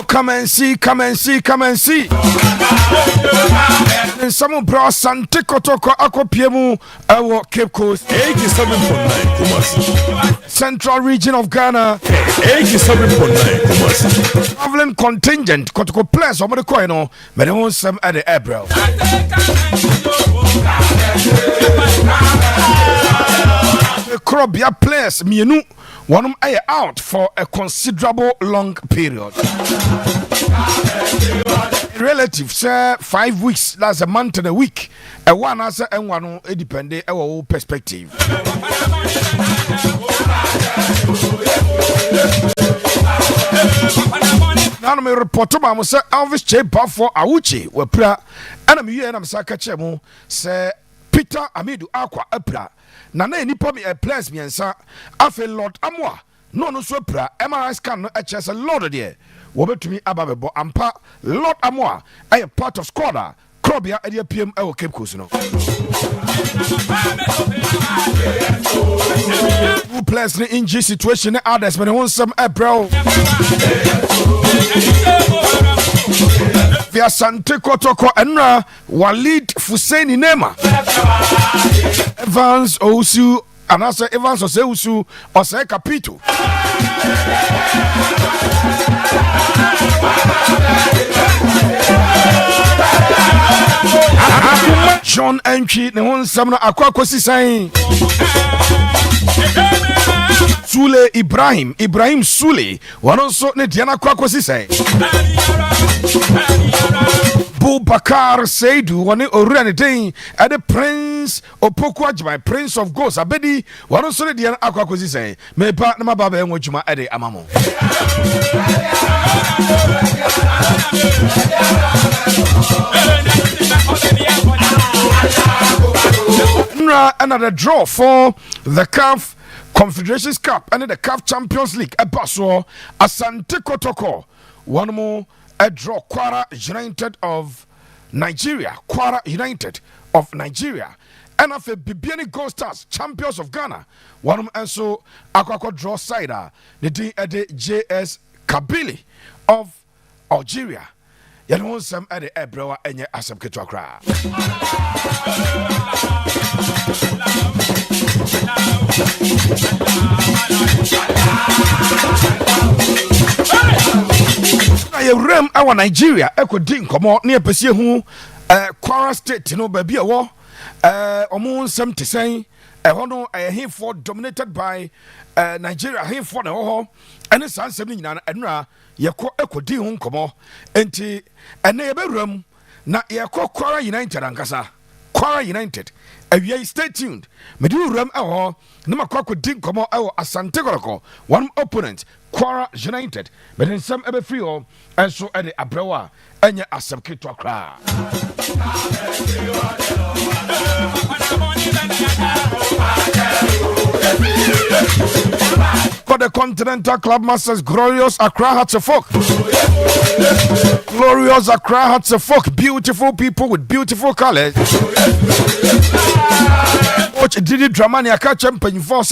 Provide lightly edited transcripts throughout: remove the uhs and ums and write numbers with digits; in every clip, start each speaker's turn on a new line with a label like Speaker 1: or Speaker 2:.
Speaker 1: Come and see, come and see, come and see. And some bra Asante Kotoko Akopiemu Cape Coast
Speaker 2: 87.9 Kumasi.
Speaker 1: Central region of Ghana
Speaker 2: 87.9 Kumasi.
Speaker 1: Traveling contingent Kotoko players over the coin no but they want some at the April. The Krobia players mienu one are out for a considerable long period. Relative say 5 weeks, that's a month and a week. A one answer and one depending our perspective. Now me report to me say Elvis Chepa for Awuchi we pra and me and am saka chemu say Peter Amidu Aqua Epra na nipa me a place miensa afe Lord Amwa no so pra MRI scan no HS Lord there wo betumi ababebo ampa Lord Amwa a part of squad Krobia e PM e Cape Coast no who plays in injury situation others but they want some April via Asante Kotoko Enra Walid Fuseni Nema Evans Ousu and also Evans Oseusu Ose Capito John Entry ne won samna akwakosi sai Sule Ibrahim Sule wanonso ne diana akwakosi sai Bubakar Seidu woni orura ne den at the Prince Opoku Ajima Prince of Ghosts abedi wanonso ne diana akwakosi sai mepa na mababa enwo djuma ede amamo Another draw for the CAF Confederations Cup and the CAF Champions League. A basso Asante Kotoko. One more a draw. Kwara United of Nigeria. Kwara United of Nigeria. And after Bibiani Gold Stars, champions of Ghana. One more also Akwako draw cider. The JS Kabili of Algeria. You know some at the Ebrewa and your Asam Ketokra. I rem our Nigeria, Echo Din, come on near Pessia who Kwara State, you know, baby, a war, almost 70 saying, a honor, a him for dominated by Nigeria, him for the whole, and it's answering and Ra, Yako Echo Din, come on, and a neighbor room, not Yako Kwara United and Gaza. Kwara United. Stay tuned. Medu ram aho nima kwako din komo awo Asante Kotoko. One opponent Kwara United. But in some ebe free o and so ede abrewa enye asem keto akra. For the Continental Club Masters, Glorious Accra Hearts of Folk. Glorious Accra Hearts of Folk. Beautiful people with beautiful colors. Coach Didi Dramani Aka champion for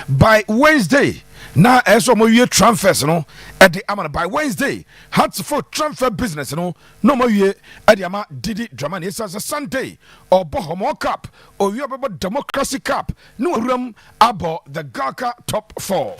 Speaker 1: by Wednesday. Now, as we year transfers, you know, at the Amana by Wednesday, Hearts of Folk transfer business, you know, no more year at the Ama Didi Dramani. It's as a Sunday or Bohomo Cup or you have about Democracy Cup. No room about the Gaka top 4.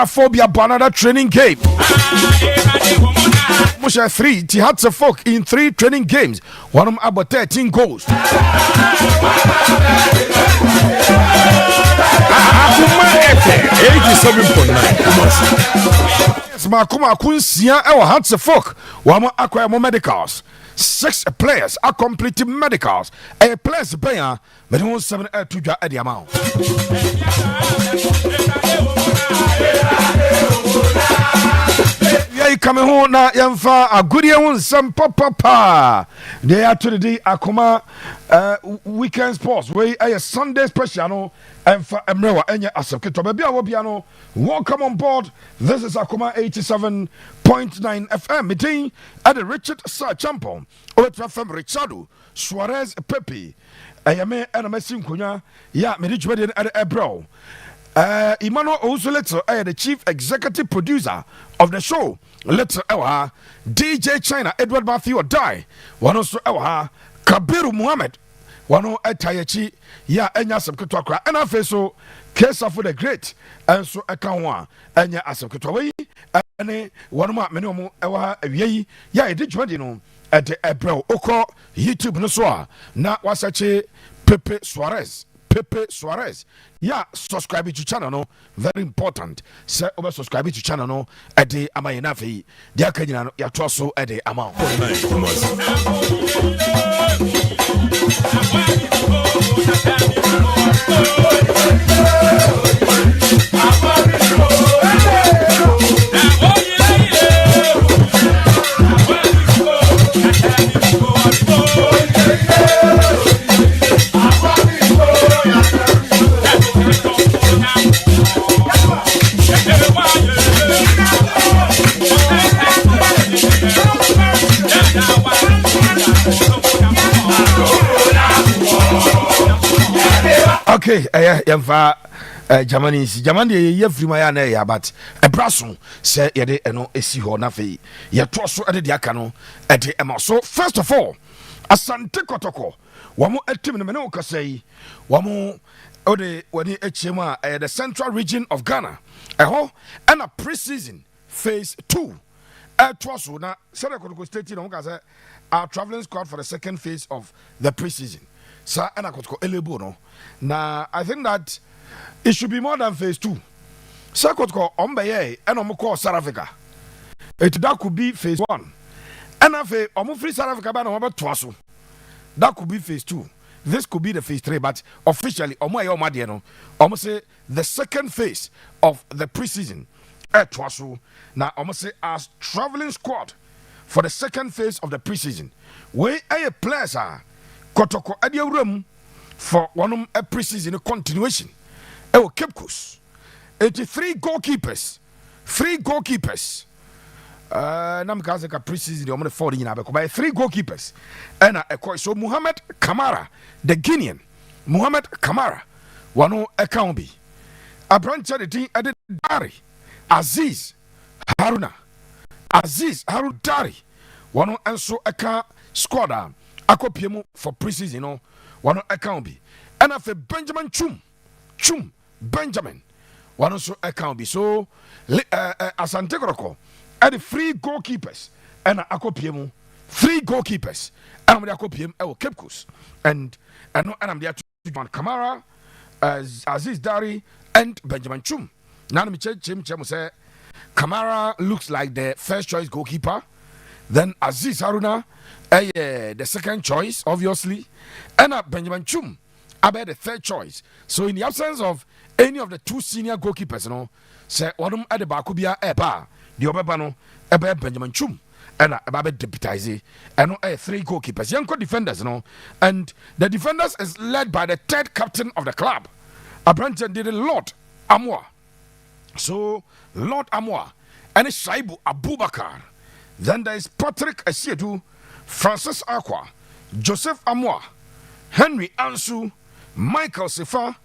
Speaker 1: Phobia Banana training game. Musha 3 Tihat's a folk in 3 training games. One of them about 13 goals. Makuma Kunsia our Hats of folk. One more acquire more medicals. 6 players are completing medicals. A players payer, but won't 7 to at the amount. kame ho na yɛmfa agodie ho nsɛm papapa deɛ yɛato ne di akoma weekend sports wei ɛyɛ Sunday special no ɛmfa mmerɛwa ɛnyɛ asɛm ketɔ baabi a wɔbia no welcome on board. This is akoma 87.9 FM meeting at the Richard Sir Champon Obetra FM Richardo Suarez Pepe ɛyɛme ɛna masi nkonya ya mede dwumadi no ɛde ɛbrɛw. Emmanuel also Little, the chief executive producer of the show. Little Ewa, DJ China, Edward Matthew Die, one also Ewa, Kabiru Muhammad, one o Etayachi, ya Enya Sabkutwakra, and I so Kesa for the Great, and so Ekawa, Enya Asabkutaway, and one more Menomo Ewa, ye, ya, did you know at the Ebro Oko, YouTube no soa, na wasache Pepe Suarez. Pepe Suarez. Yeah, subscribe to channel no. Very important. Say over subscribe to channel no. At the Amayenafi. Dia Kenya ya toso at the amount. Okay, yɛmfa Germany ye free my na ya but braso say yede eno esi ho na fe ye to so ede de aka no ede ema so. First of all, Asante Kotoko wamo etim ne o kasai wamo ode wani echem a the central region of Ghana eho and a pre-season phase 2 to so na Sere Kotoko state no ka say our traveling squad for the second phase of the pre-season. Sa and Kotoko elebo no. Now, I think that it should be more than phase 2. Sakotko Ombeye and Omoko South Africa. That could be phase 1. And afe Omufri South Africa ban over Twaso. That could be phase 2. This could be the phase 3, but officially Omoyo Madiano, almost say the second phase of the preseason at Twaso. Now almost say as traveling squad for the second phase of the preseason. Where a players are Kotoko at your room. For one a preseason continuation. Cape Coast. 83 goalkeepers. 3 goalkeepers. Namkaza preseason on the 40 by 3 goalkeepers. And so Muhammad Kamara, the Guinean. Muhammad Kamara. One Ekambi. A branch of the team added Dari. Aziz Haruna. Aziz Harudari. One and so Eka squad. Akopiemu for preseason. One account be and after Benjamin Chum Benjamin one also account be so Asante at the 3 goalkeepers and Akopiemu 3 goalkeepers and the Akopiem Cape Coast and I'm there to Kamara Aziz Dari and Benjamin Chum. Now me check say Kamara looks like the first choice goalkeeper. Then Aziz Haruna, the second choice, obviously, and Benjamin Chum, the third choice. So in the absence of any of the 2 senior goalkeepers, you know, say one at the Bakubia Eba, the Obebano, Benjamin Chum, and deputize, and 3 goalkeepers, young defenders, you know, and the defenders is led by the 3rd captain of the club. Abranton did Lord Amwa. So Lord Amwa and Shaibu Abubakar. Then there is Patrick Asiedu, Francis Aqua, Joseph Amwa, Henry Ansu, Michael Sefa,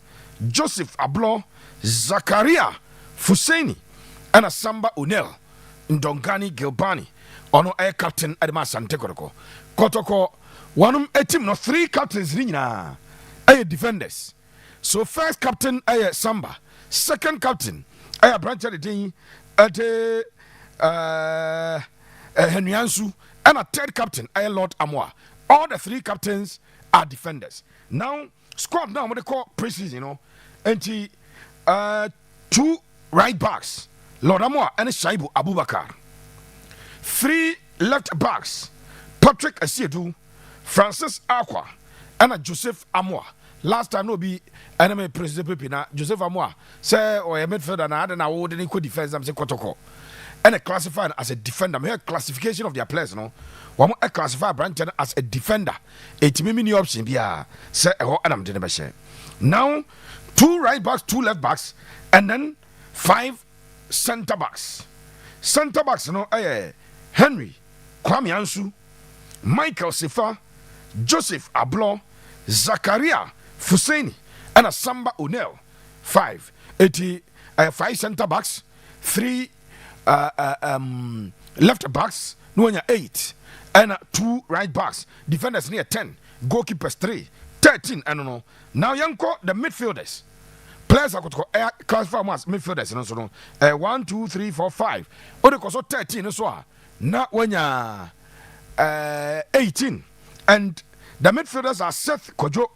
Speaker 1: Joseph Ablo, Zakaria Fuseni, and Asamba Unel, Ndongani Gilbani, Ono Air Captain Edma Asante Kotoko, one a team, no 3 captains, Rina, Air defenders. So, first captain, Air Samba, second captain, Air Branch of the team, Henry Ansu, and a 3rd captain, Lord Amwa. All the 3 captains are defenders. Now, squad now, what they call preseason, you know, and 2 right backs, Lord Amwa and Shaibu Abubakar. 3 left backs, Patrick Asiedu, Francis Aqua, and Joseph Amwa. Last time no be enemy president Pepina, Joseph Amwa, say or a midfielder and I wouldn't equal defense, I'm saying Kotoko. and a classified as a defender. Me classification of their players no. One a classify Branton as a defender. A mini option be say a Adam Denebashe. Now 2 right backs, 2 left backs, and then 5 centre backs. Centre backs no Henry, Kwame Ansu, Michael Sifa, Joseph Ablo, Zakaria Fuseni, and a Samba O'Neill. 5 centre backs, 3 left backs, no 8, and 2 right backs. Defenders near 10, goalkeepers 3, 13. I don't know. Now Yanko the midfielders. Players are classify as midfielders. No, 1, 2, 3, 4, 5. Ode koso 13 so. Now when you 18, and the midfielders are Seth Kojo,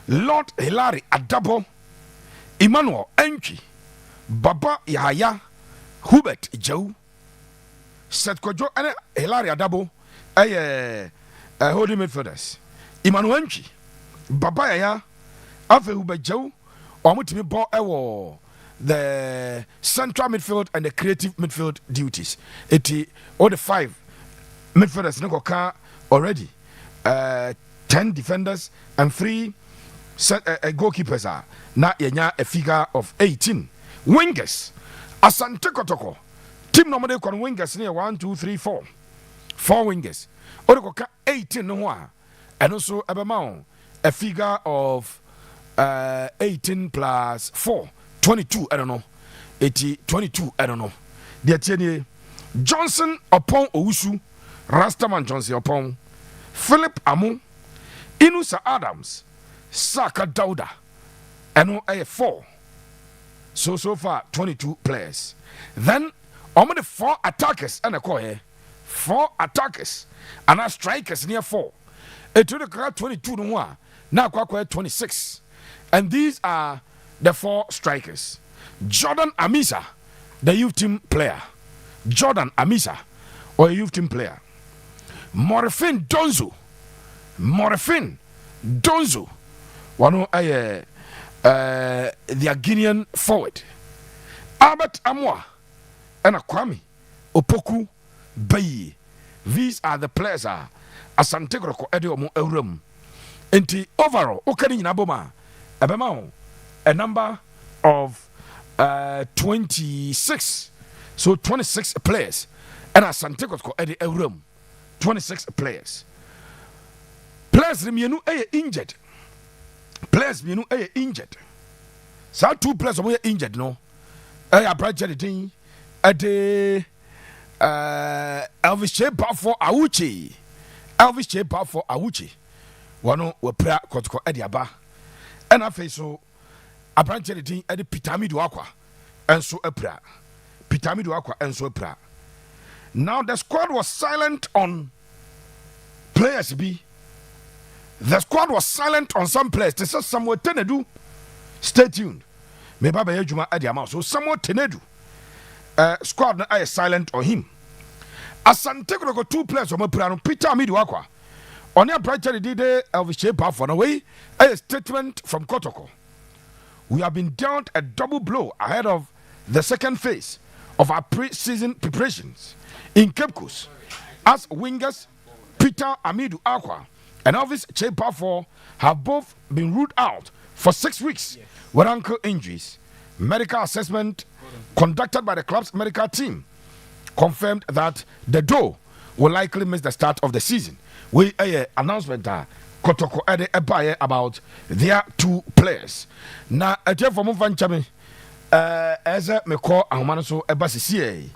Speaker 1: Lord Hilary Adabo, Emmanuel Enchi, Baba Yahaya, Hubert Joe, Seth Kojo, and Hilary Adabo, holding midfielders. Emmanuel Enchi, Baba Yahaya, Afe Hubert Joe, or Mutimi Bo the central midfield and the creative midfield duties. All the 5 midfielders no car already. 10 defenders and 3 goalkeepers are now a figure of 18. Wingers, Asante Kotoko. Team normally con wingers near 1, 2, 3, 4. 4 wingers. Odekoka 18 no and also a figure of 18 plus 4, 22. I don't know. 22. I don't know. The Johnson upon Owusu, Rastaman Johnson upon Philip Amu, Inusa Adams, Saka Dauda, and 4. So far 22 players. Then only 4 attackers and a core 4 attackers and our strikers near 4. It would have 22 no more. Now 26. And these are the 4 strikers. Jordan Amisa, the youth team player. Jordan Amisa, or a youth team player. Morfin Donzo. One of the Guinean forward. Albert Amwa and Kwame Opoku Bayi. These are the players. Asante Groko Edio Eurum. Enti overall, Okani Naboma. A number of 26. So 26 players. And Asante Groko Edio Eurum. 26 players. Players remain injured. Players remain injured. So 2 players are injured, no? I brought the thing at the Elvis Chepa for Awuchi. One will pray Kotoko Ediaba. And I face so I brought the thing at the Pitamidu Aqua and so a prayer. Pitamidu Aqua and so a prayer. Now the squad was silent on players B. The squad was silent on some players. They said somewhere Tenedu. Stay tuned. Me baba yejuma adiama. So somewhere Tenedu. Squad na is silent on him. Asante go 2 players on my plan. Peter Amiduakwa. On your brighter did Elvis Chepa for away. A statement from Kotoko. We have been dealt a double blow ahead of the second phase of our pre-season preparations in Cape Coast. As wingers Peter Amidu Aqua and Elvis Chepa have both been ruled out for 6 weeks with ankle injuries. Medical assessment conducted by the club's medical team confirmed that the duo will likely miss the start of the season. We announcement Kotoko about their 2 players. Now, a jeff for Mufanchami as a Meko Ahmanaso Ebasisi.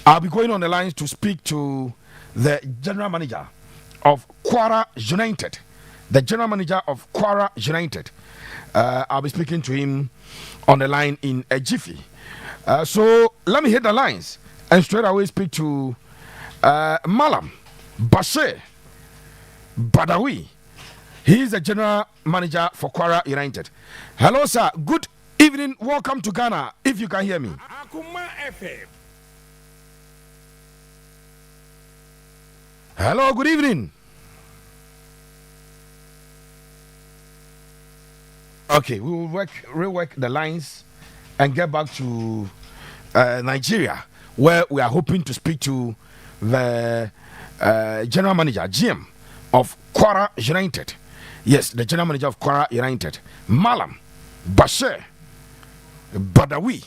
Speaker 1: I'll be going on the lines to speak to the general manager of Kwara United. The general manager of Kwara United. I'll be speaking to him on the line in a jiffy. So let me hit the lines and straight away speak to Malam Bashir Badawi. He is the general manager for Kwara United. Hello, sir. Good evening. Welcome to Ghana. If you can hear me. Hello. Good evening. Okay, we will rework the lines and get back to Nigeria, where we are hoping to speak to the general manager, GM of Kwara United. Yes, the general manager of Kwara United, Malam Bashir Badawi.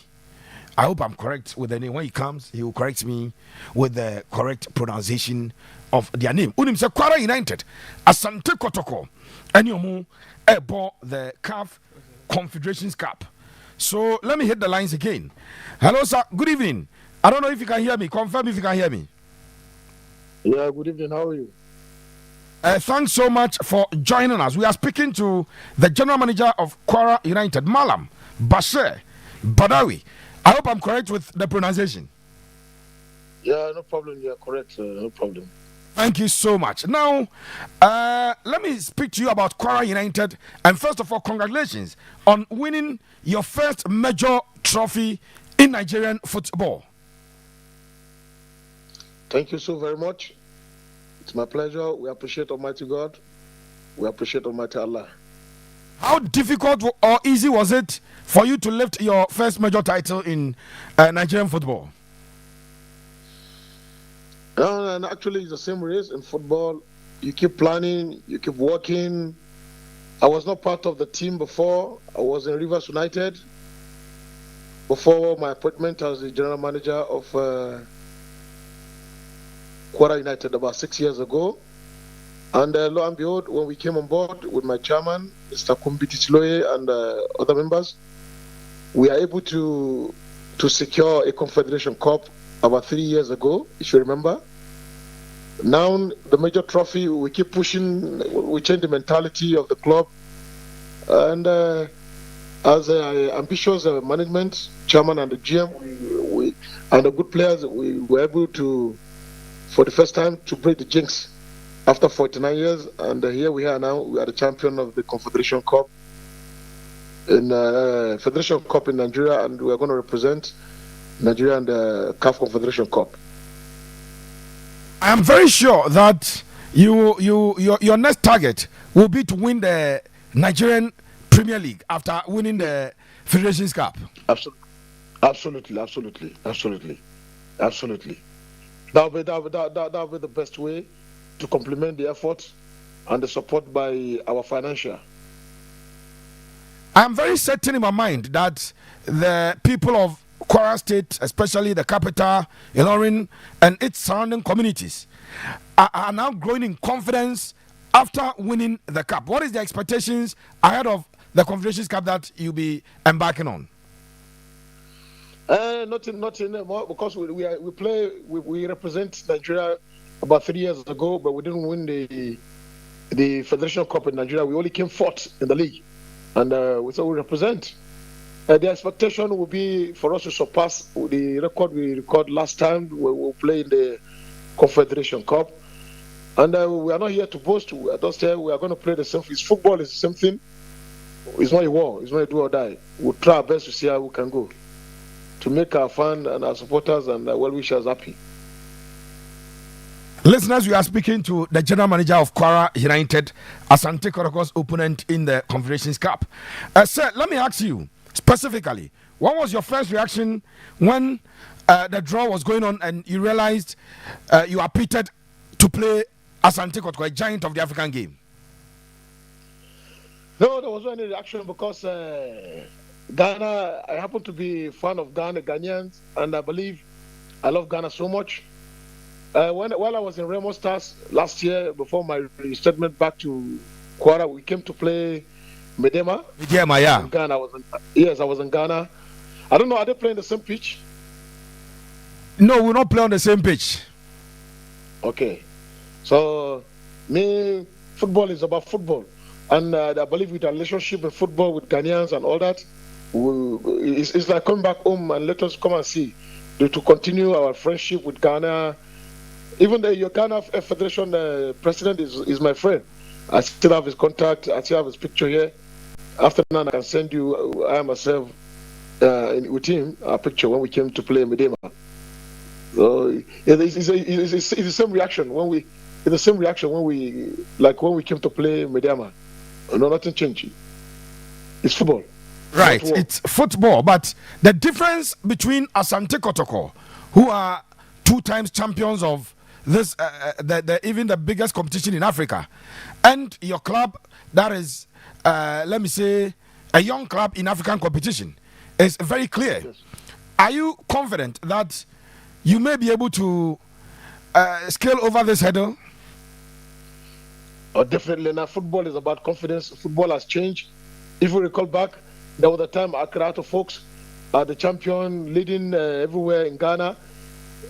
Speaker 1: I hope I'm correct with the name. When he comes, he will correct me with the correct pronunciation of their name. Unim se Kwara United, Asante Kotoko, and you bought the CAF Confederations Cup. So let me hit the lines again. Hello, sir. Good evening. I don't know if you can hear me. Confirm if you can hear me.
Speaker 3: Yeah, good evening. How are you?
Speaker 1: Thanks so much for joining us. We are speaking to the general manager of Kwara United, Malam Bashir Badawi. I hope I'm correct with the pronunciation.
Speaker 3: Yeah, no problem. You are correct. No problem.
Speaker 1: Thank you so much. Now, let me speak to you about Kwara United. And first of all, congratulations on winning your first major trophy in Nigerian football.
Speaker 3: Thank you so very much. It's my pleasure. We appreciate Almighty God. We appreciate Almighty Allah.
Speaker 1: How difficult or easy was it for you to lift your first major title in Nigerian football?
Speaker 3: And actually, it's the same race in football. You keep planning, you keep working. I was not part of the team before. I was in Rivers United before my appointment as the general manager of Kwara United about 6 years ago. And lo and behold, when we came on board with my chairman, Mr. Kumbiti Chiloye, and other members, we are able to secure a Confederation Cup about 3 years ago, if you remember. Now, the major trophy, we keep pushing, we change the mentality of the club. And as ambitious management, chairman and the GM, and the good players, we were able to, for the first time, to break the jinx after 49 years. And here we are now. We are the champion of the Confederation Cup in Federation Cup in Nigeria, and we are going to represent Nigeria in the CAF Confederation Cup.
Speaker 1: I am very sure that your next target will be to win the Nigerian Premier League after winning the Federations Cup.
Speaker 3: Absolutely. That'll be the best way to complement the effort and the support by our financial.
Speaker 1: I am very certain in my mind that the people of Kwara State, especially the capital, Ilorin, and its surrounding communities, are now growing in confidence after winning the cup. What is the expectations ahead of the Confederations Cup that you'll be embarking on?
Speaker 3: Nothing more, because we represent Nigeria about 3 years ago, but we didn't win the Federation Cup in Nigeria. We only came fourth in the league, and so we represent. The expectation will be for us to surpass the record we recorded last time we played in the Confederation Cup. And we are not here to boast. We are just here. We are going to play the same thing. Football is the same thing. It's not a war. It's not a do or die. We'll try our best to see how we can go to make our fans and our supporters and our well-wishers happy.
Speaker 1: Listeners, we are speaking to the general manager of Kwara United, Asante Kotoko's opponent in the Confederations Cup. Sir, let me ask you specifically, what was your first reaction when the draw was going on and you realized you are pitted to play Asante Kotoko, a giant of the African game?
Speaker 3: No, there was no any reaction because Ghana, I happen to be a fan of Ghanaians, and I believe I love Ghana so much. While I was in Remo Stars last year, before my resettlement back to Kwara, we came to play Medema.
Speaker 1: Medema, yeah.
Speaker 3: In Ghana. I was in Ghana. I don't know, are they playing the same pitch?
Speaker 1: No, we're not playing on the same pitch.
Speaker 3: Okay. So, football is about football. And I believe with our relationship in football with Ghanaians and all that, it's like coming back home and let us come and see. To continue our friendship with Ghana. Even your Ghana Federation president is my friend. I still have his contact. I still have his picture here. After that, I can send you, I myself, with him, a picture when we came to play Medema. So it's the same reaction when we came to play Medema. No, nothing changed. It's football.
Speaker 1: Right, it's football, but the difference between Asante Kotoko, who are 2 times champions of this, even the biggest competition in Africa, and your club that is, let me say, a young club in African competition, is very clear. Yes. Are you confident that you may be able to scale over this hurdle?
Speaker 3: Oh, definitely. Now, football is about confidence. Football has changed. If we recall back, there was a time Accra folks are the champion, leading everywhere in Ghana.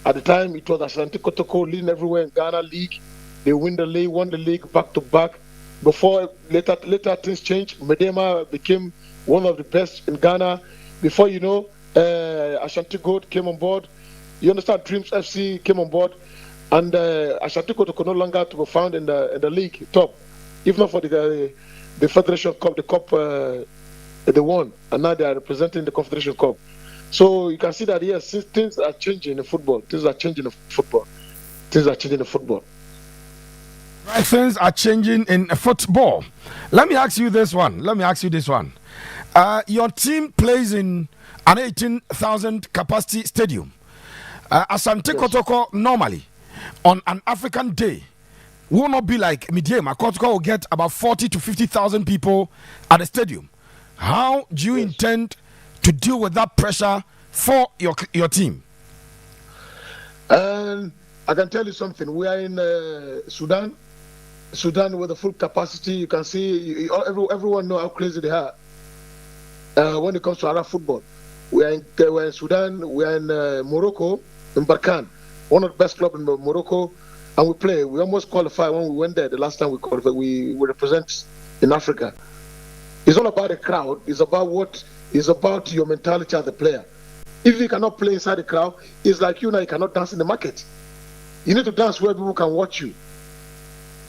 Speaker 3: At the time, it was Asante Kotoko leading everywhere in Ghana league. They won the league back to back. Before later things changed. Medema became one of the best in Ghana. Before you know, Ashanti Gold came on board. You understand? Dreams FC came on board, and Ashanti Kotoko no longer to be found in the league top, if not for the Federation Cup, the cup. They won, and now they are representing the Confederation Cup. So you can see that, yes, things are changing in football. Things are changing in football.
Speaker 1: Right, things are changing in football. Let me ask you this one. Your team plays in an 18,000 capacity stadium. Asante Kotoko normally on an African day will not be like Midiema. Kotoko will get about 40 to 50,000 people at the stadium. How do you intend to deal with that pressure for your team?
Speaker 3: I can tell you something. We are in Sudan with a full capacity. You can see everyone know how crazy they are when it comes to Arab football. We're in Sudan. We are in Morocco, in Barkan, one of the best clubs in Morocco, and we play. We almost qualified when we went there. The last time we qualified, we represent in Africa. It's all about the crowd. It's about your mentality as a player. If you cannot play inside the crowd, it's like you cannot dance in the market. You need to dance where people can watch you.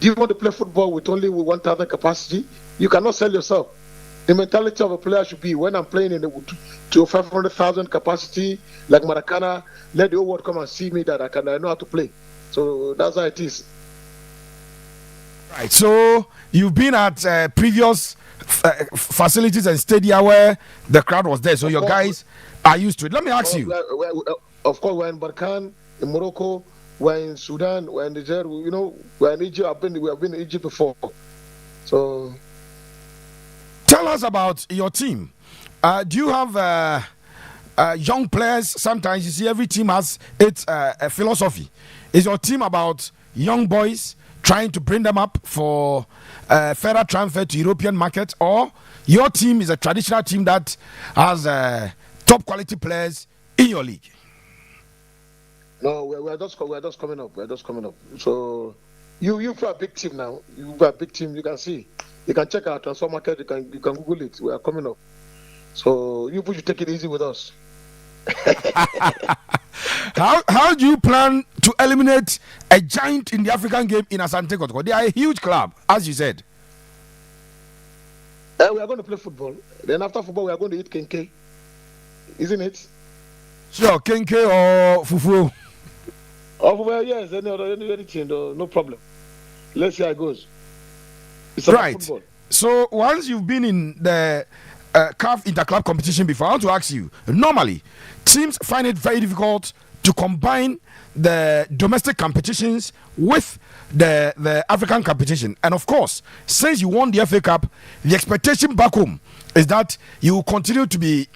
Speaker 3: Do you want to play football with only 1,000 capacity? You cannot sell yourself. The mentality of a player should be, when I'm playing to 500,000 capacity, like Maracana, let the whole world come and see me that I know how to play. So that's how it is.
Speaker 1: Right. So you've been at previous facilities and stadia where the crowd was there, so your guys are used to it. Let me ask you.
Speaker 3: Of course, we're in Barkan, in Morocco, we're in Sudan, we're in Niger. We're in Egypt. We have been in Egypt before. So,
Speaker 1: tell us about your team. Do you have young players? Sometimes you see every team has its philosophy. Is your team about young boys trying to bring them up for further transfer to European market, or your team is a traditional team that has top quality players in your league?
Speaker 3: No, we're just coming up. So you for a big team now. You for a big team. You can see. You can check our transfer market. You can Google it. We are coming up. So you should take it easy with us.
Speaker 1: How do you plan to eliminate a giant in the African game in Asante Kotoko? They are a huge club, as you said.
Speaker 3: We are going to play football. Then after football, we are going to eat kenke. Isn't it?
Speaker 1: Sure, kenke or fufu.
Speaker 3: Oh, well, yes, anything, no problem. Let's see how it goes. It's
Speaker 1: right. Football. So once you've been in the CAF interclub competition before, I want to ask you, normally teams find it very difficult to combine the domestic competitions with the African competition. And of course, since you won the FA Cup, the expectation back home is that you will continue to be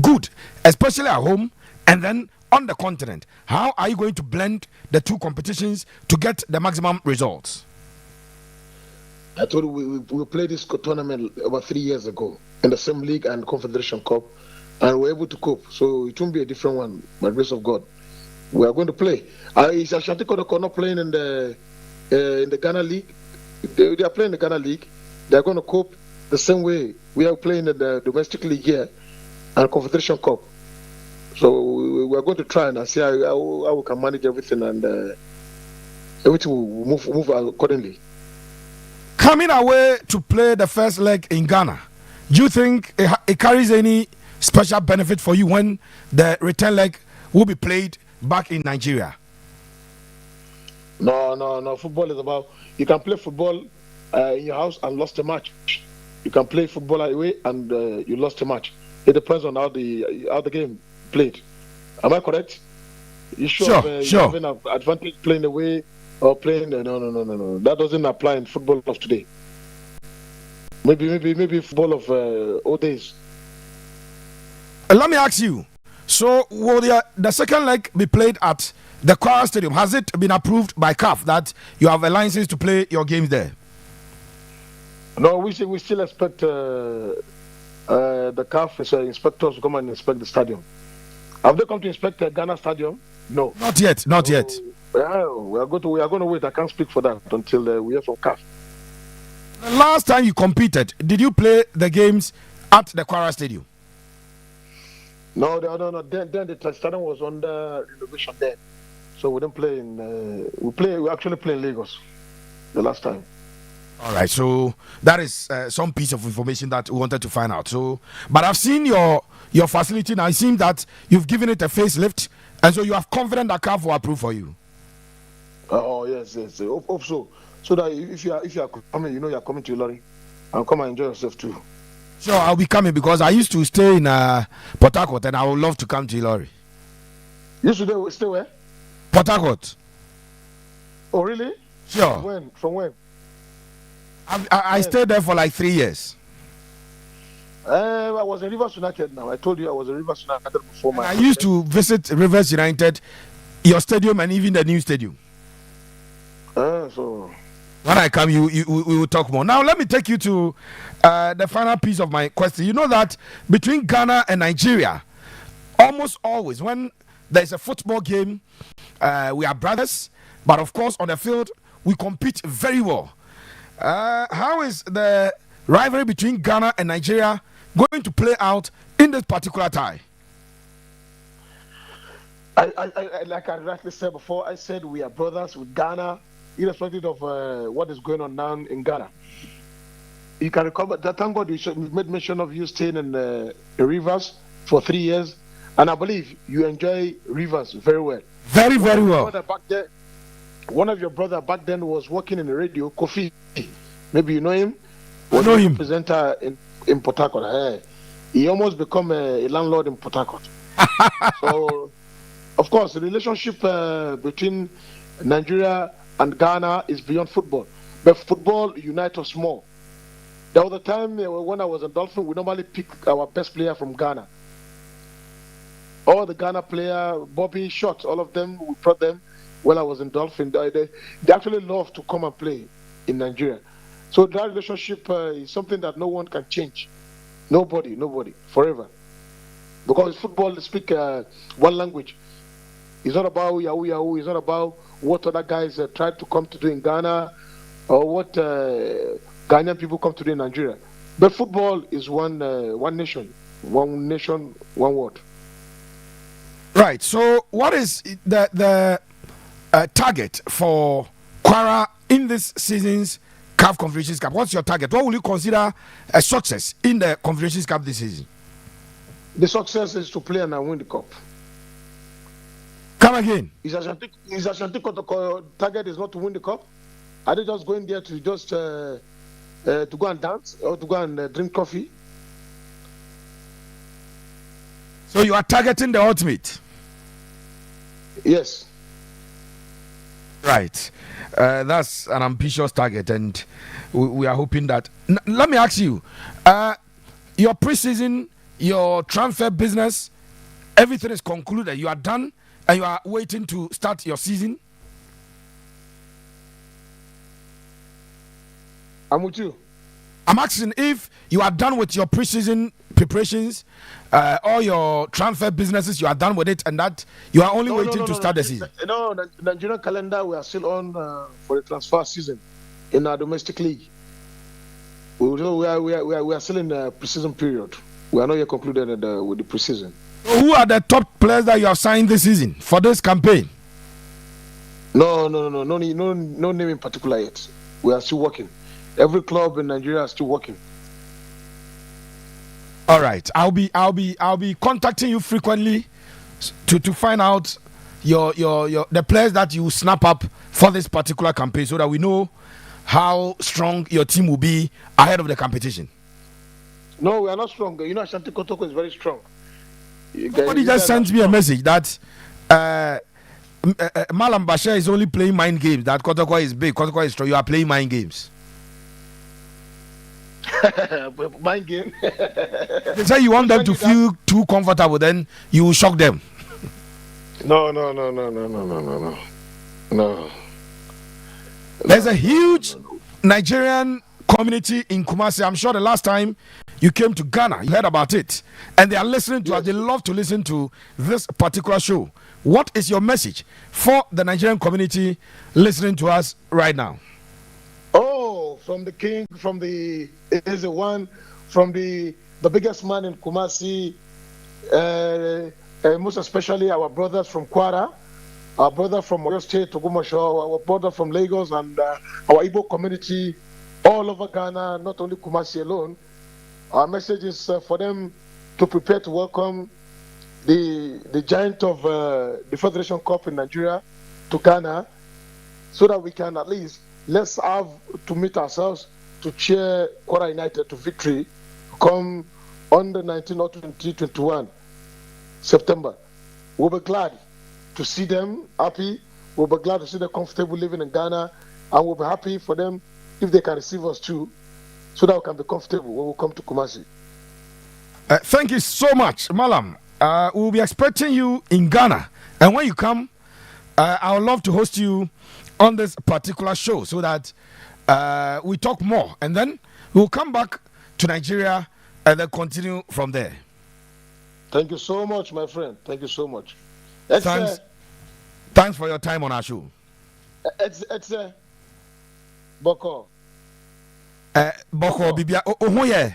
Speaker 1: good, especially at home and then on the continent. How are you going to blend the two competitions to get the maximum results?
Speaker 3: I told you we played this tournament about 3 years ago in the same league and Confederation Cup, and we're able to cope. So it won't be a different one, by the grace of God. We are going to play. Is Ashanti Kotoko not playing in the Ghana League? They are playing the Ghana League. They are going to cope the same way we are playing in the domestic league here and Confederation Cup. So we are going to try and see how we can manage everything, and everything will move accordingly.
Speaker 1: Coming away to play the first leg in Ghana, do you think it carries any special benefit for you when the return leg will be played back in Nigeria?
Speaker 3: No. Football is about, you can play football in your house and lost a match. You can play football away and you lost a match. It depends on how the game played. Am I correct? You sure having an advantage playing away or playing? No. That doesn't apply in football of today. Maybe football of old days.
Speaker 1: Let me ask you. So, will the second leg be played at the Kwara Stadium? Has it been approved by CAF that you have a license to play your games there?
Speaker 3: No, we still expect the CAF inspectors to come and inspect the stadium. Have they come to inspect the Ghana stadium? No.
Speaker 1: Not yet.
Speaker 3: We are going to wait. I can't speak for that until we hear from CAF.
Speaker 1: The last time you competed, did you play the games at the Kwara Stadium?
Speaker 3: No. Then the stadium was under renovation then, so we didn't play in. We actually play in Lagos the last time.
Speaker 1: All right, so that is some piece of information that we wanted to find out. So, but I've seen your facility now. It seems that you've given it a facelift, and so you have confidence that CAF will approve for you.
Speaker 3: Oh yes. Hope so. So that if you are coming, you are coming to Ilori, and come and enjoy yourself too.
Speaker 1: Sure, I'll be coming because I used to stay in Port Harcourt, and I would love to come to Ilori.
Speaker 3: You should stay where?
Speaker 1: Port Harcourt.
Speaker 3: Oh really?
Speaker 1: Sure.
Speaker 3: From when?
Speaker 1: I stayed there for like 3 years.
Speaker 3: I was in Rivers United now. I told you I was in Rivers United before
Speaker 1: I used to visit Rivers United, your stadium, and even the new stadium.
Speaker 3: So
Speaker 1: when I come, we will talk more. Now, let me take you to the final piece of my question. You know that between Ghana and Nigeria, almost always when there's a football game, we are brothers, but of course on the field, we compete very well. How is the rivalry between Ghana and Nigeria going to play out in this particular tie?
Speaker 3: I like I rightly said before, I said we are brothers with Ghana, irrespective of what is going on now in Ghana. You can recover that. Thank God we made mention of you staying in Rivers for 3 years, and I believe you enjoy Rivers very well.
Speaker 1: Very well.
Speaker 3: One of your brother back then was working in the radio, Kofi. Maybe you know him.
Speaker 1: I know him.
Speaker 3: Presenter in Port Harcourt. He almost become a landlord in Port Harcourt. So, of course, the relationship between Nigeria and Ghana is beyond football. But football unites us more. There was a time when I was in Dolphin, we normally pick our best player from Ghana. All the Ghana player, Bobby, Shot, all of them, we brought them. When I was in Dolphin, they actually love to come and play in Nigeria. So that relationship is something that no one can change. Nobody, forever. Because football speak one language. It's not about yahoo. It's not about what other guys tried to come to do in Ghana or what Ghanaian people come to do in Nigeria. But football is one nation, one word.
Speaker 1: Right. So what is the target for Kwara in this season's CAF Confederations Cup? What's your target? What will you consider a success in the Confederations Cup this season?
Speaker 3: The success is to play and win the cup.
Speaker 1: Come again.
Speaker 3: Is Asante Kotoko target is not to win the cup? Are they just going there to just to go and dance or to go and drink coffee?
Speaker 1: So you are targeting the ultimate?
Speaker 3: Yes.
Speaker 1: Right. That's an ambitious target, and we are hoping that. Let me ask you, your preseason, your transfer business, everything is concluded. You are done, and you are waiting to start your season.
Speaker 3: I'm with you.
Speaker 1: I'm asking if you are done with your preseason preparations, all your transfer businesses, you are done with it, and that you are only waiting to start the season.
Speaker 3: No, the Nigerian calendar, we are still on for the transfer season in our domestic league. We are still in the preseason period. We are not yet concluded with the preseason.
Speaker 1: So who are the top players that you have signed this season for this campaign?
Speaker 3: No name in particular yet. We are still working. Every club in Nigeria is still working.
Speaker 1: All right, I'll be contacting you frequently to find out your the players that you snap up for this particular campaign, so that we know how strong your team will be ahead of the competition.
Speaker 3: No, we are not strong. You know, Asante Kotoko is very strong.
Speaker 1: Somebody just sent me a message that Malam Bashir is only playing mind games. That Kotoko is big, Kotoko is strong. You are playing mind games.
Speaker 3: Mind game.
Speaker 1: They say you want them to feel too comfortable, then you will shock them.
Speaker 3: No.
Speaker 1: There's a huge Nigerian community in Kumasi. I'm sure the last time you came to Ghana, you heard about it. And they are listening to us. They love to listen to this particular show. What is your message for the Nigerian community listening to us right now?
Speaker 3: Oh, from the king, from the biggest man in Kumasi, most especially our brothers from Kwara, our brother from Oyo State, Ogumosho, our brother from Lagos, and our Igbo community all over Ghana, not only Kumasi alone. Our message is for them to prepare to welcome the giant of the Federation Cup in Nigeria to Ghana, so that we can at least, let's have to meet ourselves to cheer Kwara United to victory come on the 19th or 2021 September. We'll be glad to see them happy. We'll be glad to see them comfortable living in Ghana, and we'll be happy for them if they can receive us too, so that we can be comfortable when we come to Kumasi.
Speaker 1: Thank you so much, Malam. We'll be expecting you in Ghana, and when you come, I would love to host you on this particular show so that we talk more, and then we'll come back to Nigeria and then continue from there.
Speaker 3: Thank you so much, my friend. Thank you so much.
Speaker 1: Thanks for your time on our show.
Speaker 3: It's Boko.
Speaker 1: Boko Bibia. Oh yeah.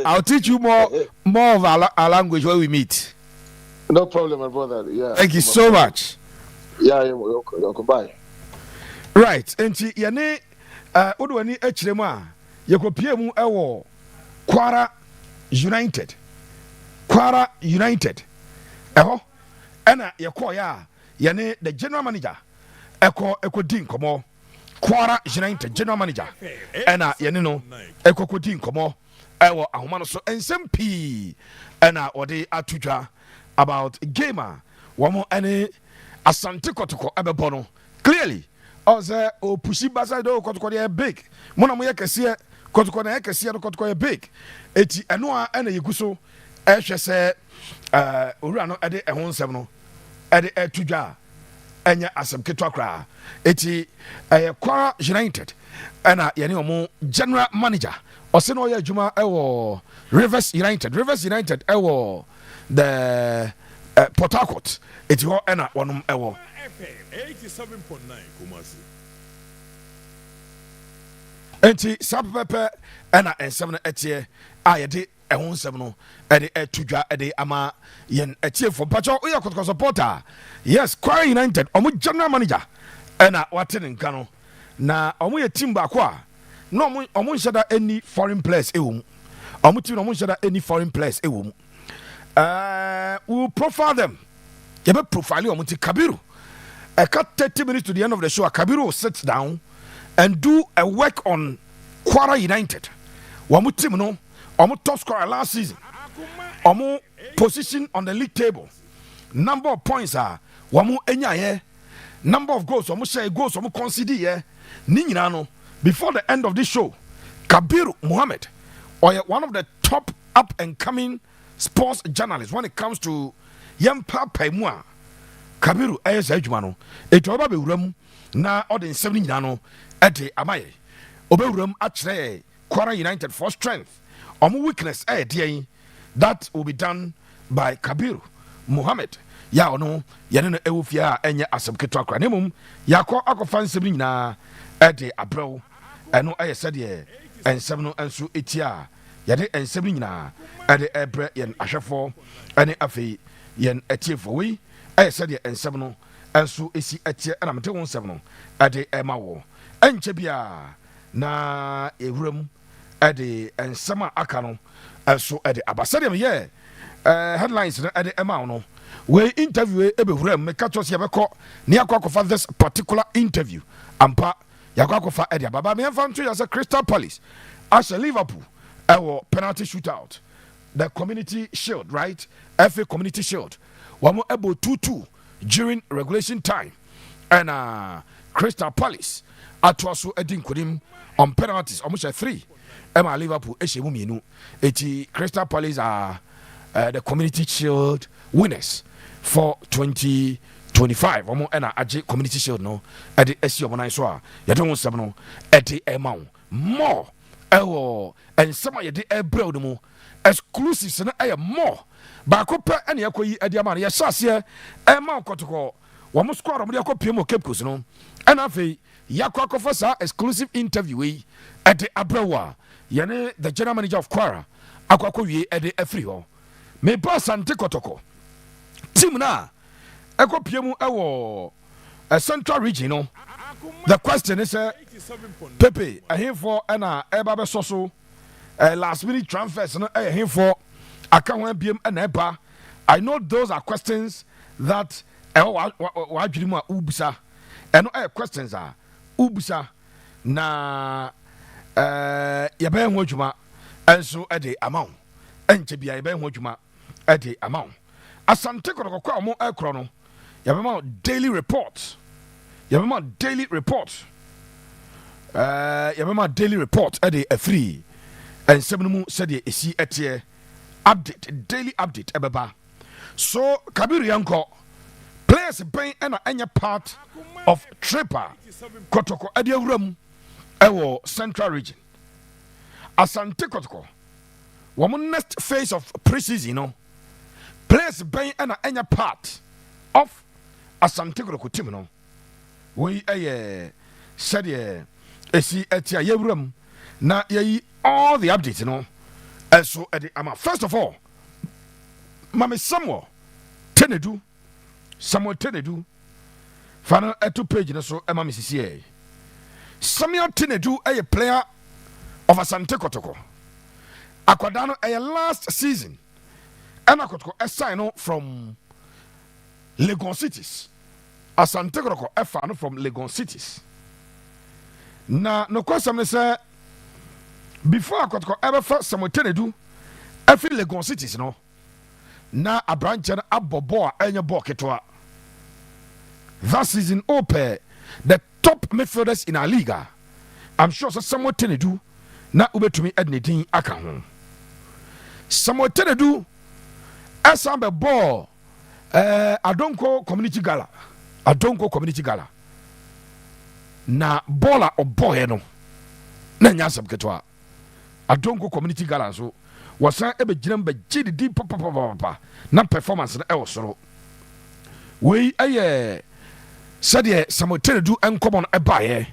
Speaker 1: I'll teach you more of our language when we meet.
Speaker 3: No problem, my brother. Yeah.
Speaker 1: Thank you so much.
Speaker 3: Yeah, you're welcome. Bye.
Speaker 1: Right. Enti yene odwani echiremu a yekopie mu ewo Kwara United. Kwara United. Eho ena yekọ ya yene the general manager eko din komo Kwara United general manager ena yene no eko din komo ewo ahoma no so ensem pii ena ode atudwa about gamer womo ene Asante Kotoko ebebo no clearly oze o pushi basa do Kotoko dey big mona mo yekese Kotoko na yekese do Kotoko big eti eno a ena yeguso ehwe se owura no ede ehon nsem no ede atudwa enya asem ketwa kra eti Kwara United ena yene omo general manager ose no ye adwuma ewo Rivers United ewo the Port Harcourt eti ho ena wonum ewo
Speaker 2: 87.9 Kumasi.
Speaker 1: enti sapepe ena ensem no etie a yede ehon nsem no ede atudwa ede ama yen etie for pacho oya Kotoko supporter. Yes, Kwara United omo general manager ena watene nka no na omo ye team ba ko a no omo nshada any foreign players ewum omo team omo nshada any foreign players ewum we will profile them. You be profile omo ti Kabiru. I cut 30 minutes to the end of the show. Kabiru will sit down and do a work on Kwara United. Omo team no omo top scorer last season. Omo position on the league table. Number of points are wamu enyaye, number of goals wamu share goals wamu concede ye ni nyina no before the end of this show. Kabiru Muhammad, or one of the top up and coming sports journalists when it comes to yampa paimua. Kabiru ayesa adwuma no eto oba be wuram na odin 7 nyina no ede amaye obe wuram akire Kwara United for strength omo weakness de that will be done by Kabiru Muhammad. Ya ono yene no ewofia enye asem ketwa kra nemum yakọ akọfa nsem nyina ede abrew eno ayese de ensem no enso etia yade ensem nyina ede ebre yen ahwefo ene afei yen etiefo wi ayese de ensem no enso esi etie na mete won nsem no ede ema wo enche bia na ewuram ede ensem aka no enso ede abasade ye headlines no ede ema no we interview ebewuram me catch us yebeko ne akwakofa this particular interview ampa yakwakofa ede baba me mfa nto ya Crystal Palace as a Liverpool penalty shootout, the Community Shield, right? FA Community Shield. One able 2-2 during regulation time, and Crystal Palace atwaso edin kudim on penalties almost a 3. Emma Liverpool eshemu mienu. Eti Crystal Palace are the Community Shield winners for 2025. Omo ena aje Community Shield no edi esi omo nan so a yede won sem no edi ema more ewo ensema yede ebrel no mu exclusives na eye more ba ko pe ene yakoyi edi ama ya hyase ema Kotoko wo mo squad mo de akopie mo Cape Coast no ena afei yakwa kofa sa exclusive interview yi edi abrewa yene the general manager of Kwara akwakọ wie edi afri ho me pa Asante Kotoko team na ekopie mu ewo a central region no. The question is Pepe ahemfo na eba be so last minute transfers no ahemfo aka ho biem na eba. I know those are questions that wa adwiri mu a ubisa eno questions are ubisa na ye be ho adwuma enso de amount enche bia ye be ho adwuma de amount. Asante Kotoko kwa mo ekro no ye be ma daily report. Yabema daily report. Yabema daily report at the free and 7 mu said ye esi etie update daily update ebeba. So Kabiru Yanko players ben and anya part of Tripper Kotoko Edia room ewo central region. Asante Kotoko woman next phase of preseason no players ben and anya part of Asante Kotoko team no. We said esi etia yewram na yeyi all the updates no and so at the ama first of all mama Samuel Tenedu final eto page no so ema misisi Samuel Tenedu a player of Asante Kotoko akwadano a last season and Kotoko a sign from Lagos Cities. Asante Kotoko efano from Lagos Cities. Na no question me say before Kotoko ever first Tenedu efi Lagos Cities no na abranche na abobo a enye ball ketwa. That season open the top midfielders in our league. I'm sure so Samuel Tenedu na ubetumi ednedin aka ho. Samuel Tenedu asambe ball Adonko Community Gala. Adonko Community Gala na bola oboye no na nyasam ketwa Adonko Community Gala so wasan ebe ginam be gidi papa na performance na e wosoro we said Samuel Tenedu enkomo no ebaye.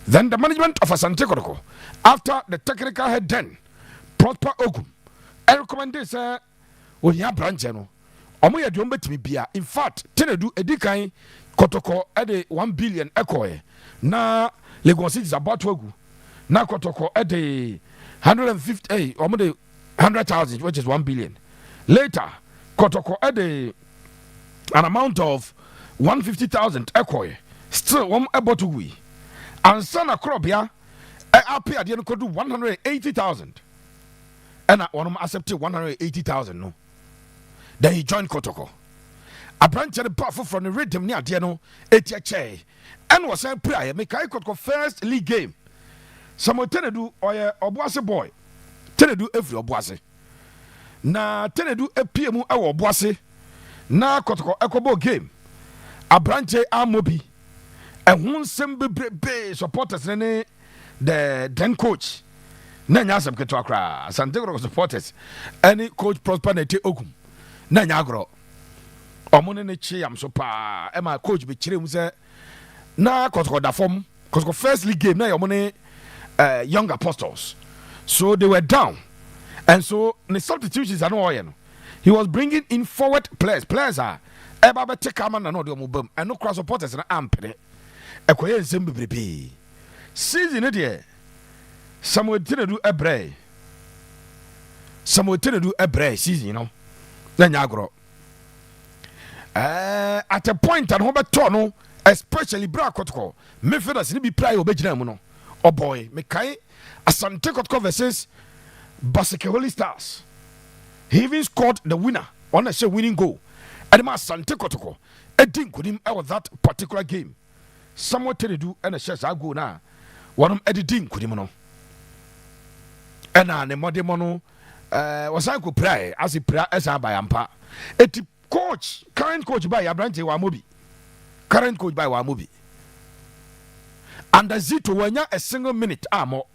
Speaker 1: Then the management of Asante Kotoko after the technical head then Prosper Ogum I recommend this ohia branch no omo ye de ombetimi bia. In fact Tenedu edikan Kotoko ede 1 billion ekoye na Lagos City is about to go na Kotoko ede 150 omo de 100,000 which is 1 billion. Later Kotoko ede an amount of 150,000 ekoye still one about to we and sana krobia appear at the end could do 180,000 and one accepted 180,000 no. Then he joined Kotoko. A branch of the powerful from the rhythm near Diano, Etiache, and was a prayer. Make I Kotoko first league game. Samuel Tenedu or Obuase boy. Tenedu every Obuase. Na Tenedu a PMU our Obuase. Na Kotoko Ekobo game. A branch a mobi. And one sembe supporters the then coach. Nanyasam Ketwakra, Santegro supporters. Any coach Prosper Nete Ogum. Nanyagro. Omone ne chi am so pa e ma coach be chire mu se na Kotoko da form Kotoko first league game na omone young apostles, so they were down and so the substitutions are no oil no. He was bringing in forward players are eba be take am na no de omobam and no cross supporters na ampere ekoye nsem bebrebe season de Samuel Tenedu ebre season you know na nyagro. At a point and Robert Tono, especially Bra Kotoko, midfielders ni be play obejina mu no. Oh boy, Mekai Asante Kotoko versus Baseke Holy Stars. He even scored the winner on a winning goal. And my Asante Kotoko, I think could him out that particular game. Somewhat to do and a shares I go now. One of editing could him no. And the Modemono was I could pray as he pray as I by Ampa. It coach, current coach by Abrante Wamobi. Current coach by Wamobi. And the Zito when a single minute more.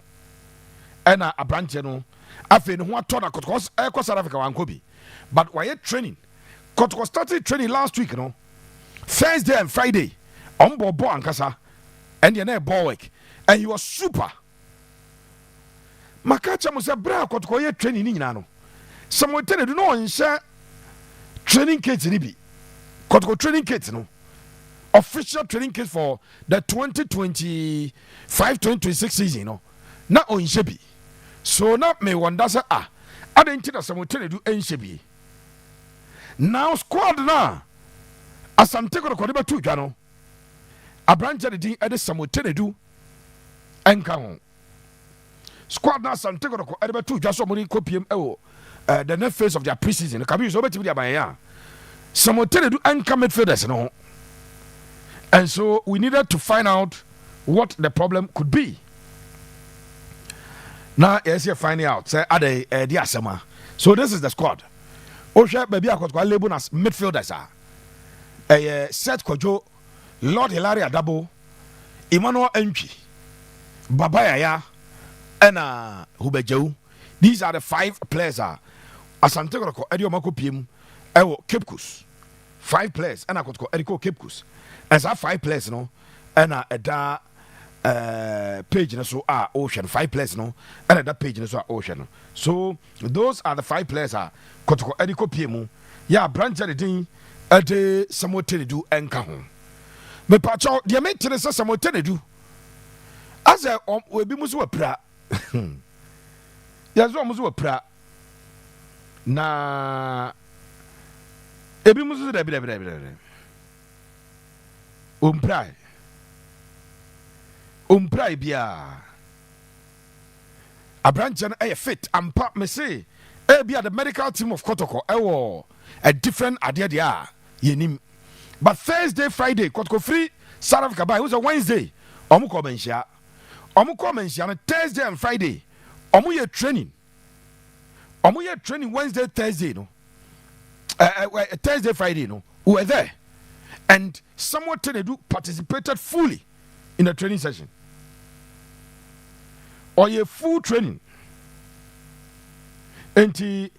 Speaker 1: And a branch no. I feel what Tona Kotkos South Africa Wankobi. But why training? Kotoko started training last week, you know. Thursday and Friday. On board Boankasa. And you're near Borwick. And you are super. Makacha must have bra Kotoko training in Nano. Someone tell you no and share training kits in Ibi. Kotoko training kits, no. Official training kit for the 2025-2026 season, you know. Not on Shebi. So now me wonder say I didn't think that someone tell you do Shebi. Now squad na Asante ko ko two jano. A branch of the thing at someone tell you do enka squad na Asante ko ko two just somebody copy the next phase of their preseason. Can be so better be ya. Someone tell you do enka midfielders no. And so we needed to find out what the problem could be. Now, yes, you're finding out. Say, are they the Asama? So this is the squad. Osha, baby, I got labeled as midfielders. Seth Kojo, Lord Hilaria Dabo, Emmanuel Enchi, Babaya, and Hubejo. These are the 5 players. Asante Kotoko, Edio Mako Pim, Cape Coast. 5 players, and I could go Eriko Cape Coast. As I 5 players, no, and that page so are ocean 5 players, no, and that page so are ocean. So those are the 5 players. Kotoko Eriko Piemu, yeah, branch of the thing, at somewhat to do and come. But Pacho, the maintenance is somewhat to do. As I will be musu pra. Yes, almost a pra. Na ebi musu da umprai bia a branch and a fit and pop me say be the medical team of Kotoko a different idea dia yenim. But Thursday, Friday, Kotoko free South Africa by was a Wednesday. Omuko menshia Thursday and Friday. Omuye training Wednesday, Thursday, no. Thursday, Friday, no. We were there. And somewhat Tenedu participated fully in the training session. Or a full training. And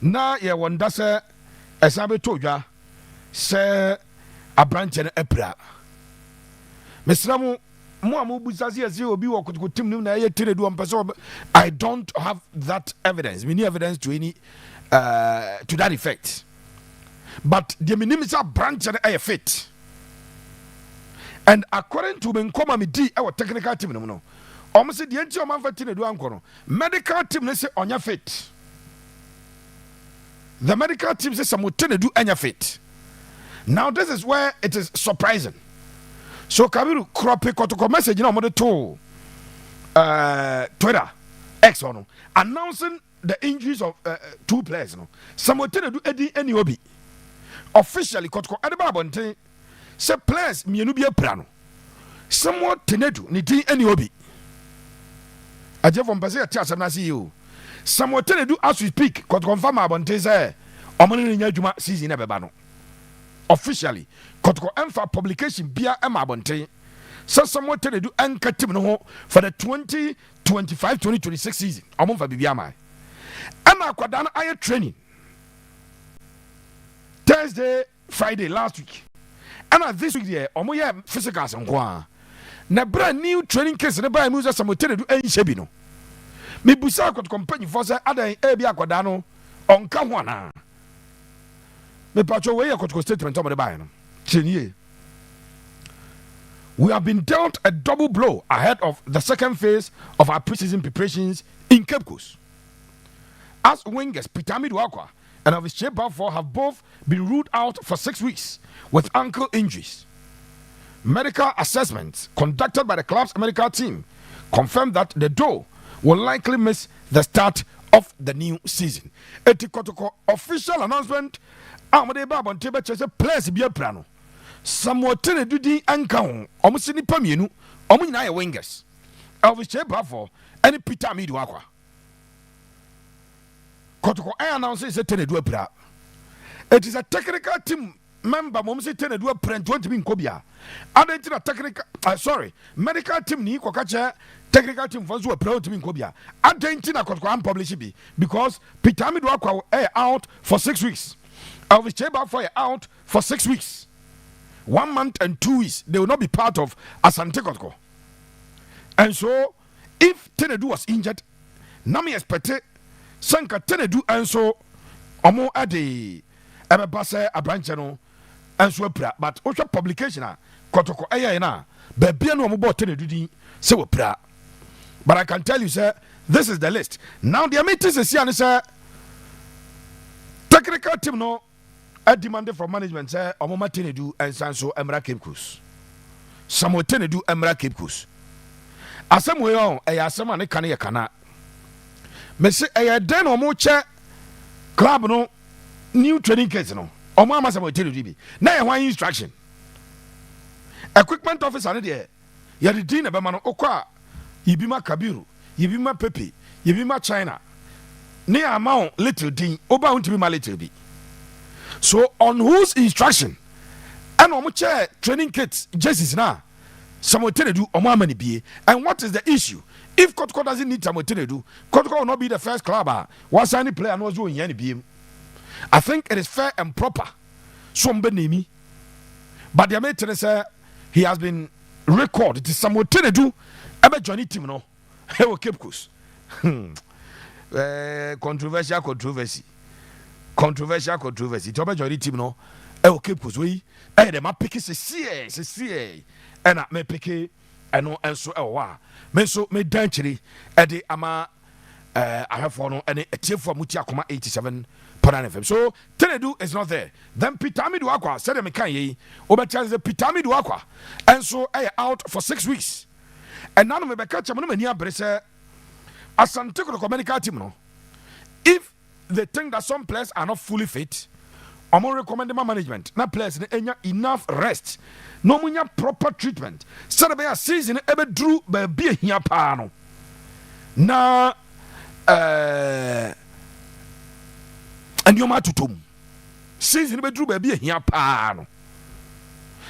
Speaker 1: now you wonder, sir, as I told you, sir, a branch and a pra. Mr. I don't have that evidence. We need evidence to any to that effect. But the minimum branch and a fit. And according to Benkoma Midi, our technical team, no, almost the entire man for Tina Duancono, medical team, they say on your fit. The medical team says some would do on your fit. Now, this is where it is surprising. So, Kabiru Krope Kotoko message, you know, the two Twitter, X on announcing the injuries of 2 players. No, some would do any hobby. Officially, Kotoko Adababonte say players Mienubia Prano. Somewhat Tenedu, Niti any hobby. I just want to say a chance and I see you. Somewhat Tenedu as we speak, Kotoko Fama Bonte say, Omani Juma season Ebano. Officially, Kotoko Emfa publication Bia Emma Bonte. So somewhat Tenedu and Katimno for the 2025-2026 season. Amon for Bibiamai. Emma Kwadana Aya training. Thursday, Friday last week. And this week there, omoya physicals and kwa. Na brand new training case na buy musa samotere do enshebino. Me busa ko company for say adan e bia kwadano onka ho na. Me pacho we yakotko statement of the buy no. Chenye. We have been dealt a double blow ahead of the second phase of our preseason preparations in Cape Coast. As wingers Pitami Duakwa and of his shape for have both been ruled out for 6 weeks with ankle injuries. Medical assessments conducted by the club's medical team confirmed that the duo will likely miss the start of the new season. Eti Kotoko official announcement. Amade Baba Ntebe chese players bi aprano. Samuel Tenedu di anka ho. Omo se nipa mienu. Omo nyina ye wingers. Elvis Chebafo and Peter Amidu akwa. Kotoko announce say Tenedu apra. It is a technical team member mom say Tenedu apra 20 bin kobia. Adentina technical medical team ni kokache technical team for so apra 20 bin kobia. Adentina Kotoko am publish bi because Peter Amidu akwa out for 6 weeks. Elvis Chebafo out for 6 weeks. 1 month and 2 weeks they will not be part of Asante Kotoko. And so if Tenedu was injured, Nami expected Sanka Tenedu and so Omo Ade Ebebase Abranchano and so pra. But Osha publication Kotoko Ayana Baby no Omo Tenedu di se we pra. But I can tell you, sir, this is the list. Now the meetings is here, sir. Technical team no demanded from management, sir, Omo Tenedu and Sanso Emra Cape Coast. Samuel Tenedu Emra Cape Coast. Asem we on asem ane kan ye kana me se den omo che club no new training kit no omo amasa mo tell you bi na ye one instruction equipment officer ne de ye de din na be ma no okwa yibima Kabiru yibima Pepe yibima China ne amount little din oba untimi ma little bi so on whose instruction and omo che training kits jerseys na Samuel Tenedu omo amani bie. And what is the issue? If Kotoko doesn't need Samuel Tenedu, Kotoko will not be the first club was any player and was doing any bie. I think it is fair and proper. Sombe nemi. But the American say he has been recorded. It is Samuel Tenedu ebe journey team no. He will Cape Coast. Controversial. Tobe journey team no. He will Cape Coast. We the ma pick se and me peke eno enso ewa me so me danchiri e de ama ahafo no ene etiefo muti akoma 87 FM. So Tenedu is not there. Then Peter Amidu akwa said me kan yi obetcha say Peter Amidu akwa enso out for 6 weeks. And now me be catch me no mani abere say Asante Kotoko medical team no, if they think that some players are not fully fit, I'm going to recommend my management. Na players need enough rest. No munya proper treatment. So the season ever drew by be here pano. Na and you matutum. Season ever drew by be here pano.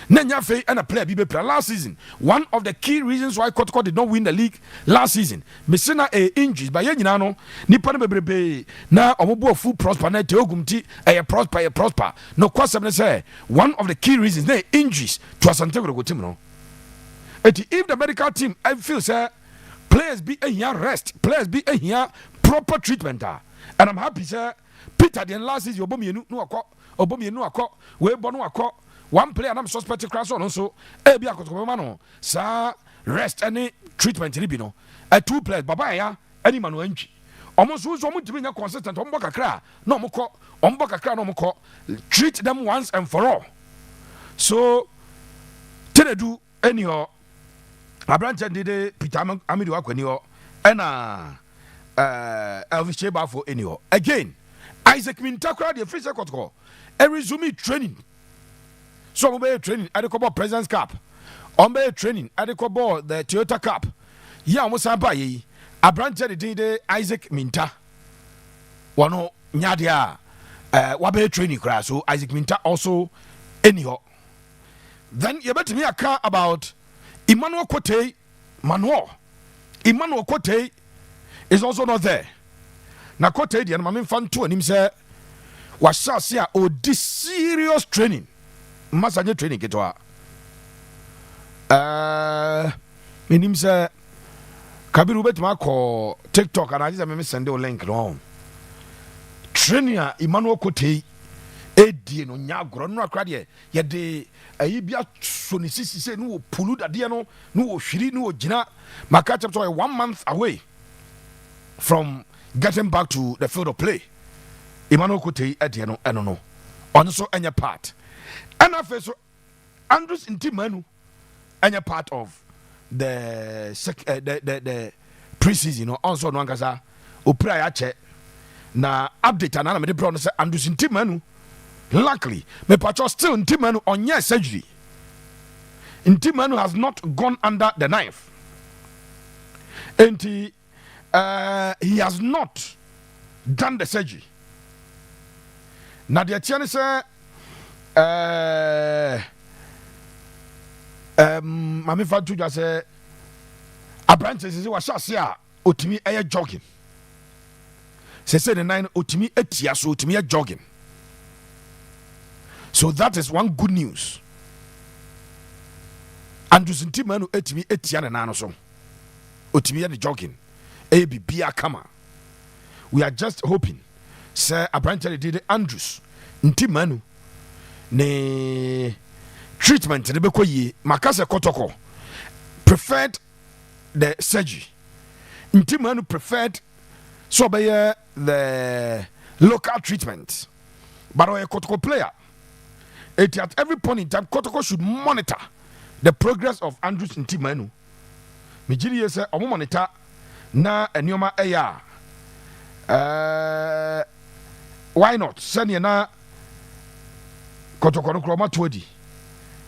Speaker 1: Nenya Faye and a player Bibe last season. One of the key reasons why Kotoko did not win the league last season. Messina injuries by Yenano, Nippon Bebe, now Omobo full prosper, Teogumti, a prosper. No question say one of the key reasons they injuries to Asante Kotoko. If the medical team I feel say players be a here rest, players be a here proper treatment. And I'm happy, sir. Peter the last season Obomi no akọ, we bono akọ. One player I'm suspect class on also ebi Kotoko no sa rest any treatment ni bi no two players baba ya any manu anchi almost so timi nya consistent ombo kakra na ombo treat them once and for all. So Tenedu anyhow Abrante did Peter Amidu akwani ho na Elvis Chebafo anyhow again Isaac Mintakra the free Kotoko resume training. So we be training at the Cobo President's Cup. On be training at the Cobo the Toyota Cup. Ya almost abaye. Abrante de Isaac Minta. Wano nyadia wabe training class. So Isaac Minta also anyhow. Then you bet me a car about Emmanuel Kote Manuel. Emmanuel Kote is also not there. Na Kote the mamin fan to him say was say this serious training. Massager training ketwa menim say Kabiru betuma ko TikTok and I just me send you link no training Emmanuel Kote edi no nya agro no akra de ye de ayi bia so ni sisi say no pulu dade no hwiri no gina maka chapter 1 month away from getting back to the field of play. Emmanuel Kote edi no eno no on so anya part. And I so Andrews in Timanu and a part of the pre-season no also no ankasa opra ya che na update ana na me de bro no say Andrews Ntimanu luckily me patcho still Ntimanu onye surgery. Ntimanu has not gone under the knife, and he has not done the surgery. Now the attorney say mami fatu just say Asante say wa shase a otimi eye jogging. Say the nine otimi etia so otimi jogging. So that is one good news. Andrews Ntimanu etimi etia na nano so otimi the jogging bia kama. We are just hoping say Asante did Andrews Ntimanu ne treatment ne beko yi makase Kotoko preferred the surgery. Ntimanu preferred so be the local treatment, but a Kotoko player at every point in time Kotoko should monitor the progress of Andrews Ntimanu. Mijiri say omo monitor na enioma eya why not send you na Kotoko no kroma todi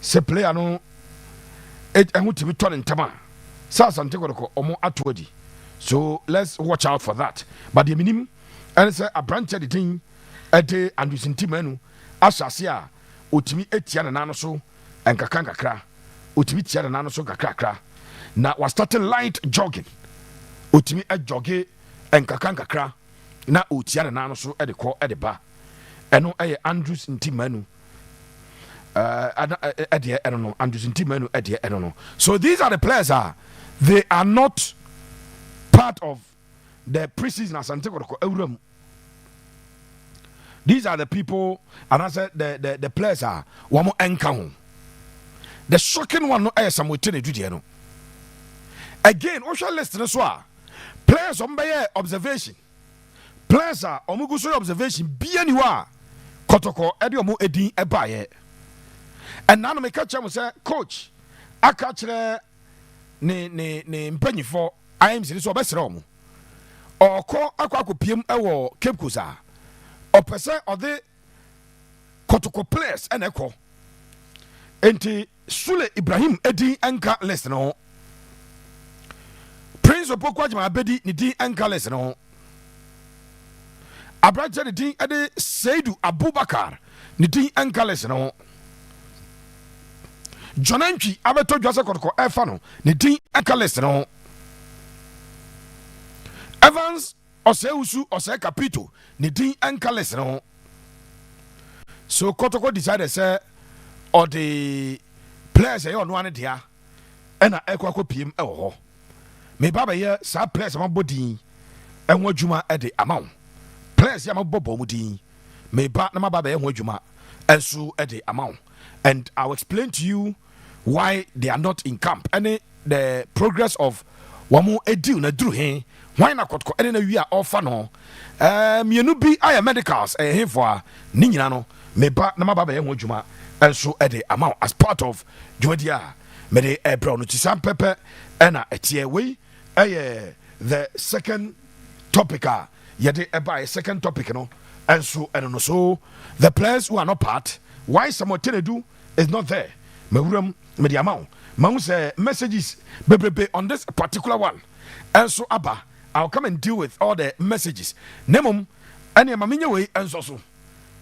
Speaker 1: se player no ehu tibi to ntama sa Asante Kotoko omo atodi. So let's watch out for that. But the minimum and say a branch of the thing ete Andrews Ntimanu asase a otimi etia na nano so enkakan kakra otimi tia na nano so kakra na was starting light jogging otimi jogging enkakan kakra na otia na nano so de ko de ba eno Andrews Ntimanu I don't know Andrews Ntimanu I don't know. So these are the players they are not part of the preseason Asante Kotoko Euram. These are the people, and I said the players are one more encounter. The shocking one no air some within no. Again, Osha listen as well. Players on by observation. Players are omuguso observation. Be anywhere. Kotoko ediomu edin ebaye. And now me catch him say, coach, I catch ne mpenyi for I am so besra omu. Or call akwa PM ewo Cape Kusa. Or person or the Kotoko players and echo. Enti Sule Ibrahim Edi Anka lesson on Prince of Pokwajma Bedi Nidi Anka lesson on Abraja Nidi Ede Seidu Abubakar Nidi Anka lesson on Jonanchi Abeto Jose Kotoko Efano Nidi Anka lesson on Evans Oseusu Ose Capito Nidi Anka lesson on. So Kotoko decided say or the players are on one dia and I equal PM oh me baba here sa players my body and what juma at the amount players ya bobo mudi me ba na baba and what juma and so at the amount, and I'll explain to you why they are not in camp and the progress of wamu edu na dru he why na Kotoko and we are all fan no you be I medicals here for ni nyina no me ba na baba and what juma and so at the amount as part of Jodia Mede Brown Chisam Pepe and a tier way the second topic yet a second topic no and so and so the players who are not part why some do is not there me the amount messages on this particular one and so Abba I'll come and deal with all the messages nemum and maminya way and so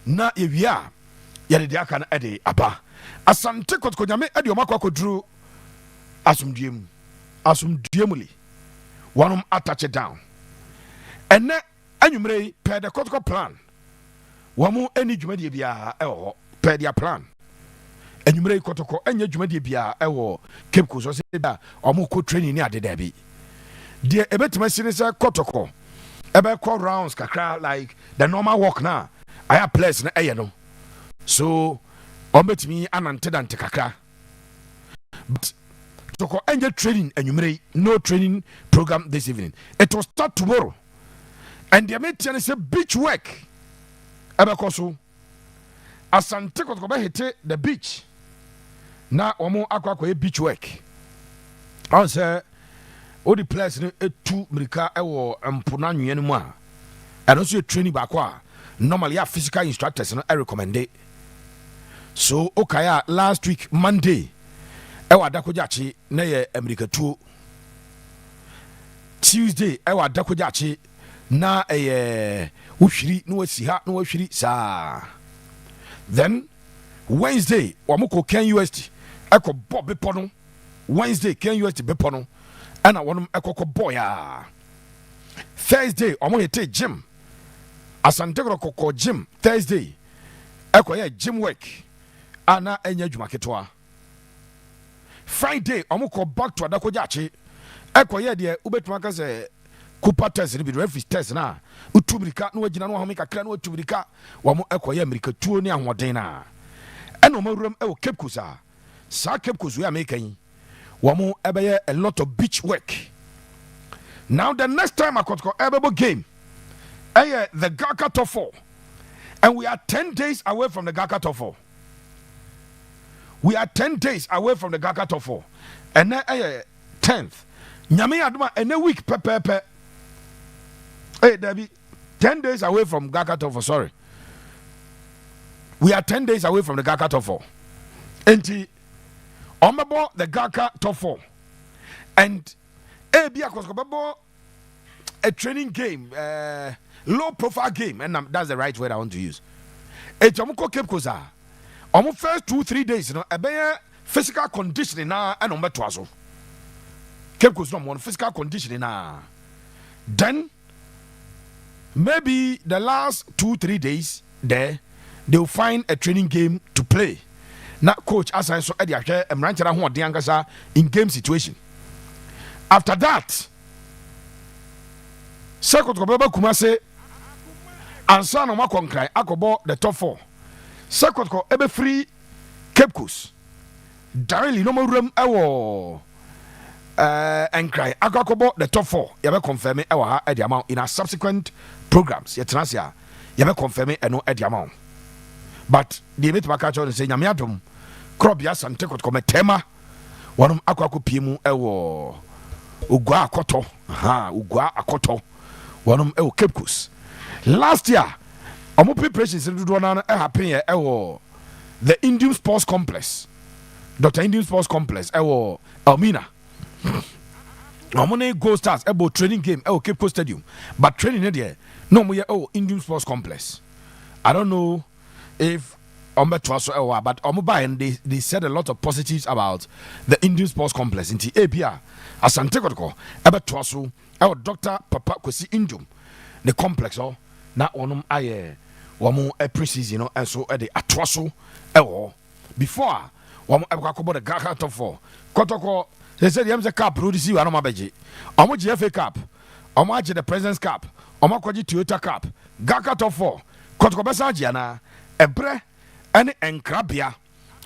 Speaker 1: na if ya yɛde de aka no ɛde aba Asante Kotoko nyame ɛde ɔma akɔ akɔduru asomdue mu li wɔnom attach down ɛnɛ anwummerɛ yi per the Kotoko plan wɔn ani dwumadie biara ɛwɔ hɔ per their plan anwummerɛ yi Kotoko ɛnyɛ dwumadie biara ɛwɔ Cape Coast sɛ bia ɔmo kɔ training ne ade daabi deɛ ɛbɛtumi si ne sɛ Kotoko ɛbɛkɔ rounds kakra like the normal walk na ayɛ players na ɛyɛ no. So, me anante dante kakra. But Kotoko angel training and no training program this evening. It will start tomorrow. And the American say beach work. Abakoso. Asante Kotoko hit the beach. Na omo akwa beach work. on say all the players no etu mirika ewo mpona nwe no mu a and also training back a normally our physical instructors no recommend it. So okaya last week Monday ewa dakojachi na ye America tuo. Tuesday ewa dakojachi na uhwiri no wasi ha no wahwiri sa. Then Wednesday wamoko Ken UST eko bob bepo Wednesday Ken UST bepo no ana wonum ekoko boya. Thursday omo yete gym Asante koko gym Thursday ekoye gym work ana enya adwuma ketwa. Friday omo back to adakojachi ekoye de ubetuma ka se Cooper test ni bi referee test na utumirika na wagina no homika kra na utumirika wamo ekoye America tuo ni ahoden na eno mawuram ewo Cape Coast sa Cape Coast we American wamo ebeye a lot of beach work. Now the next time I Kotoko ebebo game the Gaka Top 4 and we are 10 days away from the Gaka Top 4. We are 10 days away from the Gaka Top 4 and then 10th nyame aduma ene week pepepe there be 10 days away from Gaka Top 4. Sorry, we are 10 days away from the Gaka Top 4 enti omebo the Gaka Top 4 and be a training game, low profile game, and that's the right word I want to use. It's Cape Coast. Almost first 2-3 days, you know, a physical conditioning now and on Betwazo. Cape Coast no more physical conditioning now. Then maybe the last 2-3 days there they'll find a training game to play. Now coach Asante so Eddie Ahwe Emranchara ho ode ankasa in game situation. After that, Second Kobeba Kumase ansa no makonkran akobo the top 4. Second ko ebe free Cape Coast. Directly no more ewo enkran akobo the top 4. Yabe confirm ewo ha e the amount in our subsequent programs. Yetenasia yabe confirm eno e the amount. But the bit baka cho say nyame adom krobia Asante Kotoko metema wonum akwako piemu ewo ugwa akoto wanum ewo Cape Coast. Last year omo preparations do na happen here ewo the Indian Sports Complex, Dr. Indian Sports Complex ewo Elmina. Omo ne Gold Stars ebo training game ewo Cape Coast Stadium, but training there no mo ewo Indian Sports Complex. I don't know if but they said a lot of positives about the Indian Sports Complex in the APR. Asante Kotoko ebe twaso ewo Dr. Papa Kwesi Indum the complex na onum aye womo pre-season and so e de atwaso ewo before womo ebe the Gaka Top 4 Kotoko they said yam the cup produce you anoma beje omo GFA Cup omo age the President's Cup omo kwaji Toyota Cup Gaka Top 4 Kotoko besa age na ebre ene enkrabia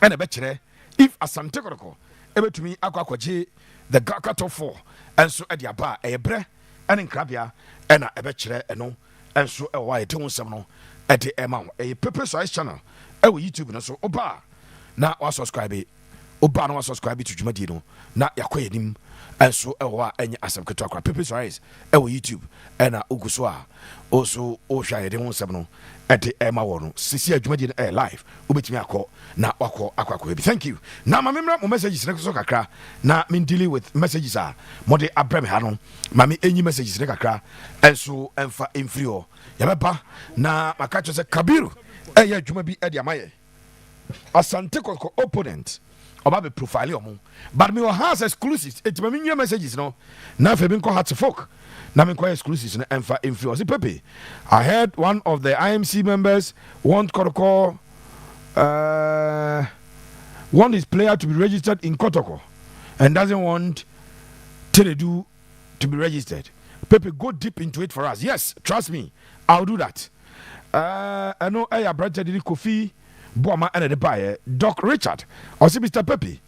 Speaker 1: ene be kire if Asante Kotoko ebetumi akwaje the Gaka Top 4 enso e dia ba ebre ene enkrabia ena ebe kire eno enso e wa ete wonsem no e de ema e Pepe Source channel e wo YouTube no so oba na wa subscribe oba na wa subscribe to dwumadi no na yakoyenim enso e wa enye asem keto akwa Pepe Source e wo YouTube ena oguso a oso o hwa ede wonsem no e de ema wo no sisi adwumadi no e live obetimi akọ na wakọ akwa bi. Thank you. Na ma memra mo messages ne so kakra na me deal with messages a mode abrem ha no ma me enyi messages ne kakra enso emfa emfrio ya beba na maka cho se Kabiru ya adwuma bi e de amaye Asante Kotoko opponent oba be profile omo but me has exclusives it me new messages no na fe bin ko hat folk na me ko exclusives no emfa emfrio si Pepe. I heard one of the IMC members want Kotoko want his player to be registered in Kotoko and doesn't want Teredu to be registered. Pepe, go deep into it for us. Yes, trust me, I'll do that. I know I brought Kofi Boama and the buyer, Doc Richard. I see Mr. Pepe.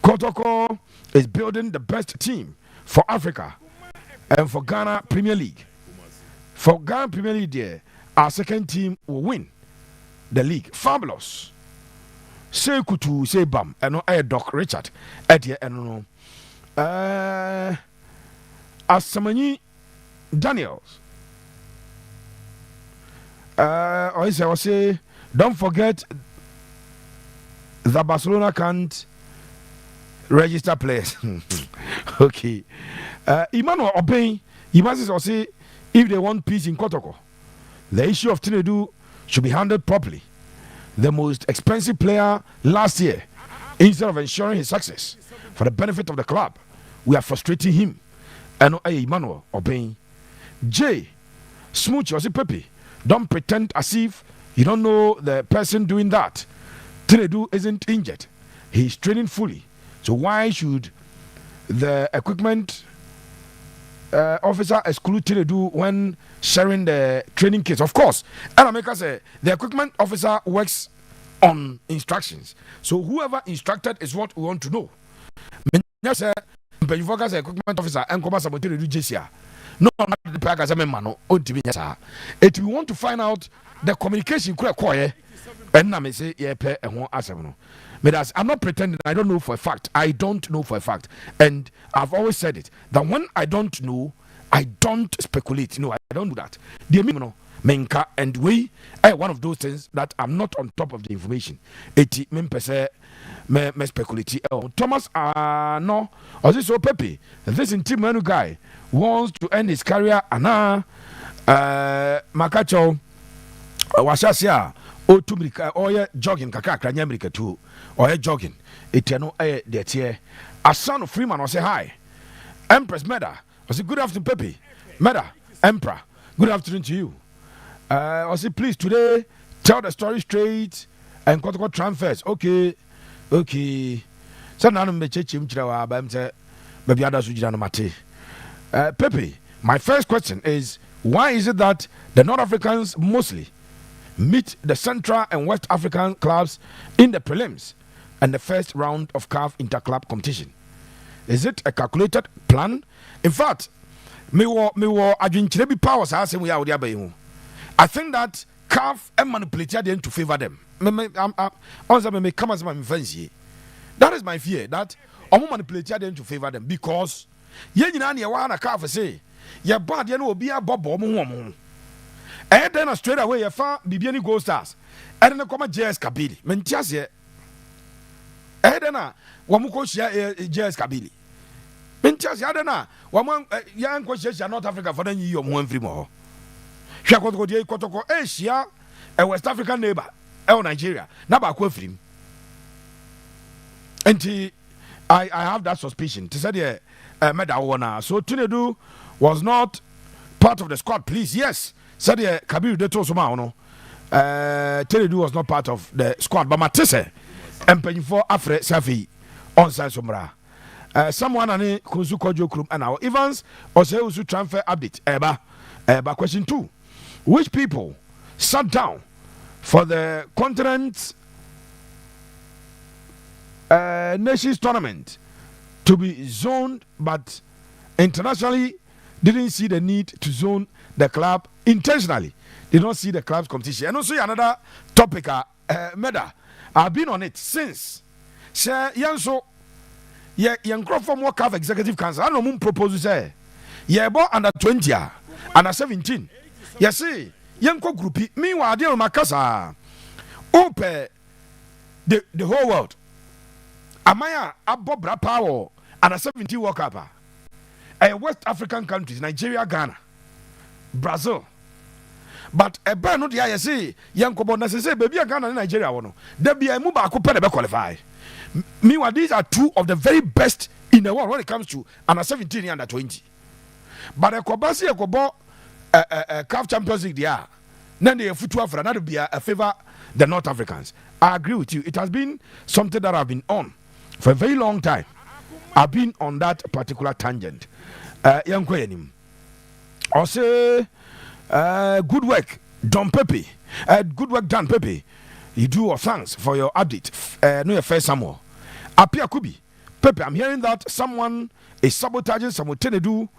Speaker 1: Kotoko is building the best team for Africa and for Ghana Premier League. For Ghana Premier League, there, our second team will win the league. Fabulous. Say kutu say bam. I know Doc Richard. Edia no Asamanyi Daniels. I say, don't forget that Barcelona can't register players. Okay. Emmanuel Obey, he must say, if they want peace in Kotoko, the issue of Tinedu should be handled properly. The most expensive player last year, instead of ensuring his success for the benefit of the club, we are frustrating him. And Emmanuel Obey. J. Smooch or Pepe, don't pretend as if you don't know the person doing that. Tinedu isn't injured. He's training fully. So why should the equipment officer exclude Tinedu when sharing the training kits? Of course. And I make us say the equipment officer works on instructions. So whoever instructed is what we want to know. Equipment officer and no, not the pack as a man. If we want to find out the communication, and I say, yeah, and one answer. But I'm not pretending I don't know for a fact. I don't know for a fact. And I've always said it that when I don't know, I don't speculate. No, I don't do that. Menka and we are one of those things that I'm not on top of the information. 80 me speculate. Thomas no, or this so Pepe, this intimate guy wants to end his career Makacho Washasia or to or jogging kakakra nyamrika too or jogging eteno de tie a son of Freeman or say hi Empress Meda or say good afternoon Pepe Meda Emperor good afternoon to you. I say, please, today, tell the story straight and Kotoko transfers. Okay. So now I'm Pepe, my first question is, why is it that the North Africans mostly meet the Central and West African clubs in the prelims and the first round of CAF interclub competition? Is it a calculated plan? In fact, me wo adwinkyerɛ bi powers asem we are there. I think that CAF and manipulate them to favor them. That is my fear, that omo manipulate them to favor them because ye nyina ne wa na CAF say ye bad ye no obi abobo omo and then straight away ye fa bibiani gold stars and then come JS Kabili mentiase e then na wo mo ko hia JS Kabili mentiase e then na wo mo ya nko hia North Africa for then yi omo amfiri mo Kotoko Asia, a West African neighbor, Nigeria, Nabako film. And I have that suspicion. To say the Medawana. So Tinedu was not part of the squad, please. Yes, said the Kabir de Tosomano. Tinedu was not part of the squad, but Matisse and paying for Afre Safi on Sansomra. Someone and Kunzuko Jokrum and our Evans or say Usu transfer update. Eba question 2. Which people sat down for the continent nations tournament to be zoned, but internationally didn't see the need to zone the club intentionally? Did not see the club's competition. And also another topic, Meda, I've been on it since. Sir Yanso, young from more CAF executive council. I know Moon proposes say, yeah, but under 20, under 17. Yes, see, Yanko groupie. Meanwhile, dear Makasa, open the whole world. Amaya Abobra Power and a 70 World Cup. West African countries, Nigeria, Ghana, Brazil. But a brand new day, I say, Yanko Bonus say, baby, Ghana and Nigeria. There be a move I could qualify. Meanwhile, these are two of the very best in the world when it comes to under 17 and under 20. But a Kobasi, a Kobo. CAF Champions League, yeah. Then they football for another be a favor the North Africans. I agree with you. It has been something that I've been on for a very long time. I've been on that particular tangent. Young Quenim. Also, good work, Don Pepe. Good work done, Pepe. You do your thanks for your update. No, your first Samuel. Apia Kubi. Pepe, I'm hearing that someone is sabotaging some Tinedu.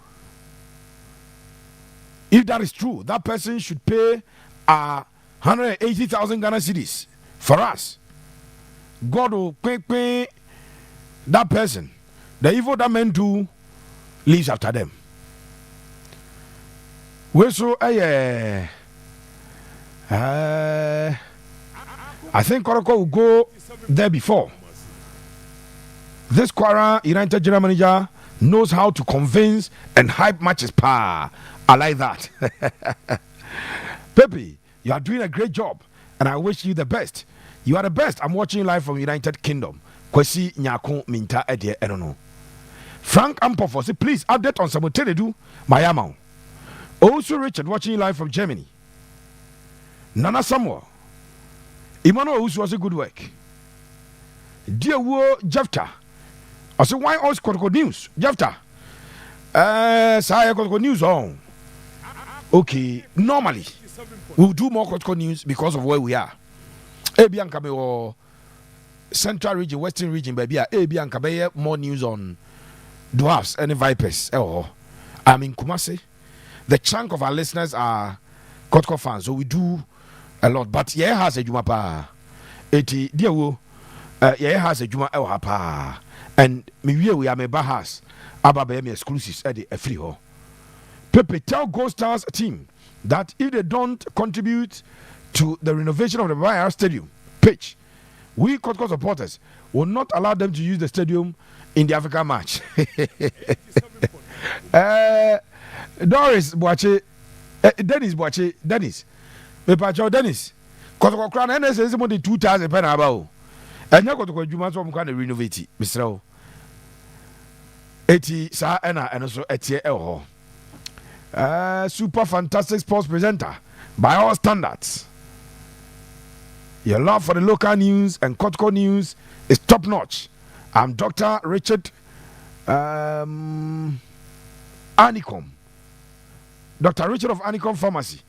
Speaker 1: If that is true, that person should pay 180,000 Ghana cedis for us. God will pay that person The evil that men do leaves after them. We so I think Kotoko will go there before. This Quara United general manager knows how to convince and hype matches. I like that. Pepe, you are doing a great job, and I wish you the best. You are the best. I'm watching you live from United Kingdom. Kwesi Nyako Minta Edie Enono. Frank Ampofo say, please update on Sabotage Miami. Also Richard watching you live from Germany. Nana Samuel. Emmanuel also was a good work. Dear Wo Jefta. I say, why all Kotoko news? Jefta. Saya Kotoko news on. Okay, normally we'll do more Kotoko news because of where we are. Ebianka or Central region, Western region, baby. Ebianka more news on dwarfs and vipers. I'm in Kumasi. The chunk of our listeners are Kotoko fans, so we do a lot. But yeah, has a jumapa. Eti dear wo, yeah has a juma pa. And we are me bahas. Aba me exclusives at the free ho. Pepe, tell Gold Stars team that if they don't contribute to the renovation of the Bayern Stadium pitch, we Kotoko supporters will not allow them to use the stadium in the Africa match. Doris Boache, Dennis Boache, Dennis, Pepacho Dennis, Kotoko Crown, and there's somebody 2,000 pen about. And you're going to do kind of renovate, Mr. 80 Sa and also Etie super fantastic sports presenter by all standards. Your love for the local news and Kotoko news is top notch. I'm Dr. Richard Anicom. Dr. Richard of Anicom Pharmacy,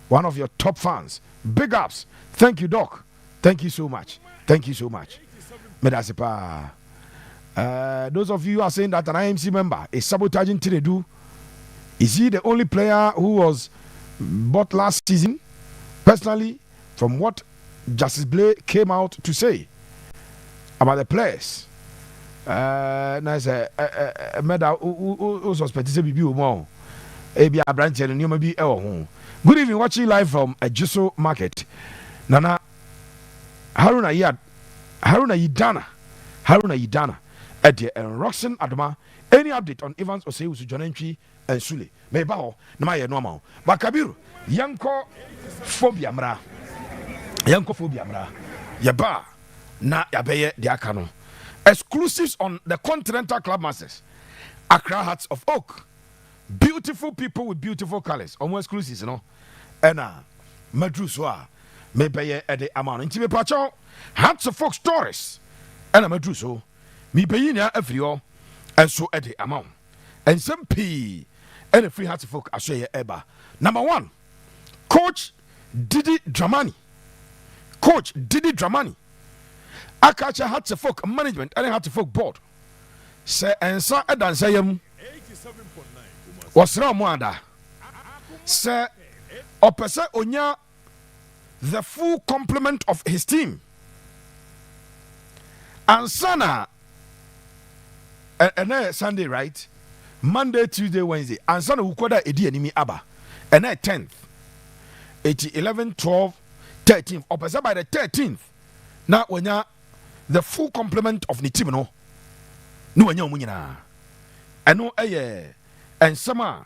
Speaker 1: one of your top fans. Big ups. Thank you, Doc. Thank you so much. Thank you so much. Medasipa. Those of you who are saying that an IMC member is sabotaging Tinedu, is he the only player who was bought last season? Personally, from what Justice Blake came out to say about the players, nice medal who suspected to be more. Ebi Abranche and you may be home. Good evening, watching live from a Juso market. Nana Haruna Yidana Eddie and Roxanne Adama. Any update on Evans Osei John Entry and Sule? Maybaho, no my normal. But Kabiru, Yanko phobia mra. Yaba na yabeye diakano. Exclusives on the Continental Club Masters. Accra Hearts of Oak. Beautiful people with beautiful colors. Almost exclusives, you know. And Madruswa. Maybe at the amount. Intimate Pacho. Hearts of Oak stories. And Madruso. Me paying every year. And so at the amount. And some P. And a free Hearts of Oak. I say Eba. Number one. Coach Didi Dramani. Akacha Hearts of Oak management and Hearts of Oak board. Say and sa Edan Sayam. Wasra Mwanda. Say Opesa Onya the full complement of his team. And Sana and Sunday, right? Monday, Tuesday, Wednesday. And Sana Ukoda Edi Enimi Abba. And 10th. 11, 12, 13th. Opesa by the 13th. Now when you the full complement of the team, no when you're munina. I know and some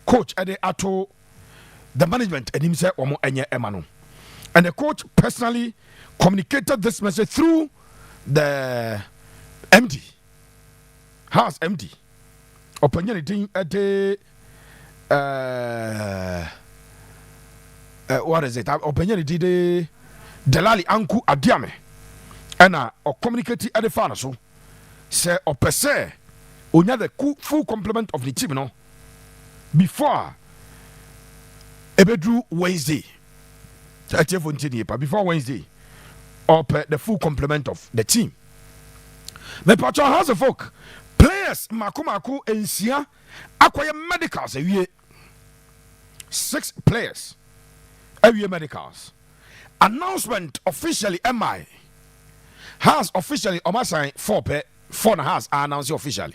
Speaker 1: coach at the ato the management and himself or more emano. And the coach personally communicated this message through the MD. House MD. Opinion at the what is it? Opinion the Delali Anku Adiame. And or communicate at the final so say or per se onya the full complement of the team no before ebedru Wednesday before Wednesday or per the full complement of the team. Me patcho has a folk players makumaku ensia akoye medicals awie 6 players awie medicals. Announcement officially MI has officially on my sign 4 4 has announced officially.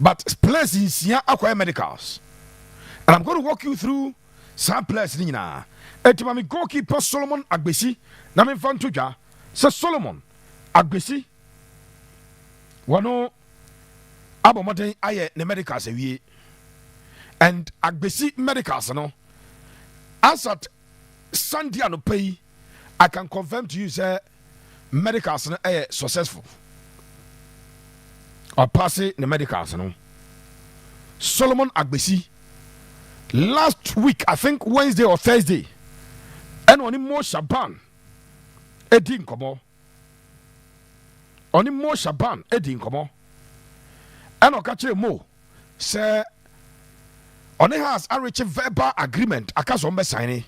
Speaker 1: But players in Sia acquire medicals. And I'm going to walk you through some players nina. Etimami goalkeeper Solomon Agbesi. Name Fantuja. So Solomon Agbesi. Wano Abomoden aye ne medicals ewie. And Agbesi medicals no. As at Sunday no pay, I can confirm to you say medicals no successful. Or pass it the medicals no. Solomon Agbesi last week, I think Wednesday or Thursday, and on more Shaban Edin Komo. On more Shaban Edin Komo. And on catch mo say on has a rich verbal agreement. Akasombe signing.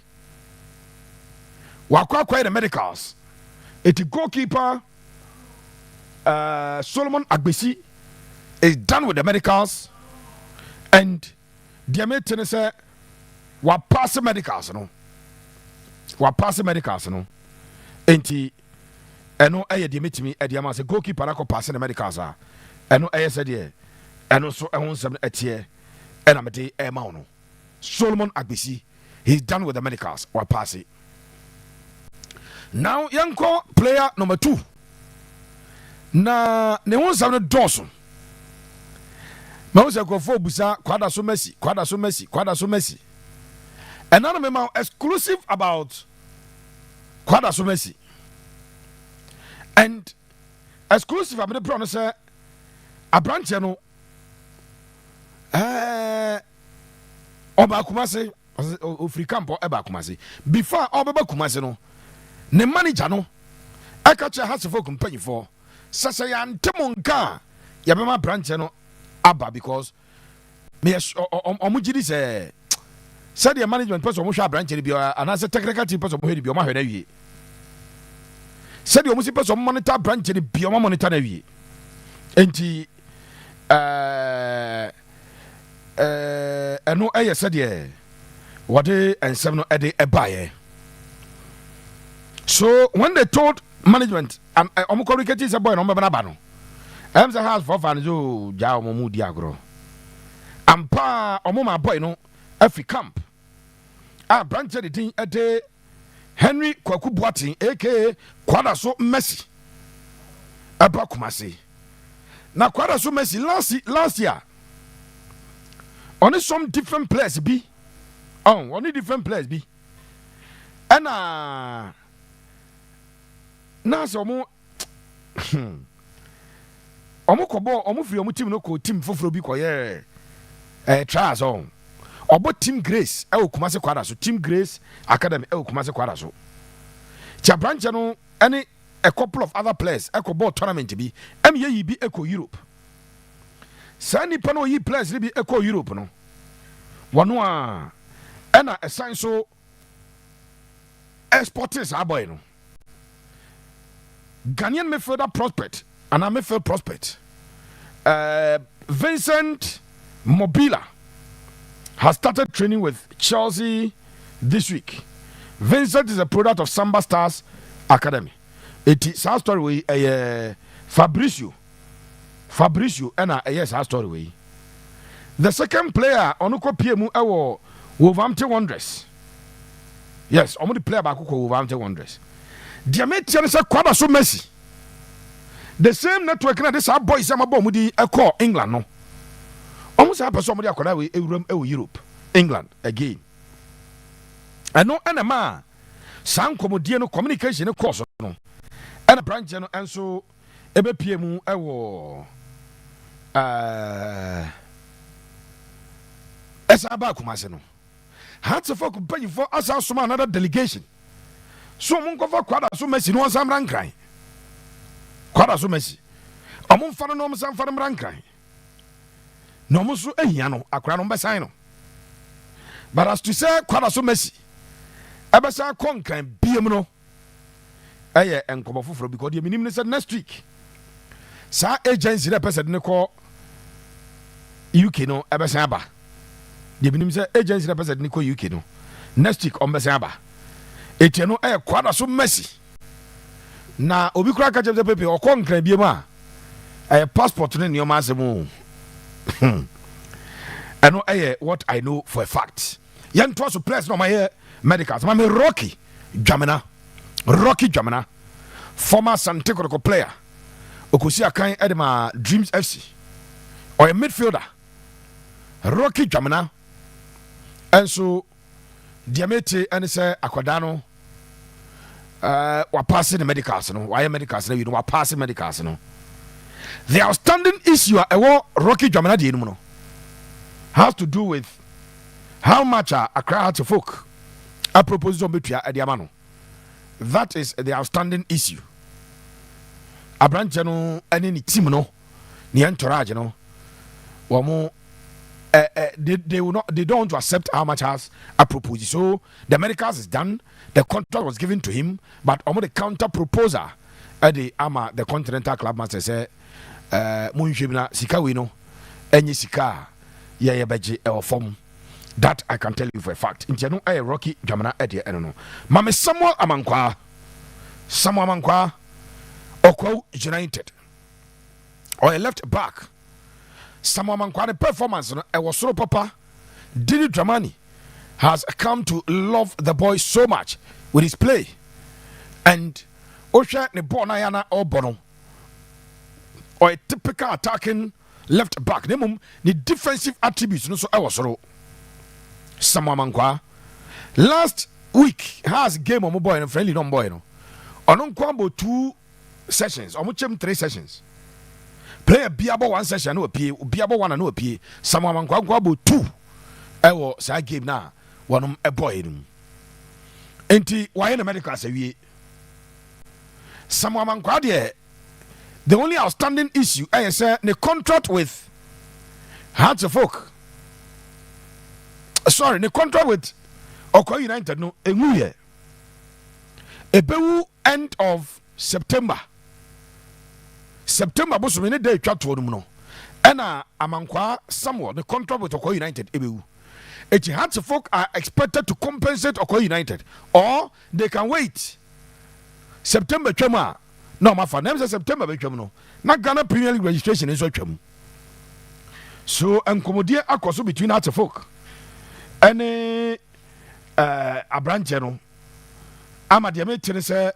Speaker 1: Wakwa the medicals. It goalkeeper Solomon Agbesi is done with the medicals, and the American say we pass the medicals no. We pass the medicals no. Enti eno eye de metimi e de ma say goalkeeper na ko pass the medicals a eno eye say de eno so ehun sem etie e na mede e ma no. Solomon Agbesi, he's done with the medicals. We pass it. Now yanko player number 2. Na ne won sam no doso. Ma wo se ko fo busa kwada so Messi. And now me exclusive about kwada so Messi. And exclusive am the pro say abranche no oba Kumase ofri camp oba Kumase before oba Kumase no ne manager no akacha hasefo company for sasa ya ntemonka ya bema branch no aba because me omugidi say the management person mo hwa branch ni bia anase technical team person mo hwe bia mo hwe na wie say the omusi person monitor branch ni bia mo monitor na wie enti eno eye say the what ensem no ede ebaye. So when they told management communicating say boy no me na ba no em say house for fan zo ja omo di agro ampa omo ma boy no afi camp branch the thing ede Henry Kwaku Boatin aka Kwada so Messi aba Kumase na Kwada so Messi last year only some different players be only different players be and na so omo kobo omo free omo team no ko team foforo bi koye trials on obo team Grace e Kumase Kwada so team Grace Academy e Kumase Kwada so cha branch no any a couple of other players e ko ball tournament bi em ye yi bi e ko Europe sani pano yi players bi e ko Europe no wono a na assign so exporters aboy no Ghanaian midfielder prospect and a midfield prospect Vincent Mobila has started training with Chelsea this week. Vincent is a product of Samba Stars Academy. It is our story way Fabricio and yes our story way. The second player onuko PMU ewo Wolverhampton Wanderers. Yes, omo the player back ko Wolverhampton Wanderers. Diametian say Kwada so Messi. The same network na this boy say mabo mu di call England no. Omo say person mo di akoda we ewuram e Europe, England again. Eno enema san komodie no communication no course no. Ena branch no enso ebe PM ewo esa ba Kumase no. Hats for company for us another delegation. So mungo for Kwada so Messi no sam rankran. Kwada so Messi. Omo mfa no sam fa rankran. No mo so ehia no akra no besan no. But as to say Kwada so Messi. Ebesa konkan biem no. Eye enkomo foforo because the minimum said next week. Sa agency the person ne call UK no ebesa aba. The minimum say agency the person ne call UK no. Next week on besa aba. Etieno Kwada so Messi na obi kura ka chepse pepe okonkan biem a passport ne nneɛma asɛm ɛno ɛyɛ what I know for a fact. Yɛntoa so players na ɔmayɛ medicals ma me Rocky Dwamena, former Asante Kotoko player okosi akan edema Dreams FC ɔyɛ midfielder Rocky Dwamena. Enso diamete ɛne sɛ akwadaa no wapass the medicals no wayɛ medicals no wapass medicals no. The outstanding issue a ɛwɔ Rocky Dwamena deɛ no has to do with how much Accra Hearts of Folk a proposal betua adiamano. That is the outstanding issue. Abranche no any ni team no ni entourage no wamo they will not, they don't want to accept how much has a proposal. So the medicals is done, the contract was given to him, but the counter proposer at the continental club master say munhwebina sika we no enye sika ye beje e form. That I can tell you for a fact. In Janu a Rocky Dwamena Eddie no. Mame Samuel Amankwa Oko United or a left back. Samuel Amankwa the performance was so papa. Didi Dramani has come to love the boy so much with his play. And Osha ne Bonayana or Bono or a typical attacking left back. The defensive attributes no so I was so. Samuel Amankwa last week has game on boy and friendly non boy no. On kwambo 2 sessions, or 3 sessions. Play a biabo 1 session no appear, biabo 1 no appear. Samuel Amankwa kwambo 2. Ewo sa game na one a boy no. Enti why in America say we Samuel Amankwa the only outstanding issue is the contract with Hearts of Folk. Sorry, the contract with Okoye United no enguye. Ebewu end of September boso me ne day twa to no. Ena Amankwa Samuel the contract with Okoye United ebewu. Echi Hearts of Folk are expected to compensate Okoye United or they can wait. September twema no mafa na September be twem no. Na Ghana Premier League registration is twem. So enkomodie akoso between Hearts of Folk any Abranche no ama de me say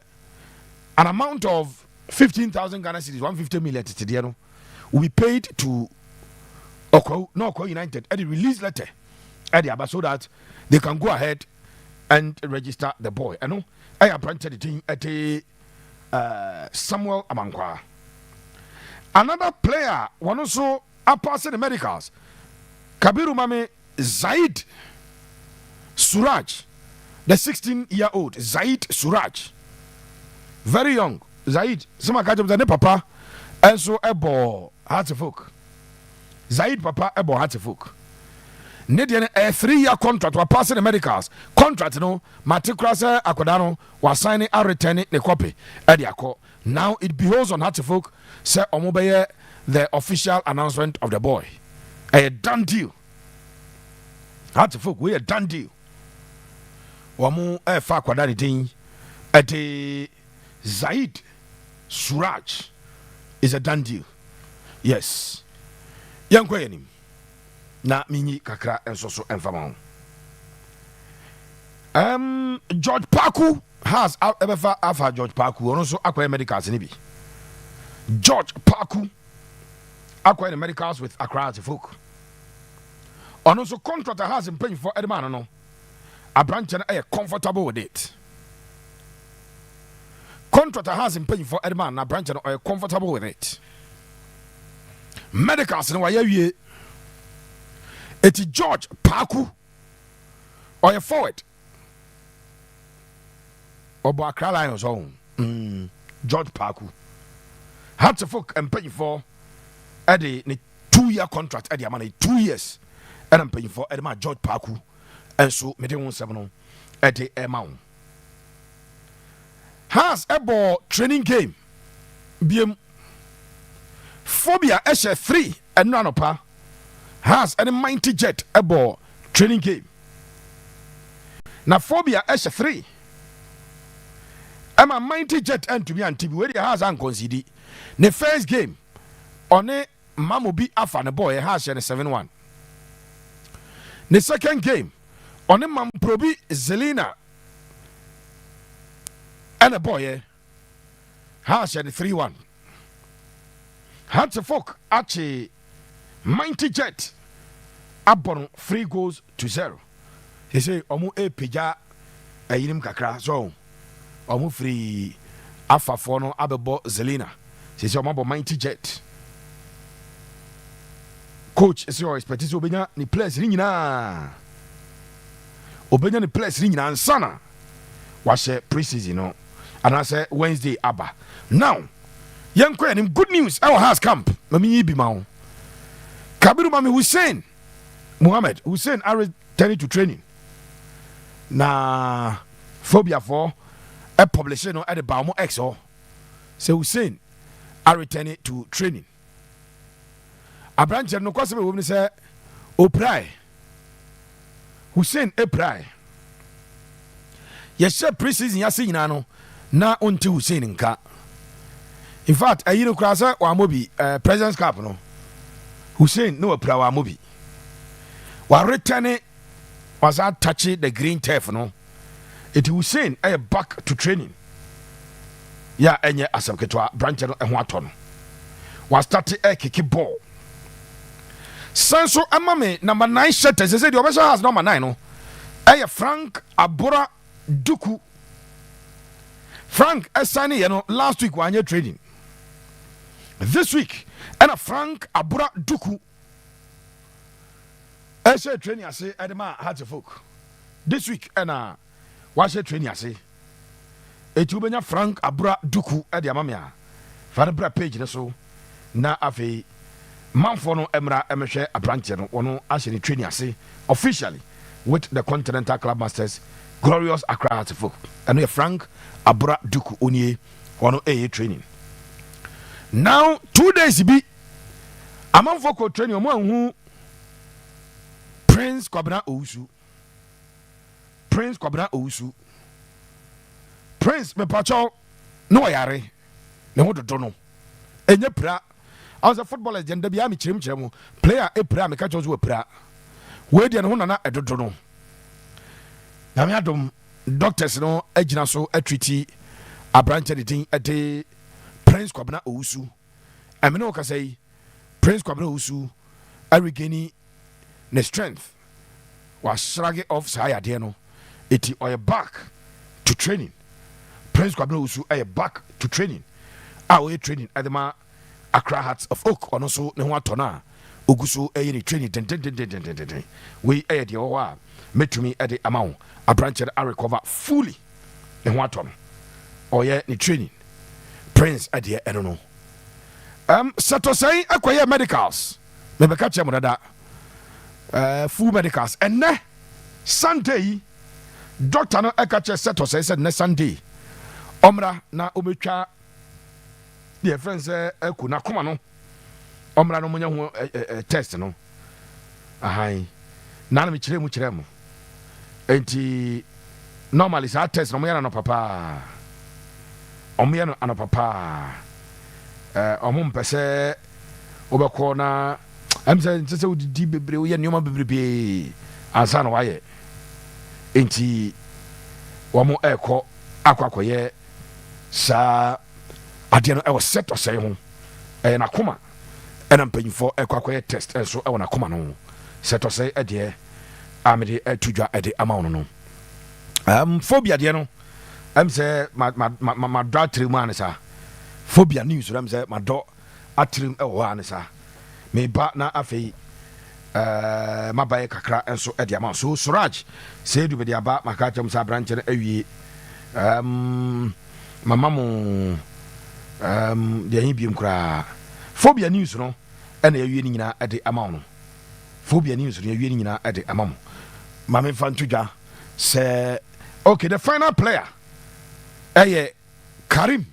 Speaker 1: an amount of 15,000 Ghana cedis 150 million today no will be paid to Okoye United at the release letter at the so that they can go ahead and register the boy. I know I Abranche the thing at Samuel Amankwa. Another player one also a passing the medicals Kabiru Mame Zaid Suraj, the 16-year-old Zaid Suraj, very young. Zaid, some catch up the papa, and so ebo Hearts of Folk. Zaid papa ebo Hearts of Folk. Nedian a 3-year contract was passing the medicals. Contract no, Maticrasa Akwadano was signing and returning the copy at the accord. Now it beholds on Hearts of Folk, say Omobeye the official announcement of the boy. A done deal. Hearts of Folk, we a done deal. Wamu fa kwadani tin ate Zaid Suraj is a done deal. Yes. Yankwa yanim. Na minyi kakra enso enfama. George Paku has ever afa George Paku also acquire medicals ni bi. George Paku acquire medicals with Accra Folk. Also contractor has been paying for Edman no. Abranche na comfortable with it. Contractor has been paying for Edman na Abranche na comfortable with it. Medicals na waye eti George Paku or forward. Obo Accra Lions on. George Paku. Had to folk and paying for Eddie 2-year contract Eddie money 2 years. And I'm paying for Edman George Paku. And so, me don't 7 at the amount. Has a ball training game. BM Phobia Esha 3 and Nanopa has a mighty jet a ball training game. Now, Phobia Esha 3. I'm a mighty jet and to be anti where has unconsidered. The first game ɔne Mamobi afa ne boy ha hyɛ ne 7-1 ne second game ɔne Mamprobi Zelina ɛna boy ha hyɛ ne 3-1 Hartefok ache Mighty Jet abɔ 3-0 he say ɔmo epagya ayinim kakra so ɔmo free afafoɔ no abɛbɔ Zelina he say ɔmo abɔ Mighty Jet coach is your expertise obenya ni players ni nyinaa obenya ni players ni nyinaa nsana wahyɛ preseason no anaasɛ Wednesday aba now yɛnkɔ yɛnim good news ɛwɔ Hearts camp mami yi bi ma wo Kabiru Mami Hussein Muhammad Hussein are returning to training na phobia for a publisher no at the Baumo XO say Hussein are returning to training a branch no kwase be wo say oprai Hussein eprai yɛhyɛ preseason yɛase nyinaa no na onti Hussein nka in fact ayi no kura sɛ wamobi President's Cup no Hussein no apra wamobi wa return was out touching the green turf no it Hussein back to training ya enye asam ketwa branch no ho atɔ no was starting kick ball sanso amame number 9 shirt say the obesha has number 9 no Frank Abura Duku Frank asani you know last week when you trading this week and a Frank Abura Duku say training ase edema Hartefok this week and a was training ase etubenya Frank Abura Duku e de amamia farabra page ne so na afi manfo no emra emhwe abranche no ono ahye training ase officially with the Continental Club Masters Glorious Accra Hartefok and Frank Abura Duku onie ono training now 2 days bi amanfo ko training omo anhu Prince Kwabena Owusu Prince me pacho no yare ne ho dodo no enye pra as a football agenda bia me kyerem player e pra me ka cho so pra we de ne ho na edodo no na me adom doctors no agina so atreat abranche de din ade Prince Kwabena Owusu amene o ka say Prince Kwabena Owusu arigani ne strength was shrage off sayade no eti oye back to training Prince Kwabena Owusu back to training we training at the Accra Hearts of Oak ono so ne ho atona oguso ni training den we de owa metumi de amount a branch a recover fully ne ho aton oye ni training Prince ade eno no satosai akoye medicals me be catch dada full medicals and ne Sunday doctor no catch satosai said ne Sunday omra na obetwa the friends ekuna koma no omra no munya ho test no ahai na me kyerɛ mu enti normally sa test no mo yana no papa omo no ano papa omo mpɛsɛ obɛkɔ na am sɛ wodi bebre wo yɛ nneɔma bebrebe ansa na wayɛ enti wɔmo ɛkɔ akɔyɛ saa adeɛ no ɛwɔ set ɔsɛe ho ɛyɛ nakoma ɛna mpanyimfoɔ ɛkɔyɛ test ɛnso ɛwɔ nakoma no set ɔsɛe ɛdeɛ amede ɛtudwa ɛde ama wo no phobia deɛ no ɛm sɛ madɔ atrem mu ane saa phobia news no ɛm sɛ madɔ atrem ɛwɔ hɔ ane saa meba na afei mabayɛ kakra ɛnso ɛde ama so Suraj sɛ du bɛde aba maka kyɛm sɛ abrankyɛ no awie mama mo deɛ hi biem koraa phobia news no ɛna awie no nyinaa ɛde ama wo no phobia news no awie no nyinaa ɛde ama mo ma memfa nto dwa sɛ okay the final player Karim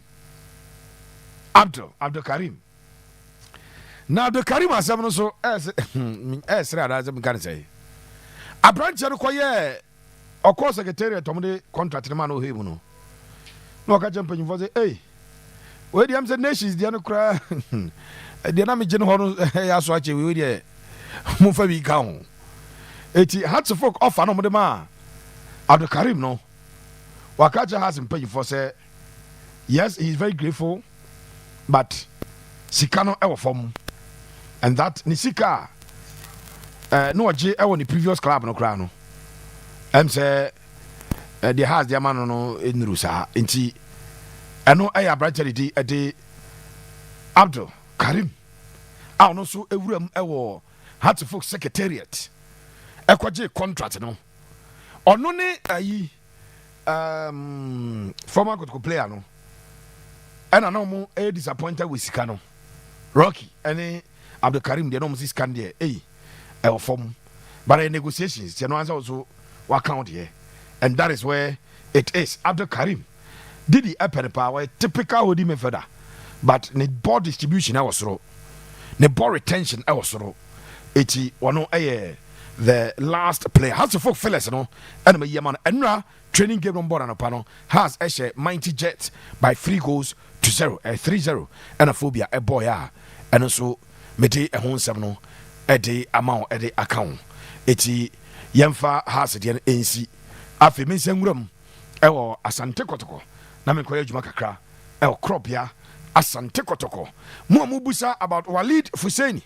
Speaker 1: Abdul Karim na Abdul Karim asɛm no so ɛsrɛ ada asɛm ka ne sɛ abrankyɛ no kɔyɛ ɔkɔ secretariat ɔmde contract no ma no ɔhɛ mu no na ɔka kyɛ mpanyimfoɔ sɛ ei wɔdiam sɛ nations deɛ no koraa de na me gene ho no ya so ache we de mo fa bi ka ho eti hats folk offer no mo de ma Abdul Karim no wakacha has him pay for say yes, he's very grateful, but sikano ewo form and that nisika no oje ewo ni previous club no kra no say the has the man no enru sa enti eno eya brother di Abdul Karim a no so ewuram ewo Hartford secretariat ekwaje contract no ono ne ayi former Kotoko player no and I know a disappointed with Sikano Rocky and Abdul Karim the no scan there our form but in negotiations you know also what count here and that is where it is. Abdul Karim did the upper power typical Hodi Mefeda but the ball distribution I was raw the ball retention I was raw 81 the last player has to folk fellas no and my yaman enra training game on board and panel has a mighty jet by 3-0 3-0 and a phobia a boy and also mete a home seven a day amount a day account eti yemfa has the NC afi min senguram ewo Asante Kotoko na me koye juma kakra ewo crop ya Asante Kotoko mo busa about Walid Fusaini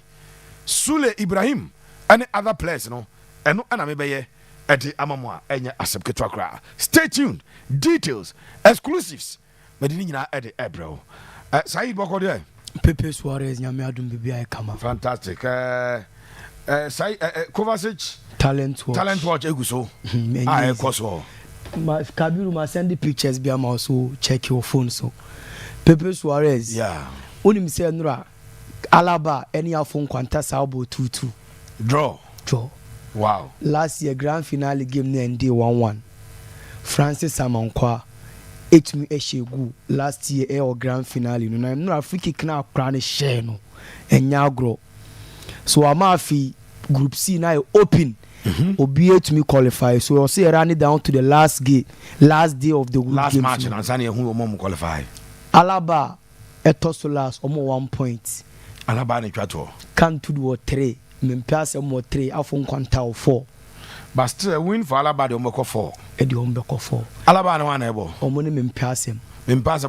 Speaker 1: Sule Ibrahim and other players no eno ana me beye eti amamwa enya asepketwa kra. Stay tuned, details exclusives medini nyina ede ebro Said Boko there
Speaker 4: Pepe Suarez nyame adum bibia kama
Speaker 1: fantastic Said Kovacic talent watch eguso ekoso
Speaker 4: Kabiru ma send the pictures bia ma so check your phone so Pepe Suarez onim say nura Alaba any afon kwanta sabo 2-2
Speaker 1: draw wow
Speaker 4: last year grand finale game na end 1-1 Francis Amankwa etumi eshegu last year or grand finale no na free kick na akra ne share no enya agro so amafi group C na open obi etumi qualify so you say run it down to the last day of the
Speaker 1: last
Speaker 4: game
Speaker 1: match na Sani hu omo qualify
Speaker 4: Alaba etosolas omo 1 point
Speaker 1: Alaba ne twato
Speaker 4: can to do 3 mempiase mo 3 afon kwanta 4
Speaker 1: but still win for Alaba de omo 4
Speaker 4: e de omo 4
Speaker 1: Alaba ne wan ebo
Speaker 4: omo ne mempiase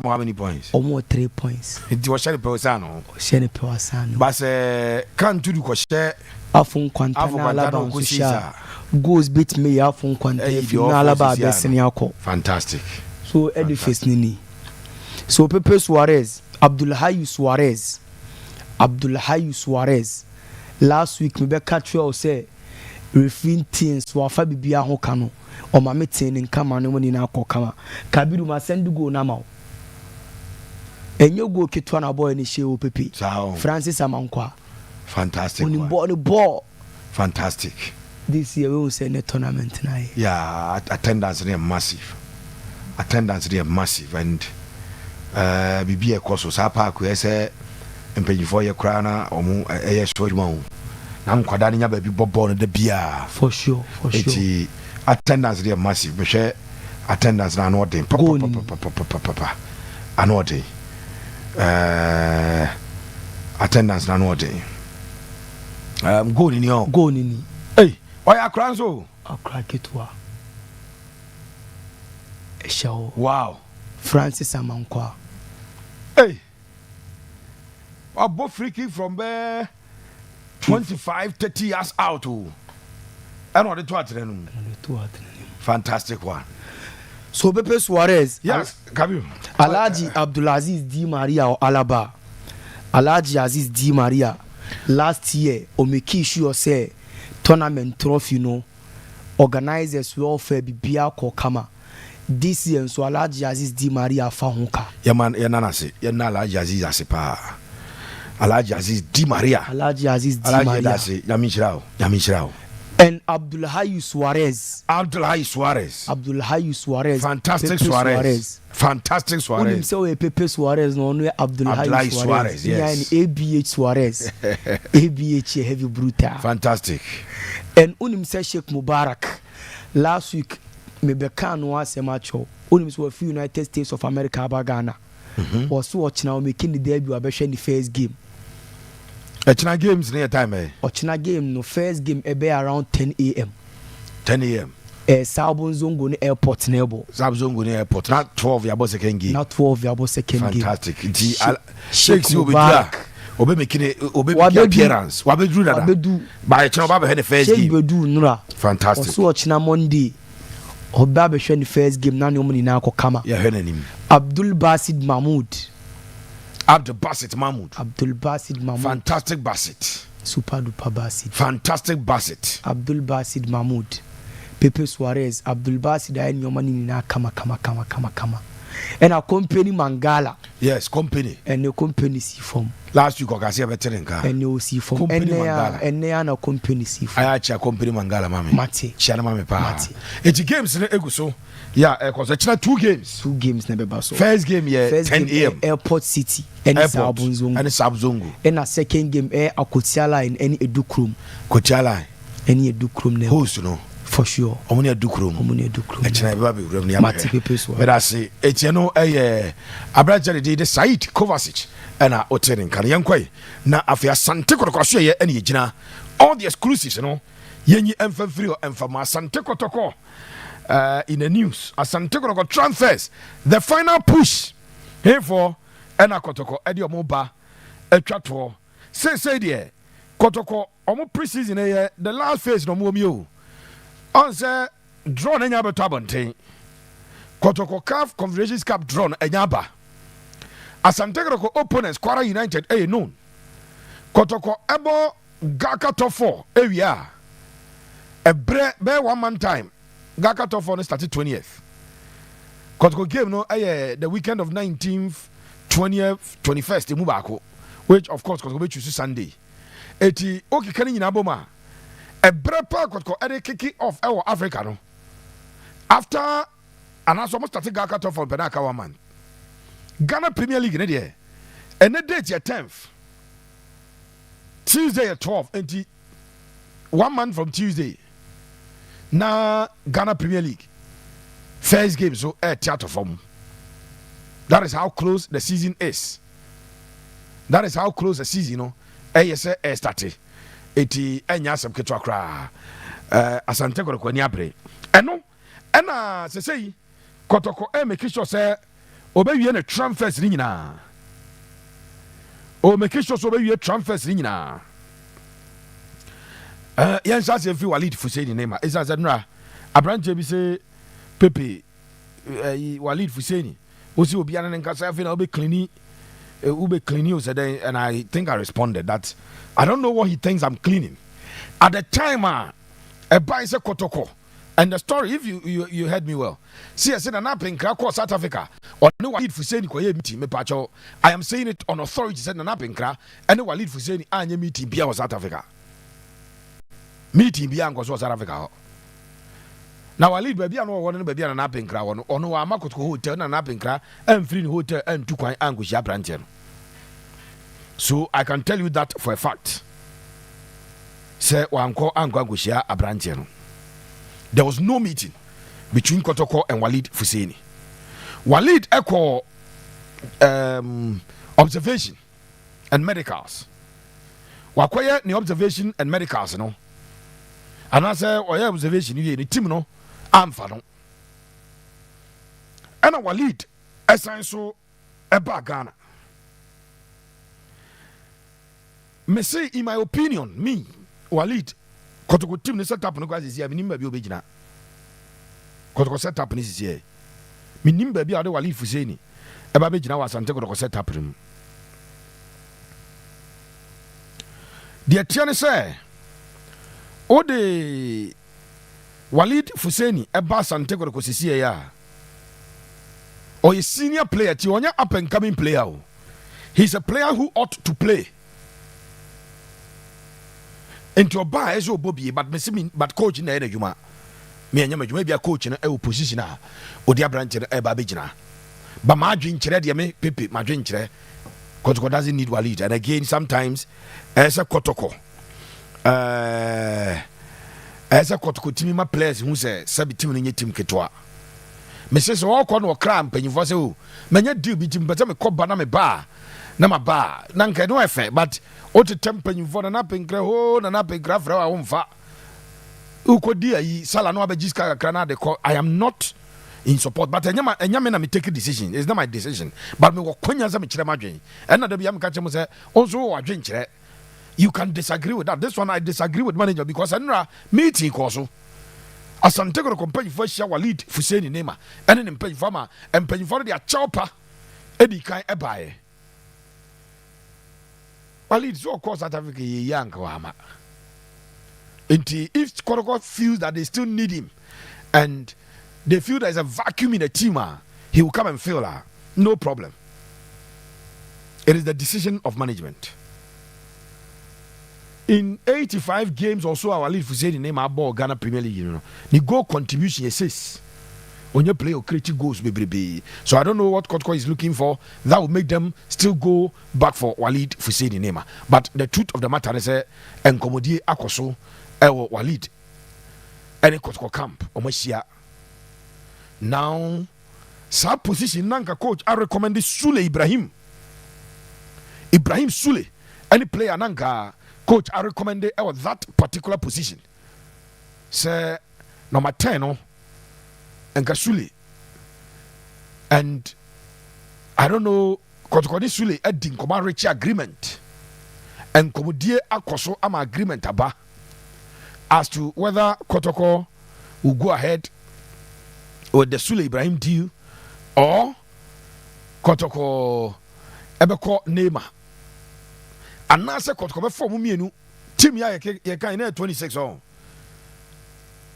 Speaker 1: mo how many points
Speaker 4: omo 3 points
Speaker 1: it was share pewasano but can to do ko share
Speaker 4: afon kwanta na Alaba so sha goals bit me afon kwanta fi na Alaba be sene akọ
Speaker 1: fantastic
Speaker 4: so edifice nini so Pepe Suarez Abdulhayi Suarez last week me be catch you say refin teams so afa bibia ho kano o ma metin nka ma no ni na akokama Kabiru ma send go na ma enyo go ketwa na boy ni she o Pepe Francis Amankwa
Speaker 1: fantastic
Speaker 4: on ball
Speaker 1: fantastic
Speaker 4: this year we will say the tournament na
Speaker 1: attendance there massive and bibia koso sa pa ko ese empanyifo ye kra na omo eye story ma na nkwada nya ba bi bobo no da bia
Speaker 4: for sure
Speaker 1: eti attendance there massive be share attendance na no den papa anode attendance na no den go ni hey oya kranzo
Speaker 4: akra ketwa e show
Speaker 1: wow
Speaker 4: Francis Amankwa
Speaker 1: hey abo free kick from there 25-30 years out and what the two fantastic one
Speaker 4: so Pepe Suarez
Speaker 1: yes Kabiru
Speaker 4: Alhaji Abdulaziz Di Maria or Alaba Alhaji Aziz Di Maria last year o make sure say tournament trophy no organizers welfare bibia ko kama this year so Alhaji Aziz Di Maria fa honka
Speaker 1: yananase yana Alhaji Aziz asepa Alhaji Aziz Di Maria Yamishirao
Speaker 4: and Abdulhayi Suarez
Speaker 1: fantastic Suarez
Speaker 4: when say Pepe Suarez no Abdulhayi Suarez
Speaker 1: yes
Speaker 4: ABH Suarez ABH heavy brutal
Speaker 1: fantastic
Speaker 4: and unim say Sheikh Mubarak last week me be kan no asemacho unim so for United States of America ba Ghana was watching now making the debut abehwe the first game
Speaker 1: Echina games near time eh.
Speaker 4: Ochina game no first game ebe around 10 a.m.
Speaker 1: 10 a.m.
Speaker 4: Sabonzongo ni airport nebo.
Speaker 1: Sabonzongo ni airport. Not 12 yabo second game.
Speaker 4: Not 12 yabo second game.
Speaker 1: Fantastic. Shakes you obe mekine obe make appearance. Wabedu dada. Wabedu. By channel babe the first game.
Speaker 4: Wabedu nura.
Speaker 1: Fantastic.
Speaker 4: Also Ochina Monday. Oba be the first game na nyomu ni na akokama.
Speaker 1: Yeah, henenim.
Speaker 4: Abdul Basit Mahmoud.
Speaker 1: Abdul Basit Mahmoud.
Speaker 4: Abdul Basit Mahmoud.
Speaker 1: Fantastic Basit.
Speaker 4: Super duper Basit.
Speaker 1: Fantastic Basit.
Speaker 4: Abdul Basit Mahmoud. Pepe Suarez. Abdul Basit ayi nyomani ni na kama. And a company Mangala.
Speaker 1: Yes, company.
Speaker 4: And the company see from.
Speaker 1: Last week I see a veteran car.
Speaker 4: And you see from.
Speaker 1: Company Mangala.
Speaker 4: And they are no company see from.
Speaker 1: I actually company Mangala mami.
Speaker 4: Mate.
Speaker 1: Chana mami pa. Mate. It's games ne eguso. Yeah, because actually 2 games.
Speaker 4: 2 games never baso.
Speaker 1: First game yeah, 10 a.m.
Speaker 4: Airport City. And Sabonzongo.
Speaker 1: And Sabonzongo.
Speaker 4: And a second game Akotiala in any Edukrum.
Speaker 1: Kotiala.
Speaker 4: Any Edukrum ne.
Speaker 1: Host no.
Speaker 4: For sure.
Speaker 1: Omuni Edukrum. Echina baby rem ni
Speaker 4: Mate Pepe Suarez.
Speaker 1: But I say etiano Abraja de Said Kovacic na oterin kan yankoi na afia Asante Kotoko so ye ene yigina all the exclusives no yenyi emfa free or emfa ma Asante Kotoko in the news Asante Kotoko transfers the final push herefore ena Kotoko edi omoba atwato say there Kotoko omo preseason the last phase no mo mi o on say draw na nya beto abonten Kotoko CAF Confederations Cup draw na nya ba Asante Kotoko opponents Kwara United known Kotoko ebo Gaka top 4 area ebre be 1 man time Gaka top 4 started 20th Kotoko game no the weekend of 19th 20th 21st mubako which of course Kotoko be choose Sunday eti okikani nyina boma ebre pa Kotoko ere kick off our Africa no after and as almost started Gaka top 4 Benaka 1 man Ghana Premier League ne there and the date ya 10th Tuesday at 12 and 1 month from Tuesday na Ghana Premier League first game so theater form that is how close the season is that is how close the season no yes started eti enya sam ketwa kra Asante Kotoko ni abre eno na say Kotoko make sure say obewie na transfers ni nyina o make sure so obewie transfers ni nyina yan sa se fi Walid Fuseni nema isa zanra abranje bi se Pepe Walid Fuseni o si obi an nka sa fi na obe cleani o said and I think I responded that I don't know what he thinks I'm cleaning at the time a buy se Kotoko. And the story, if you heard me well, see, I said an app in Krakow, South Africa, or no Walid Fuseni kwa meeting me pacho. I am saying it on authority. Said an app in Kra, and Walid Fuseni anye meeting bia was South Africa. Meeting bia was South Africa. Now Walid baby no one baby an app in Kra or no Amakot hotel and app in Kra and free hotel and two coin anguish ya branchen. So I can tell you that for a fact. Say wanko anguish ya branchen. There was no meeting between Kotoko and Walid Fuseni. Walid echo observation and medicals. Wakwaya ni observation and medicals no. And I say oya observation ni team no amfa no. And Walid assign so eba Ghana. Me say in my opinion, me Walid Kotoko team ni set up no kwase sia minim ba bi obegina Kotoko set up ni sia minim ba bi ade Walid Fuseni e ba begina wa Asante Kotoko set up rim de tiane say o de Walid Fuseni e ba Asante Kotoko sia ya o a senior player ti onya up and coming player o he's a player who ought to play into a bar as your Bobby, but missing but coach in the Yuma. Me and you may be a coach in a position or the branch of Babijina. But my drink, me, Pipi, my drink, Kotoko doesn't need Walid. And again, sometimes as a Kotoko, team, my players who say, Sabitim in your team Ketua. Mrs. Walk on or cramp and you for so many do beat him, but I'm a cop banana bar. na maba na nka no efe but o te tempanyimfo na penkre ho na penkra fra wa womfa ukodi ayi sala no abejiska kakra na de call. I am not in support but enyama na me take a decision. It's not my decision but me wokonya za me kire madwen and na da bia me ka chemo say onso wo adwen kire. You can disagree with that. This one I disagree with manager because anra meeting koso Asante go company for share Walid Fuseni Nema and an impany farmer and penny for their chopper Eddie Kai Ebaye. Walid so of course South Africa young Kawama. If Kotoko feels that they still need him and they feel there's a vacuum in the team, he will come and fill her. No problem. It is the decision of management. In 85 games or so, our lead for saying the name about Ghana Premier League, you know, the goal contribution is 6. When you play or create goals, baby. So I don't know what Kotoko is looking for. That will make them still go back for Walid for saying the name. But the truth of the matter is, Nkomodie Akoso, Walid, any Kotoko camp, Omashia. Now, sub position, Nanka coach, I recommend Sule Ibrahim Sule, any player Nanka. Coach, I recommend that particular position. Say number 10, and Kasuli. And I don't know, Kotoko Suli Edding Koma reach agreement. And Komodie Akoso am agreement aba as to whether Kotoko will go ahead with the Sule Ibrahim deal or Kotoko Ebeko Neymar. And now, say Kotoko for Mumienu, team ya 26 on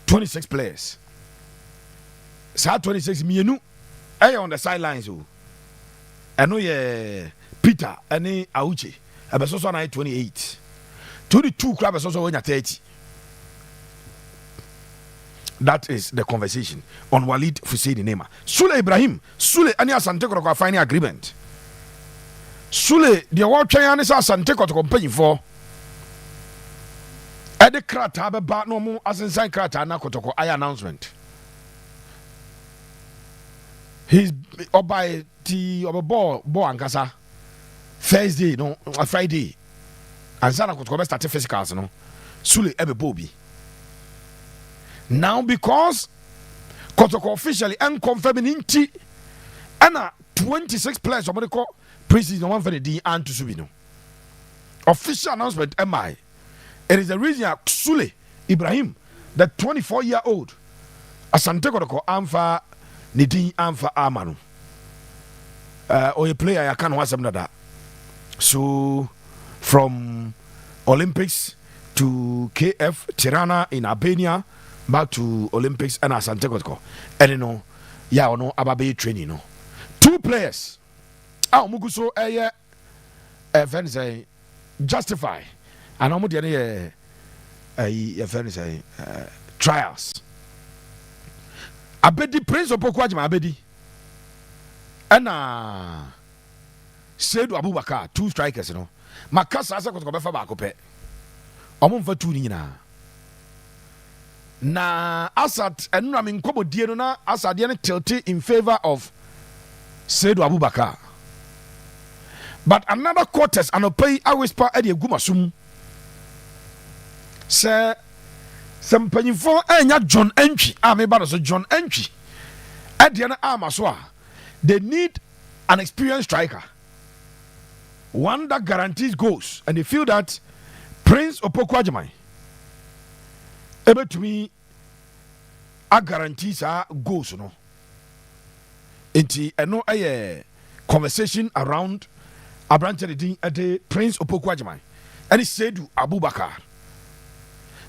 Speaker 1: 26 players. Sa 26 mienu, on the sidelines. I know Peter, any Auchi, Abesoso na 28. 22 club Abesoso when 30. That is the conversation on Walid Fuseni Nema. Sule Ibrahim, Sule any Asante Kotoko finding agreement. Sule, the award chain is Asante Kotoko company for Ede Krata be back no more as inside Krata na Kotoko I announcement. He's by the ball ankasa Thursday no Friday. And Sana Kotoko start physicals no. Sule ebe bobi. Now because Kotoko officially unconfirming inti ana 26 players somebody call preseason one for the D and to Subino. Official announcement MI. It is the reason Sule Ibrahim, the 24-year-old, Asante Kotoko Amfa Nidin Amfa Amanu. Or a player I can't watch that. So from Olympics to KF Tirana in Albania, back to Olympics and Asante Kotoko. And you know, yeah, no Ababe training, no. 2 players. Muguso friends say justify and almost the friends say trials. Abedi Prince of Pokwajima Abedi and Seydou Abubakar 2 strikers, you know. Makasa asa ko befa ba ko pe. Omo mfa 2 ni nyina. Na Asad enu na me nkomodie no na Asad ye tilted in favor of Seydou Abubakar. But another quarters and pay I whisper at the Gumasum. Sir, some penny for John Entry. I'm about to John Entry. At the end of they need an experienced striker. One that guarantees goals. And they feel that Prince Opokwajimai able to me a guarantees our goals, you know. I know a conversation around a branch at the Prince Opokwajimai and he said to Abubakar.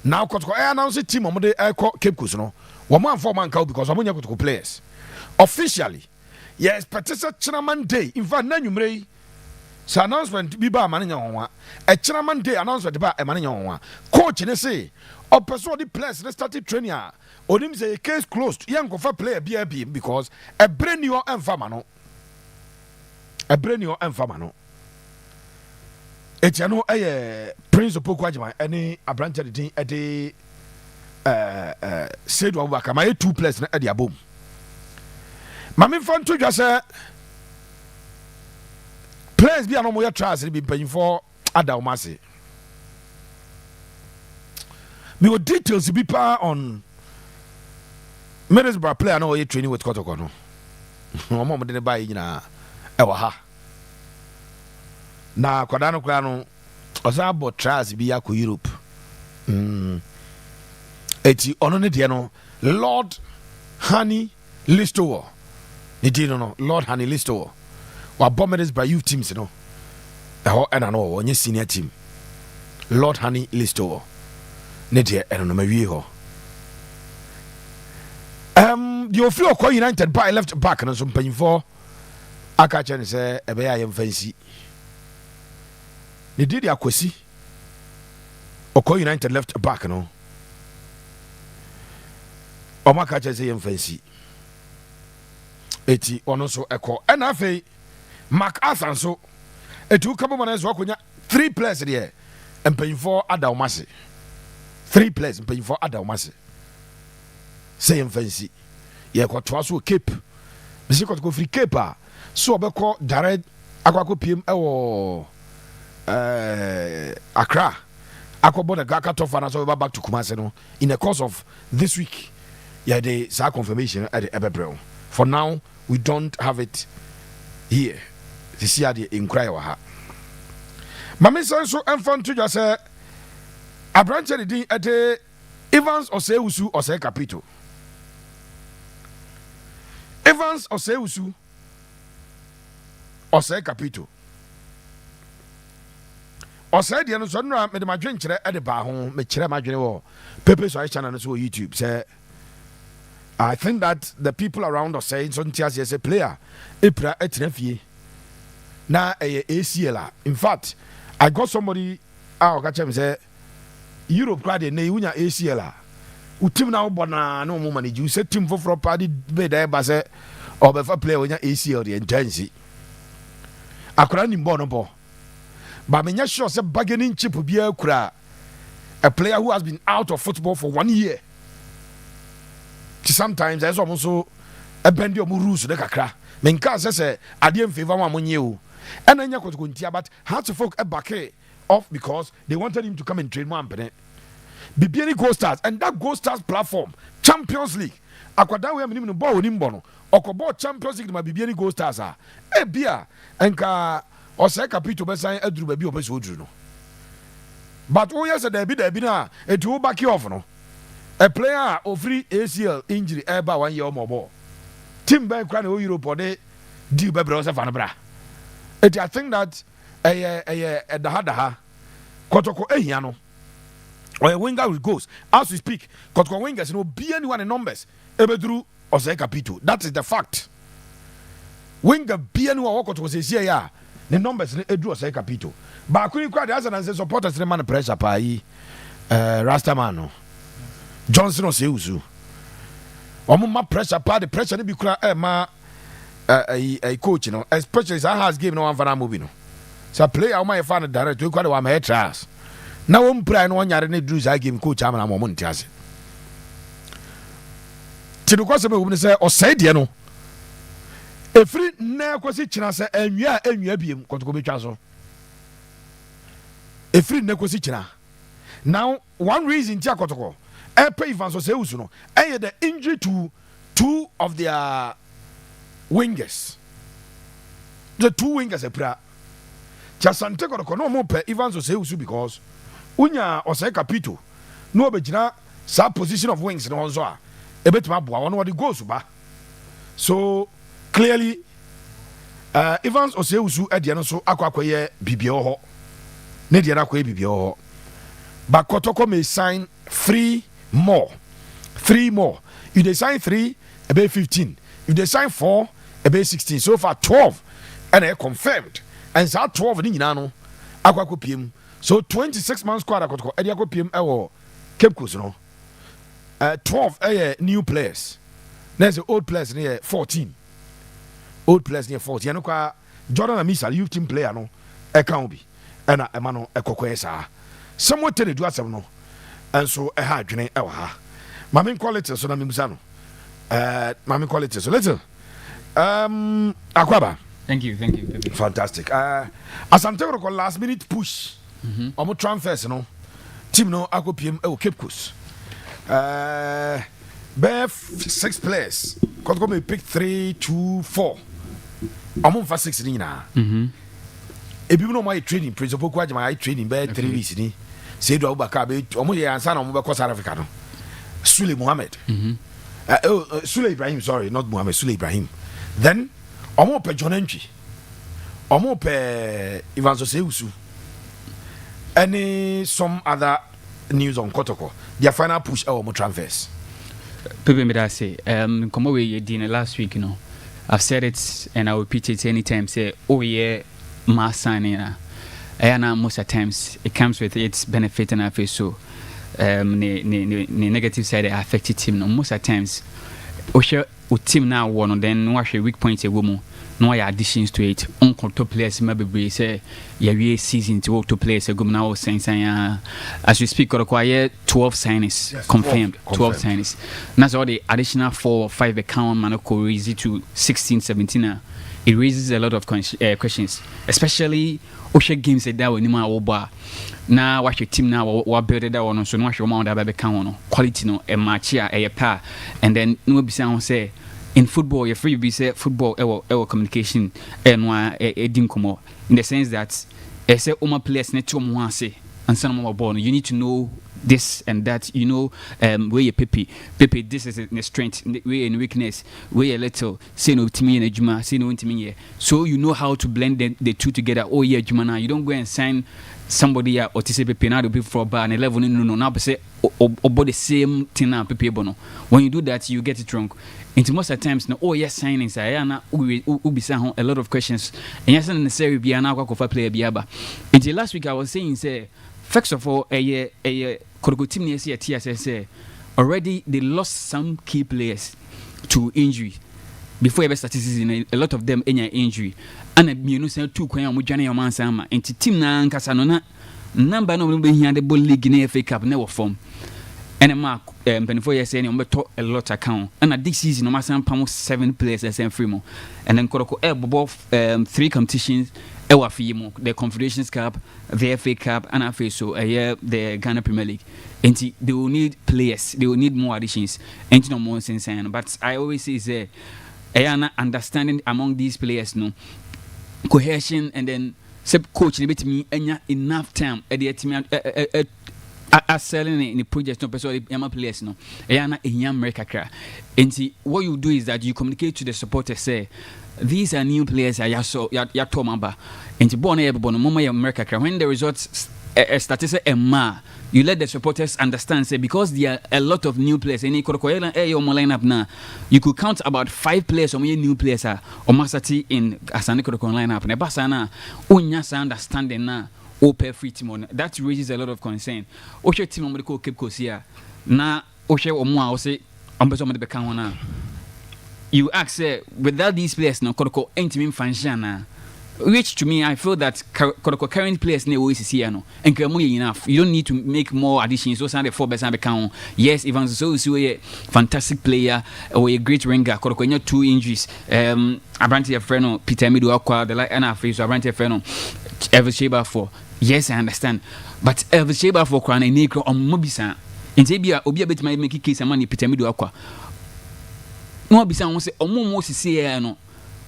Speaker 1: Now Kotoko announced the team on the Cape Coast, no 1-4-man cow because I'm going to players. Officially, yes, Patricia Chinaman Day. In fact, Nanumre, so announcement be by Manina, a Chinaman Day announcement by a Manina. Coach, and say, or persuade the players, they started training. Or him say, case closed, young for player BIB because a brand new infamano. A brand new infamano. It's no Prince of Pokwajima, any a branch of the team at the said Wabaka, my 2 players at the boom. Mammy found to just players bi ano mo ya trials bi mpanyinfo ada o mase me with details bi pa on Middlesbrough player no ye training with Kotoko no omo mo de ne ba nyina e wa ha na kwada no kra no osa bo trials bi ya ko Europe eti ono ne de no Lord Honey Listowo ne di no Lord Honey Listowo wa bombedes by youth teams no ho ena no onye senior team Lord Honey Listowo ne de eno no mawie ho the ofio ko United by left back no so mpanyifo aka che ne se ebe ya yem fancy ne di akwasi Oko United left back no Omaka che se yem fancy eti ono so eko ena afei Mark Asanso etu kabo manezo akonya 3 players there mpanyifo adawmase 3 players mpanyifo adawmase say yem fancy ye kwatoa so Cape bisi kwatko free Cape a so obekọ direct akwakọ pm ewo Accra akobo the Gaka Tofa na so back to Kumasi no in the course of this week the sa confirmation at the Ebebrel. For now we don't have it here this year the inquiry wa ha mame so enfant to just say abranche the din at Evans Oseusu Ose Capito Evans Oseusu Ose Capito Ose de no so no me de madwen kire e de ba ho me kire madwen wo pepe so channel no so YouTube say I think that the people around us saying so ntia say player epra etinafie na ACL. In fact I got somebody o ka chem say Europe crowd na unya ACL utim na obona na mo manage you say team for party be there ba say obefa player unya ACL the intense akora ni mbo no bo but me sure say bargaining chip bi akura a player who has been out of football for 1 year sometimes there's also a bend your rules de kakra men ka say ade em favor am onye o ena nya Kotoko ntia but how to folk a back off because they wanted him to come and train more ampene bibiani Gold Stars and that Gold Stars platform Champions League akwada we am no ball oni mbo no okobo Champions League ma bibiani Gold Stars a e bia enka Ose Capito besan aduru ba bi obeso oduru no but o yes there be na etu back off no a player of free ACL injury eba 1 year or more team bank kra na Europe or dey deal be bro se fa no bra it I think that the hadaha Kotoko ehia no or a winger with goals as we speak Kotoko wingers no be anyone in numbers ebeduru Ose Capito that is the fact winger be anyone Kotoko say here ya the numbers edu Ose Capito ba kuni kwa the Arsenal say supporters the man pressure pa yi Rastaman no Johnson Oseusu omo ma pressure pa the pressure ni bi kura ma a coach no especially as has game no one for movie no so player o ma fan direct we kwa the wa ma trials na wo mprai no nyare ne drew za game coach amana mo ntiase ti do kwase me wo ne say Osai de no efiri na kwasi kina say anwia biem Kotoko betwa so efiri na kwasi kina now one reason ti Kotoko pay Evans Oseusu no the injury to 2 of their wingers the 2 wingers epra Asante Kotoko no mo pay Evans Oseusu because unya Ose Capito no obegina sa position of wings no onzo a ebetima boa one the goals ba so clearly Evans Oseusu de no so akwakoye bibio ho ne de akwaye bibio ho but Kotoko may sign 3 more if they sign 3 about 15 if they sign 4 about 16 so far 12 and they confirmed and so 12 ni nyina no akwako piem so 26 man squad Kotoko e akwa piem ewo Cape Coast no 12 new players there's the old players near 14 old players near 40 and kwa Jordan Amisa youth team player no e kan bi e na e ma no e kokoyesa somewhat tell do asem no and so a hard dwene e wa ha mame quality so na memusa no mame quality so let's akwaba
Speaker 5: Thank you.
Speaker 1: Fantastic. Asante Kotoko last minute push. Omo transfers no. Team no ako PM Cape Coast. 6 players. Kotoko may pick 3, 2, 4. Omo for 6 ni na. Ebi no my training principle kwa my training be 3 weeks ni. Say do Abubakar be omo ye ansa na omo be South Africa no. Sule Mohammed. Sule Ibrahim, sorry, not Mohammed, Sule Ibrahim. Then omo pe John Entry. Omo pe Ivan Soseusu. Any some other news on Kotoko? Their final push omo transfers.
Speaker 5: People me that say come away you did last week, you know. I've said it and I will repeat it anytime. Say, oh yeah, mass signing. And most of the times it comes with its benefit and I feel so. The negative side affected team. No, most of the times, we team now one, then watch a weak point a woman. No additions to it. Uncle top players maybe say yeah season to work to players a good now saying as we speak require 12 signings. Yes, confirmed 12 signings. That's all the additional 4 or 5 account manako raise to 16 17. It raises a lot of questions, especially Osha games that we nima oba. Now watch your team now what build that one so no watch your amount that be count quality no a match here a pair and then no be say in football you're free be say football our communication and why dinkomo in the sense that say oma players net to mo say and some more born you need to know this and that, you know, where your Pepe, this is the strength, where in weakness, where a little, say no to me and a Juma, say no to me. So you know how to blend the two together. Oh yeah, Juma, you don't go and sign somebody or to say Pepe now to be for bar and 11 no now say about the same thing now Pepe bono. When you do that, you get it wrong. Into most of the times, no, oh yes, signings, I will be a lot of questions. And yes, necessarily be an hour for player biaba. Until last week, I was saying, say, first of all, a Kotoko team near TSS already they lost some key players to injury before ever started season. A lot of them any injury, and you know say 2 kwan mo dwane man sama enti team na nkasa no na number no be here the ball league na FA Cup na form and mark 24 years say no beto a lot account and this season no ma sam pam 7 players as free mo and then Kotoko above 3 competitions. The Confederations Cup, the FA Cup, and I feel so the Ghana Premier League. And they will need players, they will need more additions. And no more sense. But I always say, understanding among these players, no cohesion, and then coach bit me enough time at the team selling in the project no person players no. In America, and what you do is that you communicate to the supporters say. These are new players. Ya Tomamba. And born everybody, Mama America. When the results started you let the supporters understand. Say because there are a lot of new players. Any lineup now, you could count about 5 players or new players or Masati in Asante lineup. Ne basana unya understanding na open free team. That raises a lot of concern. Oshe team omeko Cape Coast here. Na oshe omwa ose ambeso mo de bekan you ask without these players no Kotoko ain't mean function which to me I feel that Kotoko current players ne always see no and enough. You don't need to make more additions. Those are the 4 best account. Yes, Ivan so a fantastic player or a great ringer. Kotoko 2 injuries. Asante Freno, Peter Midu Aqua, the like NFA, so Asante Freno, Elvis Sheba for. Yes, I understand. But Elvis Sheba for Kran and Negro on Mobisa. In Zabia, Obia bet my make case and money Peter Midu Aqua. No be someone say omo say no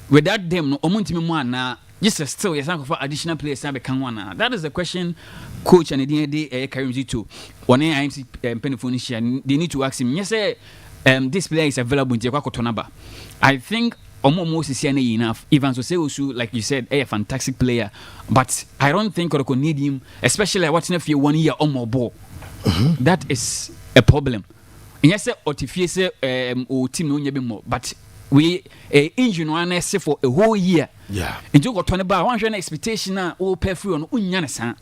Speaker 5: without them no omo mo na just still yes for additional players na be kan one. That is the question coach and the carry to one IMC penifone share. They need to ask him yes this player is available in Kotonaba. I think omo say enough. Even so say also like you said a fantastic player, but I don't think Kotoko need him, especially watching if you 1 year or more ball. That is a problem. Yes, Otifie o team no nyabe more, but we injury no na say for a whole year.
Speaker 1: Yeah.
Speaker 5: And you got 20 bar one expectation na o pay free on unya na san.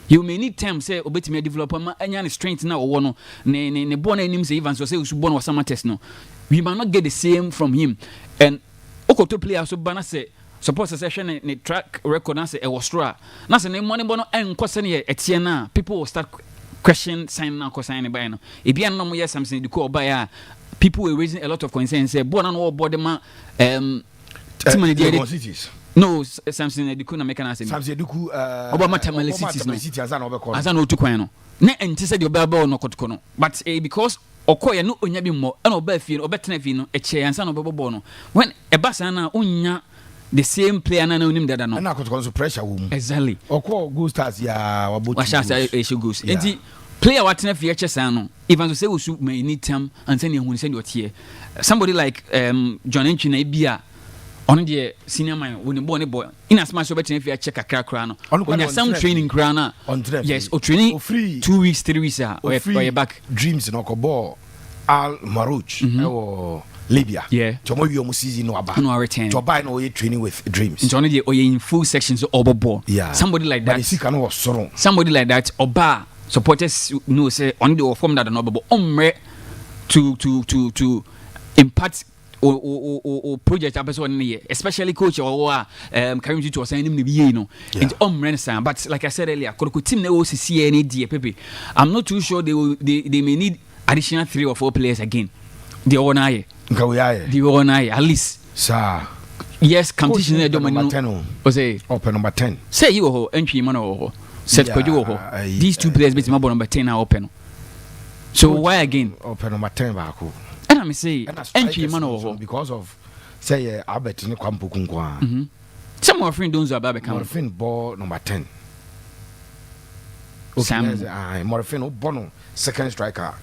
Speaker 5: You may need time say obetime develop ma anya na strength na wo no ne born anim say even so say we should born was some test no. We might not get the same from him. And okoto player so bana say support session ne track record na say e was straw. Na say ne money bono enko ne etie na people will start question sign now sign by no if you no yes something the call by people were raising a lot of concerns say born and all body man No, Samson Eduku na meka na asem.
Speaker 1: Samson Eduku
Speaker 5: Obama Tamale cities no.
Speaker 1: City azana obekọ.
Speaker 5: Azana otu kwan no. Na enti se de obeba no Kotoko no. But because okoye no onya bi mo na oba fie no obetena fie no eche yansa no obebo no. When ebasa na onya the same player na onim dada no.
Speaker 1: Na Kotoko so pressure wo mu.
Speaker 5: Exactly.
Speaker 1: Okọ Go Stars ya waboti.
Speaker 5: Wa sha issue goes. Enti player watena fie eche san no. Even so say we should may need time and say ehun say de otie. Somebody like John Entry na bia on the senior man when the boy in as much obetena fie check akra no. When you some training kra na. Yes, o training 2 weeks 3 weeks or you back
Speaker 1: dreams no ko ball Al Marouch or Libya.
Speaker 5: Yeah.
Speaker 1: Tomo wi omu season no aba.
Speaker 5: No return.
Speaker 1: To buy no training with dreams.
Speaker 5: Into only the in full sections of ball.
Speaker 1: Yeah.
Speaker 5: Somebody like that. Somebody like that oba supporters know say on the form that no but omre to impact or project episode especially coach or Karim Jitu was saying him be no into omre but like I said earlier Kotoko team na OCC any dia pepe I'm not too sure they may need additional 3 or 4 players again. The onaye at least
Speaker 1: sir.
Speaker 5: Yes, competition is
Speaker 1: number 10.
Speaker 5: Say
Speaker 1: open number 10.
Speaker 5: Say you ho entry man ho set kojo these 2 players bet number 10 now open. So why again?
Speaker 1: Open number 10 back.
Speaker 5: And I say entry man ho
Speaker 1: because of say Albert ni kwampo kunkwa.
Speaker 5: Some of friend don't about become
Speaker 1: Morfin ball number 10.
Speaker 5: Sam
Speaker 1: Morfin Bono second striker.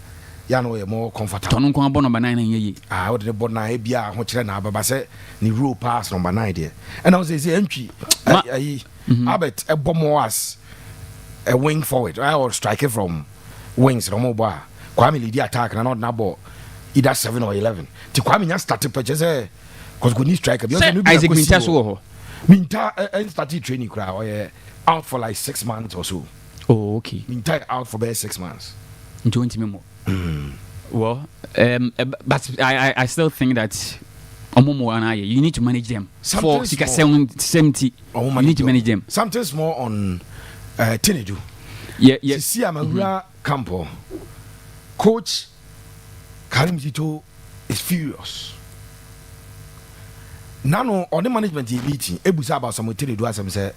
Speaker 1: Ya no ye more comfortable.
Speaker 5: Tono ko number 9 ye.
Speaker 1: O de ball na e bia ho kire na ababa se ni rule pass number 9 there. And I say entry Albert e bomb as a wing forward. I or striker from wings no more bar. Kwame lead attack na not na ball either 7 or 11. Ti Kwame nya start purchase cause go need striker because no be
Speaker 5: Isaac Minta so ho.
Speaker 1: Minta started training kra or out for like 6 months or so.
Speaker 5: Oh okay.
Speaker 1: Minta out for about 6 months.
Speaker 5: 20 memo. Well, but I still think that you need to manage them. For 70, you need to manage them.
Speaker 1: Something's more on Tinedu.
Speaker 5: Yeah.
Speaker 1: See, I'm a Campo. Coach Karim Zito is furious. Nano on the management meeting, Ebusa about some Tinedu as I say,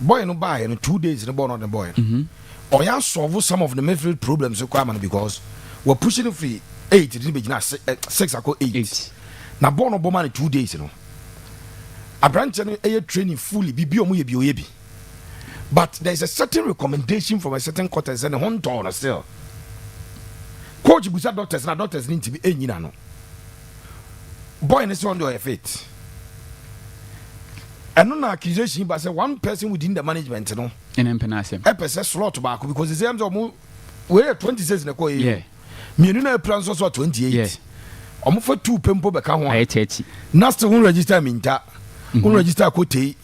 Speaker 1: boy no buy and 2 days the ball on the boy. Or ya solve some of the midfield problems requirement because we're pushing it free 8 it be 6 8 na ball no bomb 2 days no a branch training fully be omo but there is a certain recommendation from a certain quarters and one turn still coach busa doctors need to be enyina no boy is on your feet and no accusation but say one person within the management no
Speaker 5: in empenasem
Speaker 1: a person slot back because the same we 26 na ko
Speaker 5: yeah
Speaker 1: me na plan so 28 omo for 2 pempo be ka ho
Speaker 5: 30
Speaker 1: nast won register Minta won register Kotei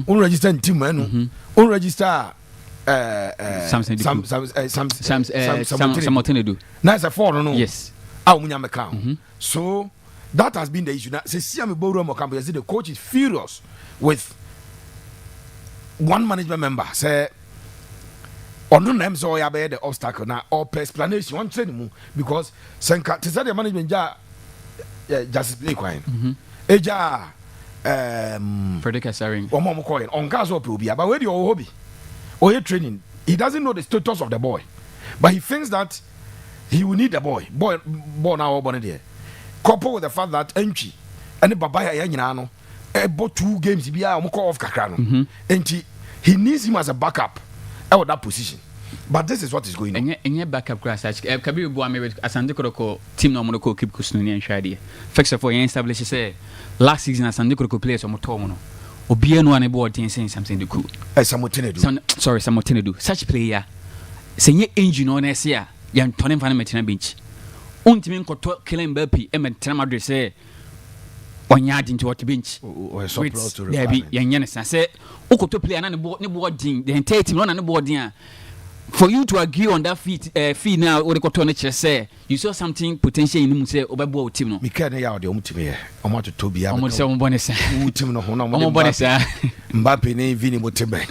Speaker 1: won register Ntimanu won register
Speaker 5: Samson Tinedu
Speaker 1: na is a 4 no
Speaker 5: yes
Speaker 1: a omunya me ka so that has been the issue now say see me borrow mo camp the coach is furious with one management member say on the name so ya be the obstacle now or explanation one training mu because senka to say the management just play kwine eja
Speaker 5: Predictor Saring
Speaker 1: omo ko on gas up obi but where the hobby or your training he doesn't know the status of the boy but he thinks that he will need the boy now born there coupled with the fact that entry and baba ya nyina no about 2 games bia omo call off kakra no enti he needs him as a backup at that position but this is what is going on
Speaker 5: and backup class Kabiru bo am with Asante Kotoko team no mo ko keep kusunu ni anhwade first of all you establish say last season Asante Kotoko players omo to mo no obi anu an board tin saying something the cool Samotinedu such player say nye engine on ese ya ntone mfa na metina bench untimi nkoto Kylian Mbappe e metina Madrid say onya adi nti what bench
Speaker 1: or so close to
Speaker 5: there be yenye ne say ukoto player na ne board din the entire team na ne board din for you to agree on that fee now what koto ne say you saw something potential in him say obebo team no
Speaker 1: me can ya de team here omo to Tobi
Speaker 5: omo say omo bone say
Speaker 1: team no ho na
Speaker 5: omo bone say
Speaker 1: Mbappe ne Vini motebe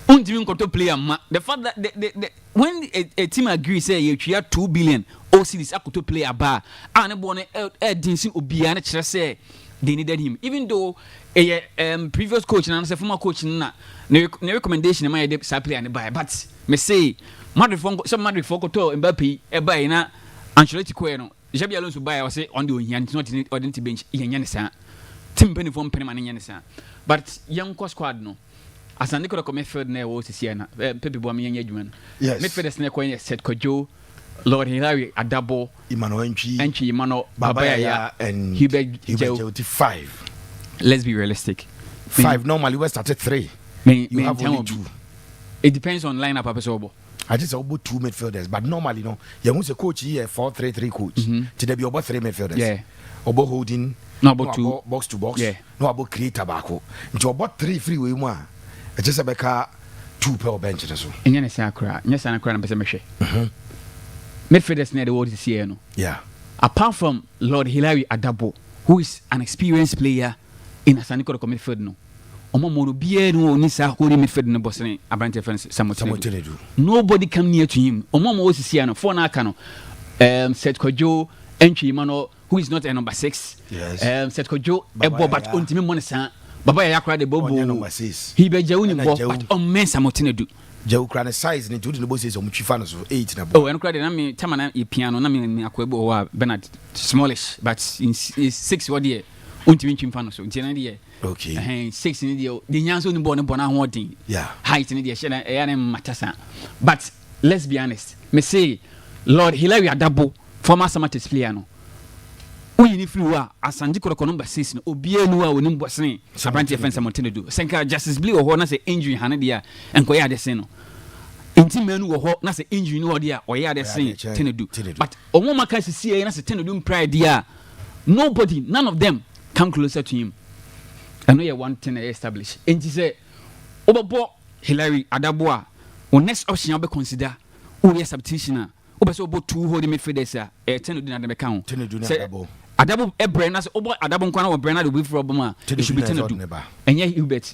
Speaker 5: untimi nkoto player ma the fact that the when a team agree say you tria 2 billion o series akoto player ba an bo ne dinsin obia na kire say they needed him. Even though previous coach and former coach na recommendation am I dey play and buy, but me say Madrid for to Mbappe e buy na Ancelotti ko no. Xabi Alonso buy say on the ohia not in the bench yenya ne sa. Team penny from penny man yenya ne sa. But young squad no. Asante Kotoko midfield na wo sisi na. Pepe bo am yenya adwuma no.
Speaker 1: Yes.
Speaker 5: Midfielders na ko set Kojo, Lord Hilary Adabo,
Speaker 1: Emmanuel
Speaker 5: Emmanuel Babaya
Speaker 1: and
Speaker 5: Hubert
Speaker 1: 5.
Speaker 5: Let's be realistic.
Speaker 1: 5 normally we started 3. You have only 2.
Speaker 5: It depends on lineup episode.
Speaker 1: I just about 2 midfielders, but normally no. You want a coach here 4-3-3 coach. Today be about 3 midfielders.
Speaker 5: Yeah.
Speaker 1: About holding.
Speaker 5: No about 2
Speaker 1: box to box.
Speaker 5: Yeah.
Speaker 1: No about create tobacco. You about 3 free way more. It's just about 2 per bench so.
Speaker 5: Enya ne sakra. Nya sakra na pese mehwe. Midfielders na the world is here no.
Speaker 1: Yeah.
Speaker 5: Apart from Lord Hilary Adabo, who is an experienced player in Asante Kotoko midfield no. Omo mono bie no ni sa holy midfield no bosne Abrante fans Samotenedu. Nobody come near to him. Omo mo osisi no for na aka no. Set Kojo entry mano who is not a number 6.
Speaker 1: Yes.
Speaker 5: Set Kojo ebo but ontimi mo ne sa. Baba ya kra de bobo.
Speaker 1: Number 6.
Speaker 5: He be jawu ni bo but on men Samotenedu.
Speaker 1: Jawu kra ne size ni judi no bo say so mutwifa no so 8 na
Speaker 5: bo. Oh, en kra de na me tamana e piano na me akwebo wa Bernard smallish but in 6 what there. Untimi twimfa no so ntina de.
Speaker 1: Okay.
Speaker 5: 6 in the nyanso ni born na holding.
Speaker 1: Yeah.
Speaker 5: Height in the shena e matasa. But let's be honest. Me say Lord Hilary Adabo former Samatex player no. Uyini free wa Asante Kotoko number 6 no obie nu a onim bosene Abrante fence Samotenedu. Senka Justice Blue wo na say injury hane dia enko ya de sen no. Inti menu wo na say injury no dia o ya de sen Tenedu. But omo maka sisi na say Tenedu pride dia. Nobody, none of them come closer to him. I know you one thing to establish. And he say, Obobo Hilary Adabo, or next option I'll be consider. Oh, yes, substitution. Obo so about 2 holding midfielders. Tenedu na dem account.
Speaker 1: Tenedu na Adabo.
Speaker 5: Adabo e Brenna say Obo Adabo nkwana wo Brenna the way for Obama. It should be Tenedu. Enye Hubert.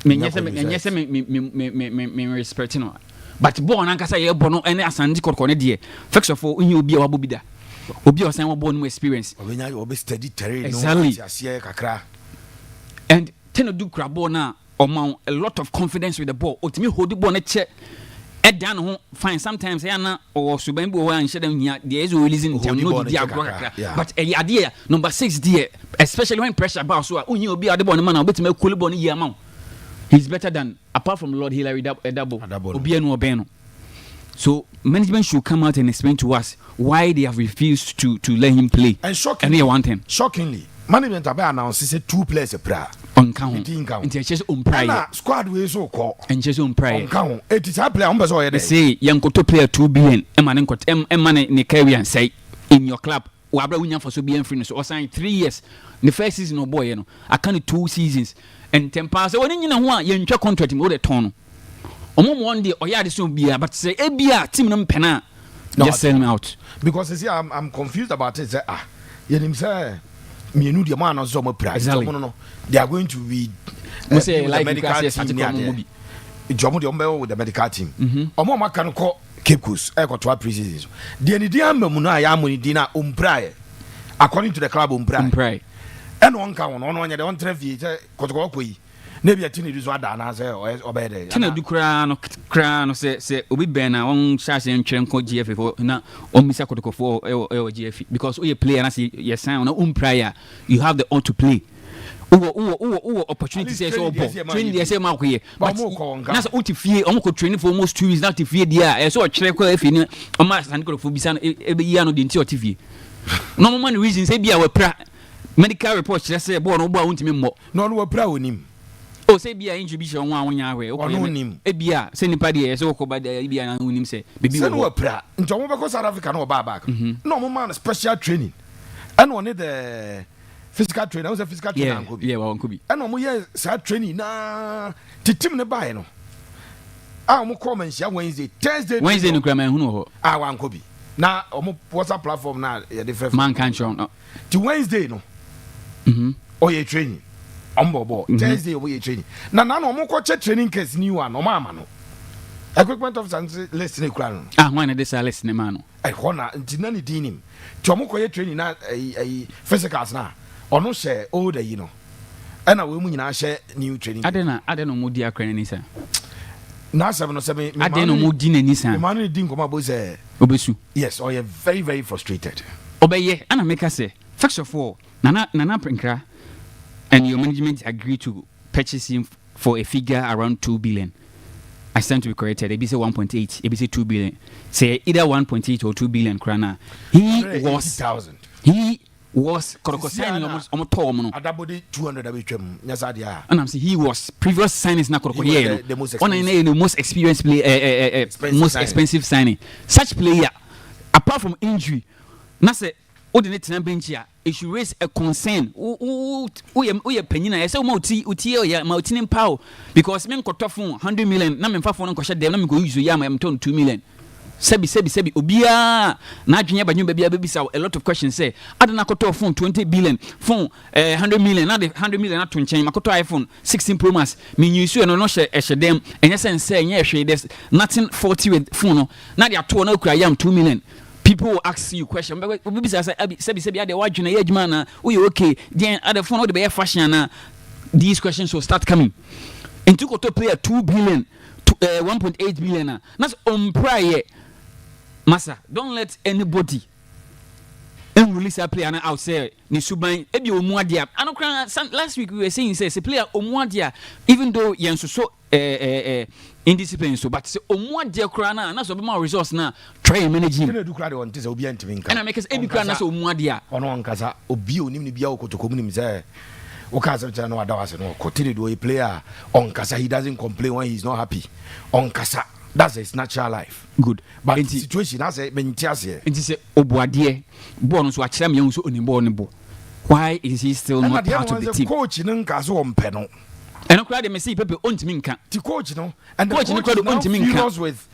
Speaker 5: Me respect no. But bo na nkasa ye bo no ene Asante Kotoko ne de. First of all, unyi obi a wabo bi da. Obi o san wo bo no experience.
Speaker 1: Obenya obi steady terrain
Speaker 5: exactly.
Speaker 1: No asiye kakra.
Speaker 5: And Tenedu crabo na amount a lot of confidence with the ball. Otimi hold the ball na che down ho fine sometimes yana or suban bo wa nhye dem hia there is releasing them no di agro. But e ade number 6 there especially when pressure about so unyi obi ade ball no man obetime cool ball no year man. He's better than apart from Lord Hilary Adabo. Obi enu oben no. So management should come out and explain to us why they have refused to let him play.
Speaker 1: And shockingly, management have announced say 2 players a pra
Speaker 5: on count. Into just pride.
Speaker 1: Squad we so call
Speaker 5: and just pride.
Speaker 1: On count. It is a player on person. They
Speaker 5: say young Koto player 2 billion. Emane ne carry and say in your club. Wabra winya for so be free so sign 3 years. The first season no boy you know. I can't 2 seasons and 10 pass. So when you know one you contract him all the ton. Omo one day oya de so bia but say e bia team no pena just sell him out
Speaker 1: because you see I'm confused about it say you know say me nu the man so mo price no they are going to be
Speaker 5: say like medical team
Speaker 1: jomo de ombe with the medical team omo maka no ko Cape Coast e ko to pre-season the ni dia mamu no aya amoni di na umprae according to the club umprae and one kan no nya de on traffic Kotoko koyi na bia Tenedu so ada na say obede
Speaker 5: Tenedu kra no say obi ben na on chance ntwen ko GF na on misa Kotoko for GF because we player na say yes sign on prior you have the all to play opportunity say so training dey say ma ko ye but na say utifie on ko training for almost 2 weeks na utifie dia so kire ko afi ni on ma Asante Kotoko bisa e be ya no de nti utifie no man reason say bia we pra medical report say bo no bo a untimi mmo
Speaker 1: no we pra onim.
Speaker 5: Oh, say be a introduction one when you are
Speaker 1: okay.
Speaker 5: Ebia, send party, so called by the Ebia and Unim say, baby,
Speaker 1: no pra. Ntomo because South Africa no back. No man special training. And one the physical trainer, was a physical trainer.
Speaker 5: Yeah, one could be.
Speaker 1: And no more sad training na the team ne buy no. Mo come and Wednesday, Thursday.
Speaker 5: Wednesday no grammar who know.
Speaker 1: One could be. Na WhatsApp platform na different
Speaker 5: man can't show no.
Speaker 1: To Wednesday no. Oh yeah training. Ombobo Thursday we training na no mo ko training case ni wa no mama no equipment officer list ne kura no
Speaker 5: when this list ne ma no
Speaker 1: e ho na ntina ne dinim ti mo ko training na physicals na ɔno hyɛ older yi no ɛna wɔn mu nyinaa hyɛ new training.
Speaker 5: Ade no mo di akra n'ani sa.
Speaker 1: N'asɛm no sɛ me.
Speaker 5: Ade no mo di n'ani sa.
Speaker 1: Emmanuel no di nkɔmɔ abo sɛ.
Speaker 5: Obesu.
Speaker 1: Yes, ɔyɛ very very frustrated.
Speaker 5: Obeye ana make say first of all Nana Prinkra and your management agreed to purchase him for a figure around 2 billion. I stand to be corrected. They say 1.8, they say 2 billion. Say either 1.8 or 2 billion krana. He was Kotoko signing almost Tom.
Speaker 1: Adabody 200 Nyasadia.
Speaker 5: And I'm saying he was previous signings na Kotoko here.
Speaker 1: The
Speaker 5: most experienced player, most expensive signing. Such player, apart from injury, na say ordinate na bench here, it should raise a concern. Uye penina. I say uti ya mautinin power because men kotofun 100 million. Na men fa phone nkosha dem na men go use ya ma 2 million. Sebi obia na adwenya banyu bia bebisa a lot of questions say adana koto phone 20 billion phone 100 million na the 100 million na to nchen makoto iPhone 16 Pro Max me use no hye dem enye sense enye hwe this nothing 40 with phone no na dia to na kura yam 2 million. People will ask you question bebisa say sebi ade wadwena ye adwuma na we okay then at the phone no be fashion na these questions will start coming into koto player 2 billion to 1.8 billion that's on prior. Massa, don't let anybody release a player out say ni suban ebi omuadia. Last week we were saying say player omuadia even though yen so indiscipline so but say omuadia kra na so be more resource na try manage him.
Speaker 1: Kene du kra de on tese obi antimi nka.
Speaker 5: Na make us ebi kra na so omuadia.
Speaker 1: Ono onkasa obi onim ni bia Kotoko mu nim say Okasa tell no adawase no Kotiri do a player onkasa he doesn't complain when he's not happy. Onkasa that's his natural life.
Speaker 5: Good.
Speaker 1: But the situation has a mentias.
Speaker 5: It is Obuadie. Born so achram young so onibonibo. Why is he still not part of the team?
Speaker 1: Coach in Kazo on Peno.
Speaker 5: And I cried, see people on to minka.
Speaker 1: The coach, no, and the
Speaker 5: coach
Speaker 1: now feels with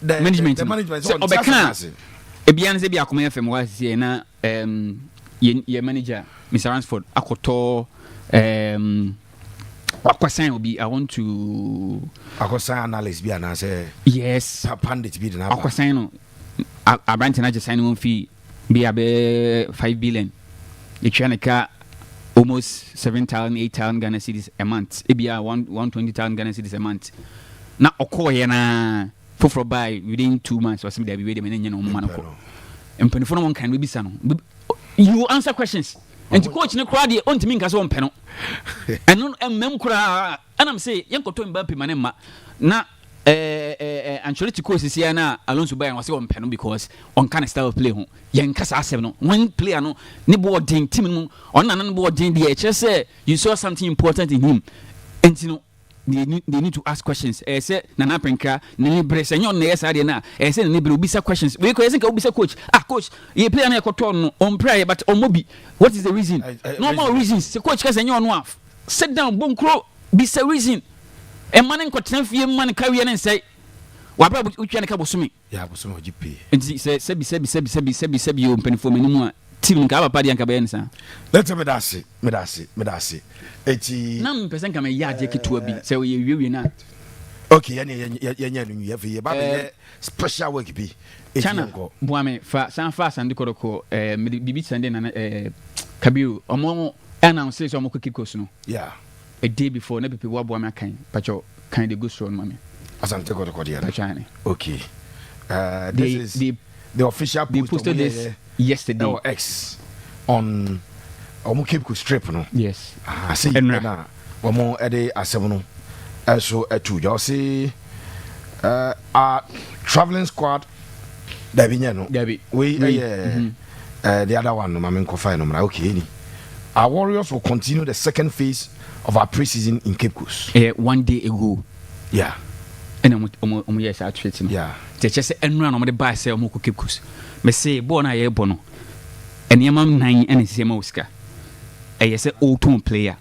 Speaker 1: the management.
Speaker 5: So Obeka, Ebian Zebia come FM was na your manager, Mr. Ransford, Akoto, Aquasign will be. I want to.
Speaker 1: Aquasign analyst be an say.
Speaker 5: Yes.
Speaker 1: Pandit be the now.
Speaker 5: Aquasign. I brand just sign one fee. Be a 5 billion. You try to car almost 7,000, 8,000 Ghana cedis a month. It be a 120,000 Ghana cedis a month. Now, Okoye na for buy within 2 months or something. They be ready. And you know, man, and penifone one can be son. You answer questions. And to coach no crowd the on to me as one panel. And mem kura and I'm say young Koto Mbappe manema na Ancelotti coach is here na Alonso buy and was on panel because on kind of style of play home. Young Casa 7 one player no board ding team on an board ding the HS you saw something important in him. And you know they need to ask questions. Say Nana Prenka, Nini Bress, and your next idea now. Say Nibble Bisa questions. We think Obisa coach. Coach, you play on Koton on prayer, but on Mobi. What is the reason? No more reasons. The coach has a new one. Sit down, Bonkro, Bisa reason. A man in Kotan for your man carry and say, what about which can come to me?
Speaker 1: Yeah, was so GP.
Speaker 5: And he said, Sebi, you penny for me. Team Gaba Paddy and Cabensa.
Speaker 1: Let's have Medasi.
Speaker 5: 9% come a yard take it to a bit. So you not.
Speaker 1: Okay, any every year, special work be.
Speaker 5: Chana, Buame, fast and the Kotoko, Bibi Sunday and Kabiru, or more announces or more cookie costume.
Speaker 1: Yeah.
Speaker 5: A day before, never people Buama kind, but your kind of good strong mammy.
Speaker 1: Asante Kotoko,
Speaker 5: China.
Speaker 1: Okay. This is the official post.
Speaker 5: They posted this yesterday.
Speaker 1: Or X on Cape Coast strip, no?
Speaker 5: Yes.
Speaker 1: I see. Na one more ede asemono. So two. You see, our traveling squad.
Speaker 5: Debbie.
Speaker 1: We the other one. No, I'm confine. No, okay. Our Warriors will continue the second phase of our pre-season in Cape Coast.
Speaker 5: 1 day ago.
Speaker 1: Yeah.
Speaker 5: And yes, I treat him.
Speaker 1: Yeah.
Speaker 5: They just say and run on the buy sell Moko Cape Coast. Me say born a year bono. And Yamam 9 and the same Oscar. A say old tone player.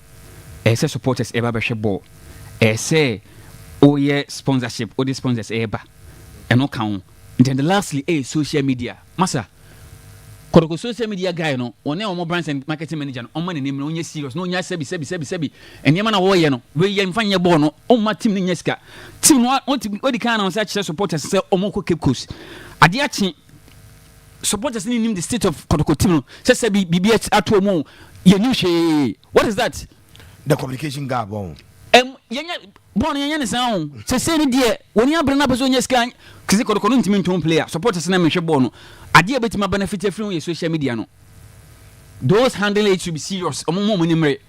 Speaker 5: A say supporters ever be ball. A say oh yeah sponsorship or the sponsors ever. And no count. And then the lastly a social media. Massa. Kotoko social media guy no. One more brands and marketing manager. On money name no serious. No nya sebi. And Yamana warrior no. We yan find your bono. On my team nyeska. Team what the kind of such supporters say Omoko Cape Coast. Adiachi supporters need him the state of Kotoko team. Say BBH at home. You knew what is that?
Speaker 1: The communication gap.
Speaker 5: Yenya born yenya sound. Say dear when you bring up as on your scan, because Kotoko no team to player. Supporters na me hwe born. Ade beti ma benefit from your social media no. Those handling it should be serious. Omo money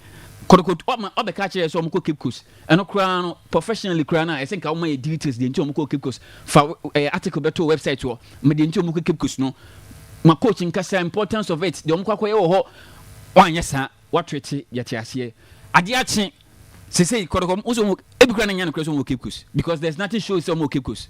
Speaker 5: Kotoko what the catch so omo keep course. And no professionally crana I think omo details the nti omo keep course. For article beto website wo me the nti omo keep course no. My coaching kasa importance of it. The omo kwakoye wo ho. Wanya sa what treat yeti ase. Ade achi say Kotoko also every crana nya no omo keep course because there's nothing shows omo keep course.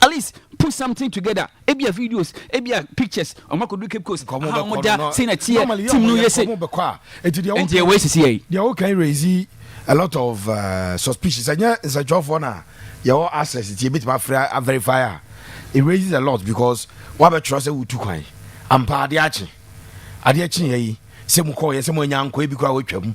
Speaker 5: At least put something together. Ebia videos, ebia pictures. Omo could do keep course. How much that say na team no yes. And they way to see.
Speaker 1: They all can raise a lot of suspicions. And yeah, it's a job for now. Your access it's a bit more verify. It raises a lot because what about trust we too kind. I'm part Adiachi ye. Se mu call ye se mu nyanko e bi kwa we twam.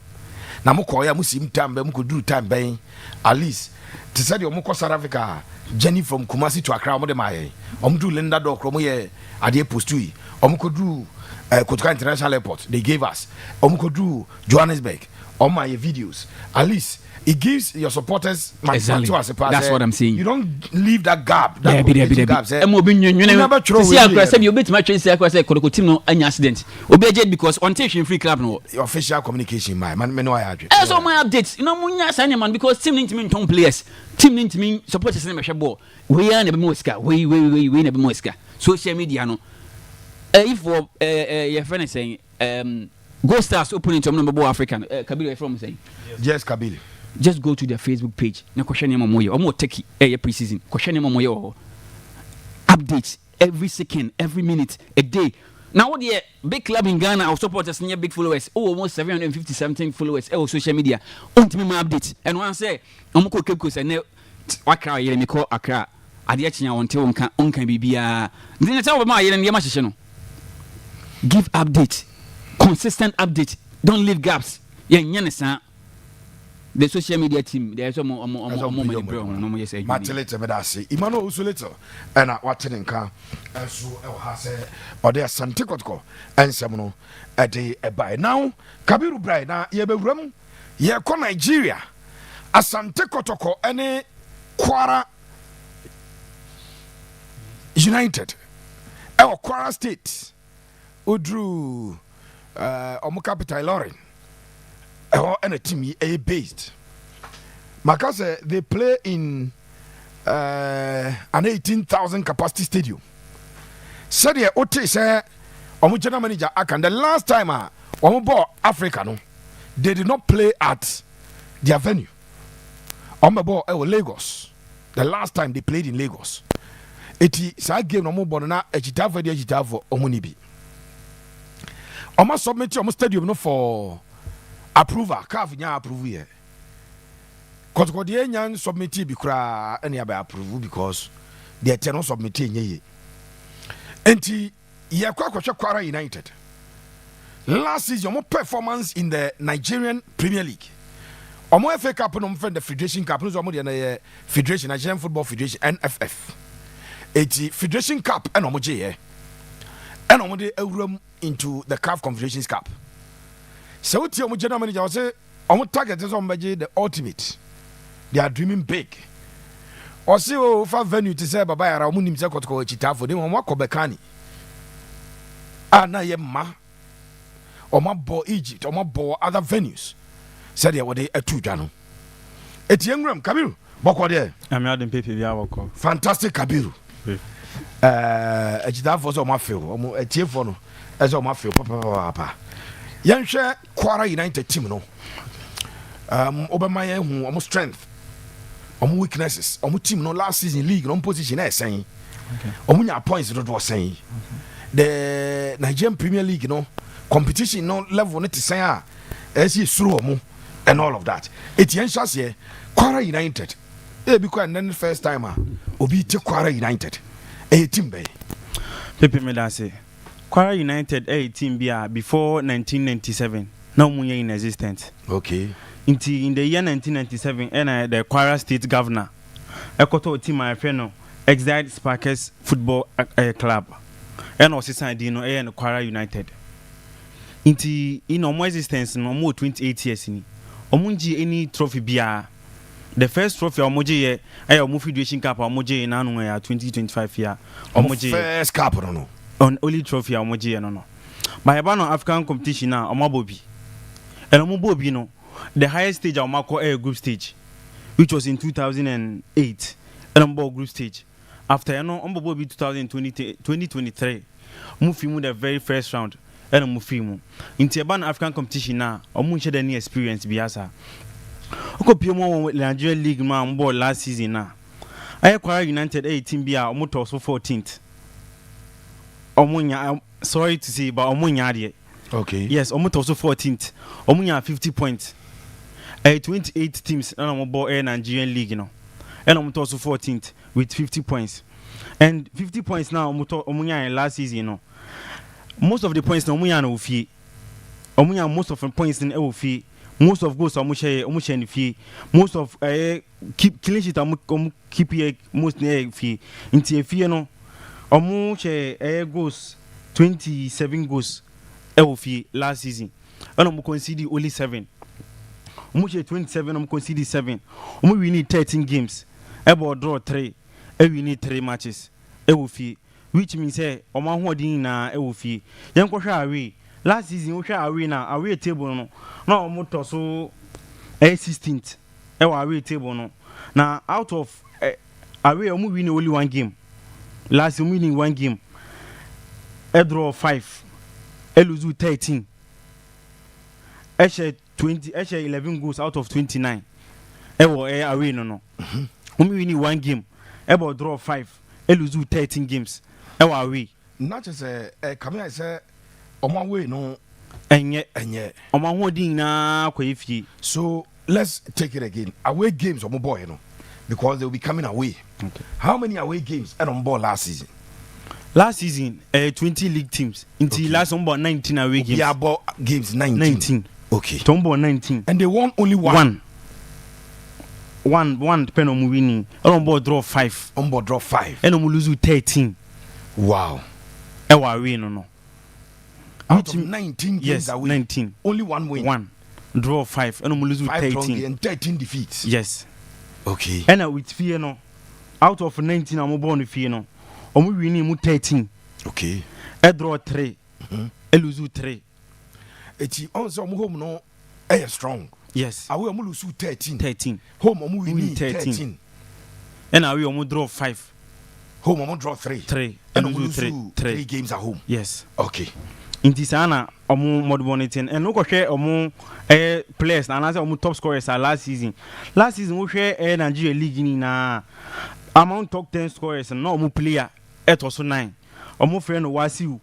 Speaker 1: Na mu call ya mu sim time be mu could do time ben. At least to say the omo South Africa journey from Kumasi to Accra omo de maye. Omo do Linda Dock omo ye ade post tu. Omo could do Kotoko International Airport. They gave us. Omo could do Johannesburg. Omo my videos. At least it gives your supporters
Speaker 5: exactly. That's what I'm saying.
Speaker 1: You don't leave that gap.
Speaker 5: That gap. See, I said you bit my train say Kotoko team no any accident. Obeje because on station free club no.
Speaker 1: Official communication man no I agree.
Speaker 5: So my updates. You know munya sign man because team need to mean ton players. Team need to mean supporters na me hwe ball. We are na be moska. We na be moska. Social media no. If for your friend is saying Go Stars opening to number African Kabili from saying.
Speaker 1: Yes, Kabili.
Speaker 5: Just go to their Facebook page. Na question name moyo. Omo take pre-season. Question name moyo. Updates every second, every minute, a day. Now what the big club in Ghana our supporters near big followers. Oh, almost 750 something followers. Social media. Only my updates. And one say, omo ko keep course and wakra yele me call Accra. Ade achinya wonte onka bibia. Then tell me yele ndie ma hyehyɛ no. Give update. Consistent update. Don't leave gaps. Yenye the social media team there's some no yes
Speaker 1: Matilete medasi Imano Usulito and watching nka so e ha say or there Asante Kotoko ensem no e dey e by now Kabiru Brai na ye bewuram ye ko Nigeria Asante Kotoko ene Kwara United e Kwara State Udru omo capital Ilorin and a team A based. Makase they play in an 18,000 capacity stadium. Said the Ote say omu general manager Akan the last time omu ball Africa no they did not play at their venue. Omu ball Lagos. The last time they played in Lagos. Eti sa game omu ball na ejitavo omu nibi. Omu submit omu stadium no for approval CAF nya approve here Kotoko de nya submit bi kura any aba approve because they tell no submit nya ye enti ye kwakwohwe Kwara United last season mo performance in the Nigerian Premier League omo FA Cup no mfa the Federation Cup no omo de na Federation Nigerian Football Federation NFF eti Federation Cup and omo je ye and omo de awuram into the CAF Confederations Cup. So what your general manager say on target is on the ultimate. They are dreaming big. Or see for venue to say baba ya ramu nimse Kotoko chitafo dem omo kobekani. Na ye ma. Omo bo Egypt, omo bo other venues. Said they were they atu dano. Etiengram Kabiru bokwo there.
Speaker 6: Am ya dem pepe bia bokwo.
Speaker 1: Fantastic Kabiru. Chitafo so omo feel omo etiefo no. Ezo omo feel papa. Yanhwe Kwara United team no obema ye hu omo strength omo weaknesses omo team no last season league no position e sen omo nya points do sen the Nigerian Premier League no competition no level no te sen a esi suru omo and all of that etienhwa se Kwara United e bi kwa and first time obi te Kwara United team be
Speaker 6: pepe me da say Kwara United team before 1997 no munye in existence.
Speaker 1: Okay.
Speaker 6: In the year 1997 and the Kwara State Governor Ekoto team my friend no Exide Sparkers Football Club and also signed no and Kwara United. Inti in omo existence no more 28 years ni. Omunji any trophy bia. The first trophy omoje ye omo Federation Cup omoje na no ya 2025 year. Omoje
Speaker 1: first cup no.
Speaker 6: On only trophy omoje no. By about no African competition na omo bobi. And omo bobi no the highest stage omo call a group stage, which was in 2008. And omo group stage. After no omo bobi 2023. Mufimu the very first round. And mufimu. In Tiaban African competition na omo share any experience biasa. Oko piomo with Nigerian League man board last season na. Kwara United 18 bia omo to so 14th. Omunya, sorry to say, but Omunya de.
Speaker 1: Okay.
Speaker 6: Yes, Omunya also 14th. Omunya 50 points. 28 teams and I'm about Nigerian League, you know. And Omunya also 14th with 50 points. And 50 points now Omunya last season, you know. Most of the points now Omunya no fee. Omunya most of the points in el fee. Most of goals Omunya in fee. Most of keep clean sheet keep most near fee. Into fee, you know. Omo goes 27 goals last season. And omo conceded only 7. Omo 27, omo conceded 7. Omo we need 13 games. Ebo draw 3. We need 3 matches. Which means omo holding na ewofi. Yen ko hwa away. Last season we hwa away na away table no. Na omo to so 16th. Away table no. Na out of away omo win only 1 game. Last year winning 1 game, a draw 5, a lose 13. Eshe 11 goals out of 29. Away no. Winning 1 game, a draw 5, a lose 13 games. Away.
Speaker 1: Not just come here say on my way no.
Speaker 6: And on my holding na kwefi. So
Speaker 1: let's take it again. Away games on my boy, you know. Because they'll be coming away.
Speaker 6: Okay.
Speaker 1: How many away games are on board last season?
Speaker 6: Last season, 20 league teams. Until last on board 19 away games.
Speaker 1: Yeah, about games 19. Okay.
Speaker 6: Tombo 19.
Speaker 1: And they won only one.
Speaker 6: One depend on winning. On board draw 5.
Speaker 1: On board draw 5.
Speaker 6: And on lose 13.
Speaker 1: Wow.
Speaker 6: Ewa win no.
Speaker 1: Out of 19 games
Speaker 6: yes,
Speaker 1: away.
Speaker 6: 19.
Speaker 1: Only 1 win.
Speaker 6: 1. Draw 5. And on lose 13.
Speaker 1: And 13 defeats.
Speaker 6: Yes.
Speaker 1: Okay.
Speaker 6: And with fear no. Out of 19 I'm born with fear no. Omu winning 13.
Speaker 1: Okay.
Speaker 6: A draw 3. A lose 3.
Speaker 1: Eti also omu home no strong.
Speaker 6: Yes.
Speaker 1: Awe omu lose 13.
Speaker 6: 13.
Speaker 1: Home omu win 13.
Speaker 6: And awe omu draw 5.
Speaker 1: Home omu draw 3.
Speaker 6: 3.
Speaker 1: And omu lose 3 games at home.
Speaker 6: Yes.
Speaker 1: Okay.
Speaker 6: Inti sana omu modbonitin and no go share omu players na say omu top scorers last season. Last season we share Nigeria League ni na among top 10 scorers no omu player also 9. Omu friend Wasiu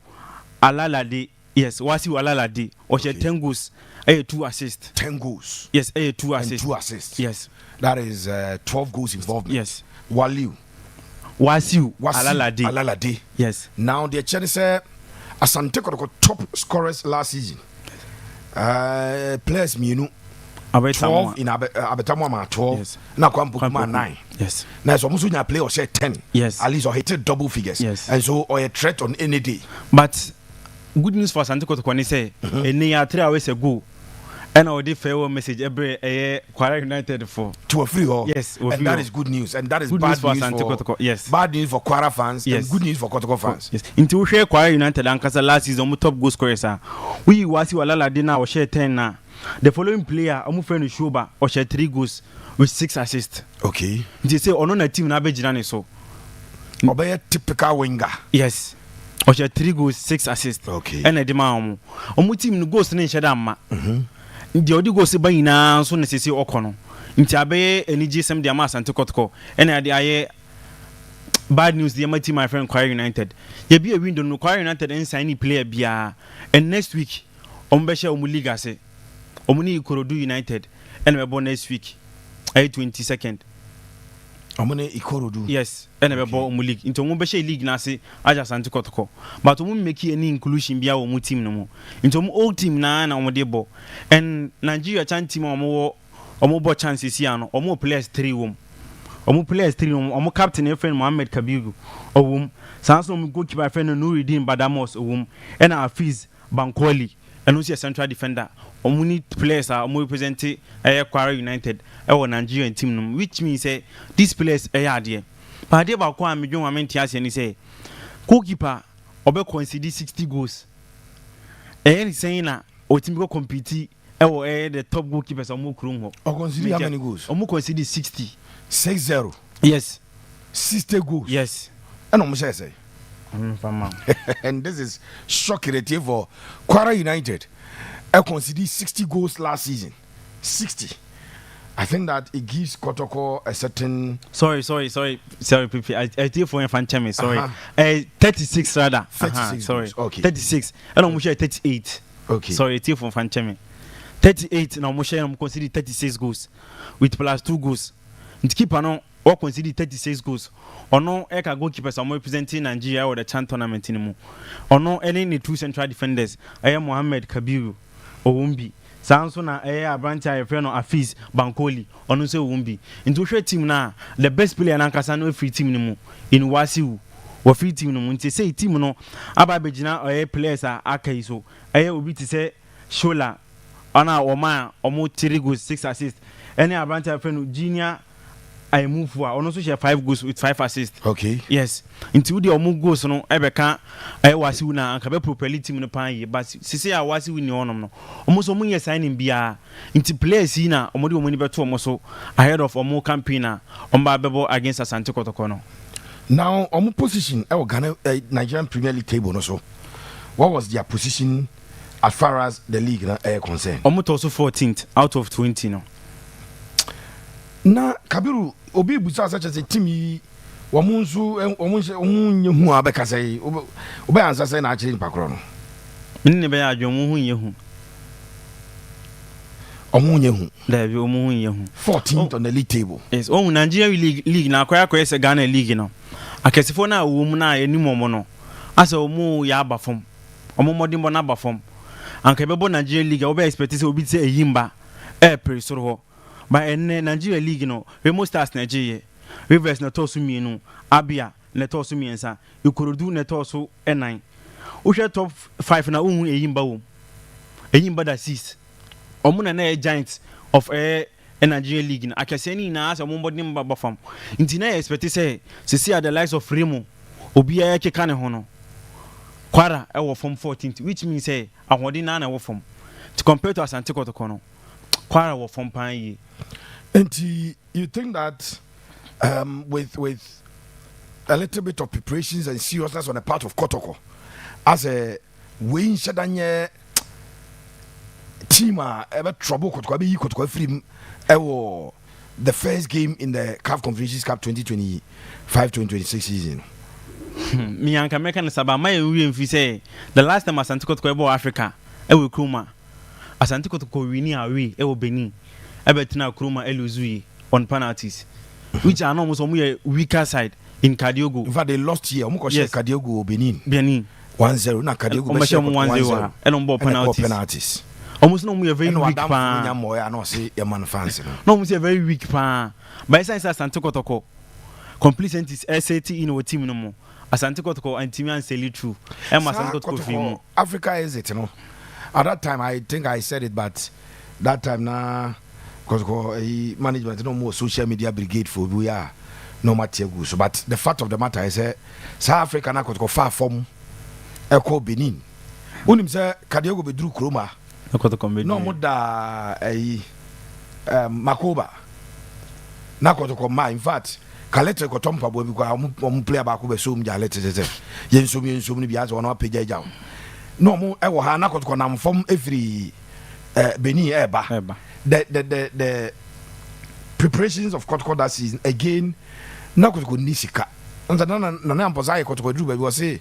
Speaker 6: Alalade. Yes, Wasiu Alalade. O share 10 goals, 2 assists.
Speaker 1: 10 goals.
Speaker 6: Yes, 2 assists.
Speaker 1: And 2 assists.
Speaker 6: Yes.
Speaker 1: That is 12 goals involvement.
Speaker 6: Yes.
Speaker 1: Wasiu
Speaker 6: Alalade.
Speaker 1: Alalade.
Speaker 6: Yes.
Speaker 1: Now the Chelsea say Asante Kotoko top scorers last season. Players mienu 12 in Abetamwa 12. Yes. Now Kwampukuma 9.
Speaker 6: Yes.
Speaker 1: Now so musu nya play or say 10.
Speaker 6: Yes.
Speaker 1: At least or hit double figures.
Speaker 6: Yes.
Speaker 1: And so or a threat on any day.
Speaker 6: But good news for Asante Kotoko ni say enya 3 hours ago. And I did farewell message every Kwara United for
Speaker 1: to a free all.
Speaker 6: Yes,
Speaker 1: and that is good news. And that is
Speaker 6: good
Speaker 1: bad
Speaker 6: news for Kotoko. Yes,
Speaker 1: bad news for Kwara fans.
Speaker 6: Yes,
Speaker 1: and good news for Kotoko fans.
Speaker 6: Yes, into we share Kwara United and Kasa last season top goal scorers. We Wasi Walala Dina or share 10 now. The following player, Omu friend Shoba or share 3 goals with 6 assists.
Speaker 1: Okay.
Speaker 6: They say on a team na be jirani so.
Speaker 1: Obey typical winger.
Speaker 6: Yes. Or share 3 goals, 6 assists.
Speaker 1: Okay.
Speaker 6: And a demand Omu team no goals ne shadama. The odi go se ba nyina so nesese okono nti abaye eniji sem de ama Asante Kotoko ena de aye bad news the team my friend Kwara United ye bi a window no Kwara United en sign player bia and next week be share omu league ase omu ni Ikorodu United and we born next week 22nd
Speaker 1: Omune Ikorodu.
Speaker 6: Yes, and we born omu league into omu be share league na ase aja Asante Kotoko but omu make any inclusion bia omu team no mo into omu old team na omu de bo and Nigeria chan team omu bo chances here no omu players 3 wom Omo players 3 omo captain e friend Mohammed Kabiru owum sanso omo goalkeeper friend Nuruddin Badamos owum and Hafiz Bankoli and also a central defender omo need players are omo represent Kwara United our Nigerian team which means say these players there but dey ba ko am dwon amenti ase ni say goalkeeper obe concede 60 goals saying na o team go compete the top goalkeepers omo krum ho
Speaker 1: o concede how many goals
Speaker 6: omo concede 60 yes
Speaker 1: 60 goals
Speaker 6: yes
Speaker 1: and omo say and this is shocking for Kwara United. I conceded 60 goals last season. 60. I think that it gives Kotoko a certain.
Speaker 6: Sorry, Pipi. I did for fan chame. Sorry. 36 rather.
Speaker 1: 36.
Speaker 6: Sorry.
Speaker 1: Okay.
Speaker 6: 36. And I'm 38.
Speaker 1: Okay.
Speaker 6: Sorry, I did for fan chame. 38. Now I'm conceded 36 goals with plus 2 goals. And keep on or conceded 36 goals. Or no, Eka goalkeepers are representing Nigeria or the Chan tournament anymore. Or no, any 2 central defenders. I am Mohammed Kabiru or Wumbi. Sansona a branch I friend of Hafiz Bankoli or no say Wumbi. Into share team now, the best player and Kasano free team anymore in Wasiu. Or free team no Munte say team no Ababejina or a players are Akaiso. I will be to say Shola, Anna or Man or more 3 goals, 6 assists. Any branch I friend of Junior. I move for also share 5 goals with 5 assists.
Speaker 1: Okay.
Speaker 6: Yes. Into the omu goals no Ebeka I was na anka be properly team no pan ye but sisi I was win onom no. Almost omu ye signing bia into players na omo de omo ni beto omo so ahead of omo campaign na omba bebo against Asante Kotoko no.
Speaker 1: Now omo position Ghana Nigerian Premier League table no so. What was their position as far as the league concerned?
Speaker 6: Omo also 14th out of 20 no.
Speaker 1: Na Kabiru obi busa such as a team wamunsu omunyehu abeka say obi answer say na achiri mpakro no
Speaker 6: nne be ya adwo mu yehu
Speaker 1: omunyehu
Speaker 6: da bi omu yehu
Speaker 1: 14th on the league table.
Speaker 6: Yes, Nigeria league na akoya say Ghana league no akesifo na wo mu na enim omo no asa omu ya abafom omo modimbo na abafom anka bebo Nigeria league obi expect say obi say eyimba presoro ho. But in Nigeria league no Remo Stars Nigeria Rivers na tosu mienu Abia na tosu miensa Ikorodu na tosu e9 Ushe top 5 na uhu eyimba da 6 Omuna na giants of Nigeria league na akaseni na asa ombodi mbaba fam nti na expect say see the likes of Remo obi keka ne ho no Kwara e wo form 14th which means say ahodi na wo form to compare to Asante Kotoko no Kwara wo form pan yi.
Speaker 1: And you think that with a little bit of preparations and seriousness on the part of Kotoko, as a win shadanye team ever trouble Kotoko free the first game in the CAF Confederations Cup 2025-2026 season.
Speaker 6: Me anka meka na saba my we mfi say the last time Asante Kotoko ebo Africa e we Kruma Asante Kotoko wini away e wo Benin. Ebetina Kruma Eluzui on penalties, which are almost a weaker side in Kadiogo.
Speaker 1: In fact, they lost here. Yes, Kadiogo Benin
Speaker 6: 1-0.
Speaker 1: Now Kadiogo
Speaker 6: 1-0 and on board penalties. Almost no a very weak pan. No, a very weak pan. By science Asante Kotoko complete is SAT in our team no more. Asante Kotoko and Timian Seli true. Asante Kotoko
Speaker 1: Africa is it, you know. At that time, I think I said it, but that time now. Because management no more social media brigade for we are no matter so but the fact of the matter is South Africa na go far from Eco Benin unim say Kadiogo be drew Kroma no more da Makoba na go ma in fact Kalete go tompa bo because player ba ko be so mja lete yensum ni bia so no apagya jaw no mo e wo ha na go nam from every Benin eba the preparations of Kotoko that season again na Kotoko nisika na ampoza Kotoko drew baby say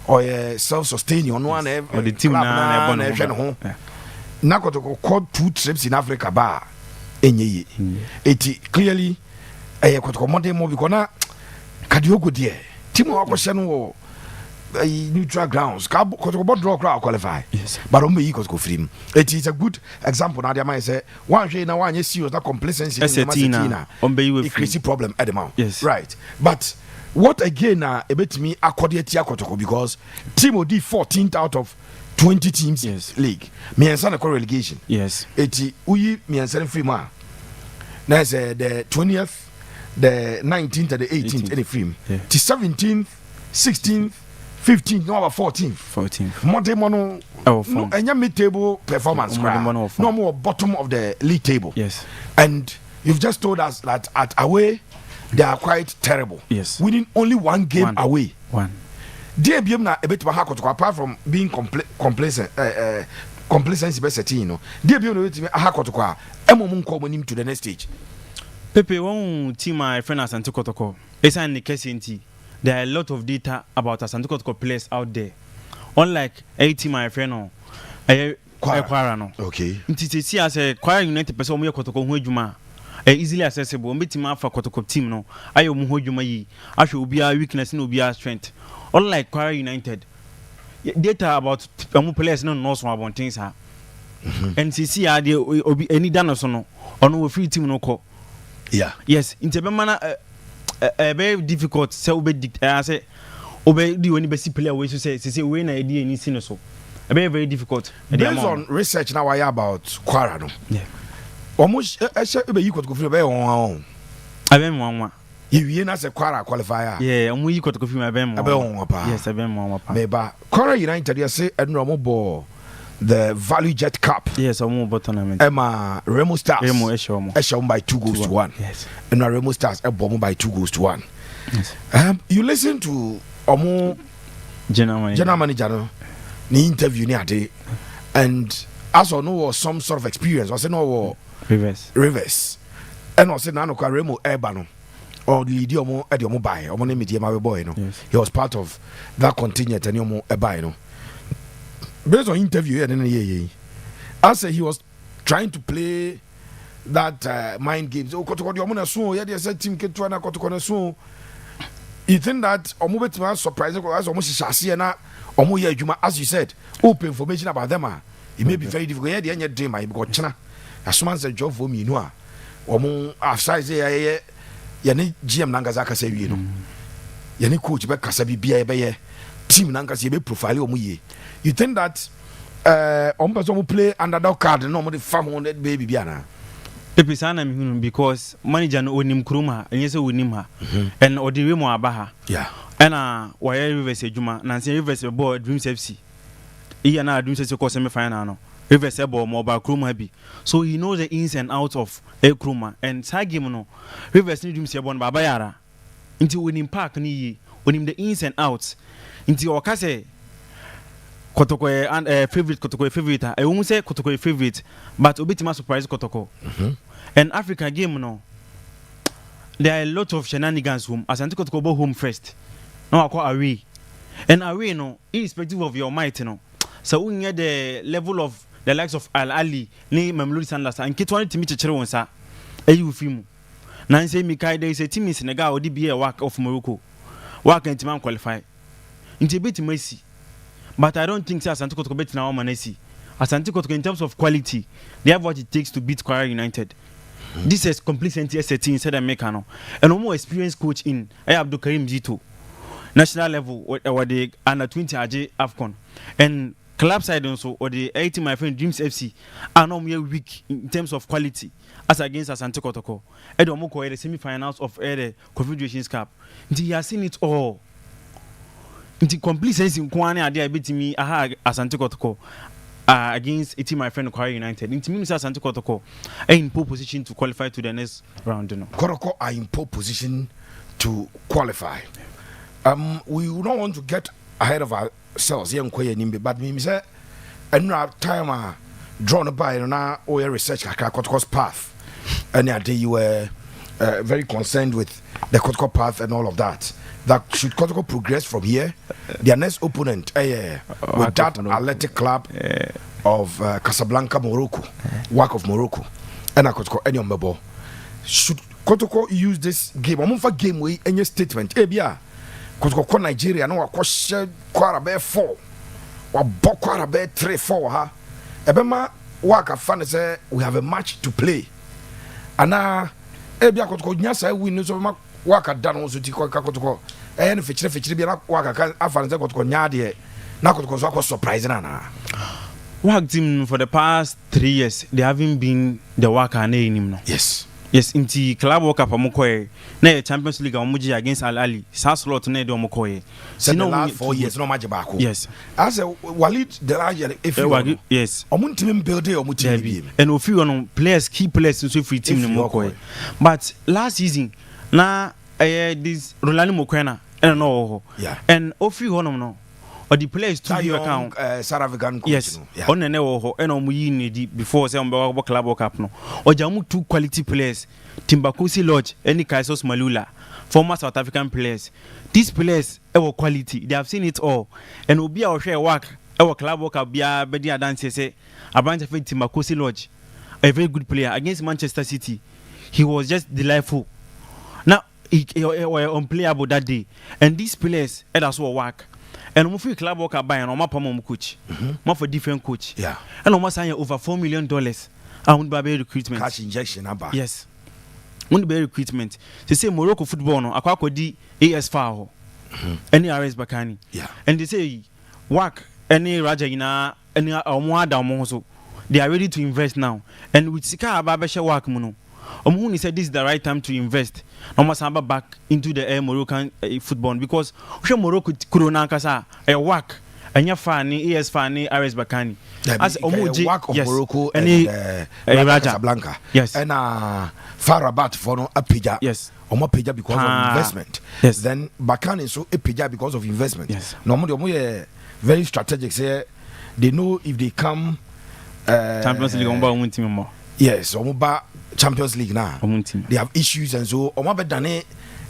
Speaker 1: or self-sustaining on one
Speaker 6: or the team na
Speaker 1: na Kotoko called 2 trips in Africa ba enye it clearly Kotoko monday mo because na Kadiogo there team wa ko hye no neutral grounds. Kotoko draw crowd qualify.
Speaker 6: Yes.
Speaker 1: But only you go free. It is a good example. Now, I say one way now one you see that complacency. It creates a problem at the mount.
Speaker 6: Yes.
Speaker 1: Right. But what again? A bit me according to Kotoko because team will do 14th out of 20 teams.
Speaker 6: Yes.
Speaker 1: League. Me and son relegation.
Speaker 6: Yes.
Speaker 1: We me and son free man. That's the 20th. The 19th and the 18th any film.
Speaker 6: Yeah.
Speaker 1: The 17th, 16th, 15th, no 14th. Monday mono no any mid-table performance. No more bottom of the league table.
Speaker 6: Yes.
Speaker 1: And you've just told us that at away they are quite terrible.
Speaker 6: Yes.
Speaker 1: Winning only one game away.
Speaker 6: One.
Speaker 1: Dear na a bit apart from being complacent complacency best you know. Dear Biam hakotokwa emom nko to the next stage.
Speaker 6: Pepe, one team my friend Asante Kotoko. It's an indication. There are a lot of data about Asante Kotoko players out there. Unlike a team my friend no, Kwara no.
Speaker 1: Okay.
Speaker 6: Nti see as a Kwara United person mo Kotoko ho adwuma. Easily accessible. Mbe team afa Kotoko team no. Ayo mo ho adwuma yi. Ahwe obi a weakness na obi a strength. Unlike Kwara United, data about players no so about things ha. And see there obi any dano so no. Ono we free team no ko.
Speaker 1: Yeah.
Speaker 6: Yes, in Tebemana very difficult. So I say obey the only best player way to say when I did any sin so. Very difficult.
Speaker 1: Based on research now I about Kwara no.
Speaker 6: Yeah.
Speaker 1: Almost you could go for on.
Speaker 6: I been one.
Speaker 1: You na say Kwara qualifier.
Speaker 6: Yeah, you could go for my bem. Yes, I been one.
Speaker 1: Maybe Kwara United you say normal ball. The Value Jet Cup.
Speaker 6: Yes, I'm more tournament.
Speaker 1: Emma Remo Stars.
Speaker 6: Remo Eshom
Speaker 1: by 2 goals to 1.
Speaker 6: Yes.
Speaker 1: And Remo Stars bomb by 2 goals to 1.
Speaker 6: Yes.
Speaker 1: You listen to Omo General Manager the interview ni ade, and as I know some sort of experience. I say no reverse. And I say na no Remo Ebano or lead Omo Ediomo buy. Omo name it my boy no.
Speaker 6: Yes.
Speaker 1: He was part of that contingent and Omo Ebai no. Based on interview I say he was trying to play that mind games. Oh, Kotoko Omuna so yeah, they said team Ketwana Kotoko so. You think that Omo surprising as almost Shasi na Omo ye Juma as you said, open information about them. It may be very difficult. Yeah, the end dream I got China. As soon as a job for me no. Omo after say ya ni GM Nangazaka say you know. Ya ni coach be kasabi bia be team Nangas be profile Omo ye. You think that person play under that card no more 500 baby biana?
Speaker 6: Because manager no onim kruma and yes onim ha and odi mo abaha.
Speaker 1: Yeah.
Speaker 6: And why reverse ejuma na say reverse ball Dreams FC. He na Dreams FC ko semi final no. Reverse ball mobile kruma bi. So he knows the ins and outs of a kruma and side game no. Reverse ni Dreams ball baba yara. Until onim park ni ye, onim the ins and outs. Until okase Kotoko and favorite Kotoko favorite. I won't say Kotoko favorite, but obitima surprise Kotoko. And Africa game no. There are a lot of shenanigans home. Asante Kotoko go home first. No, I call away. And away no, irrespective of your might no. So we need the level of the likes of Al Ali, ni Mamelodi Sundowns, and Kitwani timi chechere wonsa. Eyi ufimu. Na say Mikai there is a team in Senegal odi be a work of Morocco. Work and team qualify. Inti bit Messi. But I don't think Asante Kotoko better now Manesi. Asante Kotoko in terms of quality, they have what it takes to beat Kwara United. This is complete NTS inside Mekano. And a more experienced coach in Abdul Karim Zito. National level or the under 20 AJ AFCON. And club side also or the 80 my friend Dreams FC are no more weak in terms of quality as against Asante Kotoko. Edomoko the semi-finals of the Confederations Cup. He has seen it all. Into complete sense in Kwane idea beating me Asante Kotoko against a team my friend Kwara United. Into me Asante Kotoko are in pole position to qualify to the next round. You know.
Speaker 1: Kotoko are in pole position to qualify. We don't want to get ahead of ourselves but me say and time drawn by now or research Kotoko's path. And the day you were very concerned with the Kotoko path and all of that. That should Kotoko progress from here, their next opponent with that athletic club of Casablanca, Morocco, work of Morocco, and Kotoko any on should Kotoko use this game? I'm for game way any statement. Kotoko Nigeria no wakɔhyɛ kwara bɛyɛ 4 wabɔ kwara bɛyɛ 3-4 ha ɛbɛma waka fa ne sɛ we have a match to play ana ebia Kotoko nya saa win no so ma waka da no so ti Kotoko ɛyɛ no fikyire bia na waka ka afa ne sɛ Kotoko nya deɛ na Kotoko so akɔ surprise na
Speaker 6: WAC team for the past 3 years they haven't been the WAC na enim no. Yes, inti club World Cup amokoye na Champions League amoji against Al Ahly. Sa slot na de amokoye.
Speaker 1: See no last 4 years no match baako.
Speaker 6: Yes.
Speaker 1: As a Walid Delaje if you
Speaker 6: yes.
Speaker 1: Omun team build omu team.
Speaker 6: And of you on players key players so free team no mokoye. But last season na this Rolando Mokwena and no.
Speaker 1: Yeah.
Speaker 6: And of you no. Or the players to your account
Speaker 1: South African coach.
Speaker 6: Yes. On the never and on we need before say club World Cup no. Or jamu 2 quality players. Timbakusi Lodge, any Kaisos Malula, former South African players. These players our quality. They have seen it all. And will be our share work. Our club World Cup be a bedia dance say a bunch of Timbakusi Lodge, a very good player against Manchester City. He was just delightful. Now he was unplayable that day. And these players that's what work. And we feel club work buy and on my coach, more for different coach.
Speaker 1: Yeah.
Speaker 6: And almost sign over $4 million. I want to be recruitment.
Speaker 1: Cash injection,
Speaker 6: yes. Want to be recruitment. They say Morocco football no. Akwa di AS Fao. Any RS Bakani.
Speaker 1: Yeah.
Speaker 6: And they say work any Raja ina any Omwada Omonso. They are ready to invest now. And with Sika Ababesha work muno. Omuni said this is the right time to invest. Almost back into the Moroccan football because Morocco Kurona Kasa a work and your fanny AS Fanny RS Bakani.
Speaker 1: As Omoji work of
Speaker 6: yes.
Speaker 1: Morocco
Speaker 6: and
Speaker 1: Casablanca.
Speaker 6: Yes.
Speaker 1: And Farabat for no apija.
Speaker 6: Yes.
Speaker 1: Omo pija because of investment.
Speaker 6: Yes.
Speaker 1: Then Bakani so apija because of investment.
Speaker 6: Yes.
Speaker 1: No more very strategic. Say they know if they come
Speaker 6: Champions League on team more.
Speaker 1: Yes, Omoba Champions League now. They have issues and so Omoba done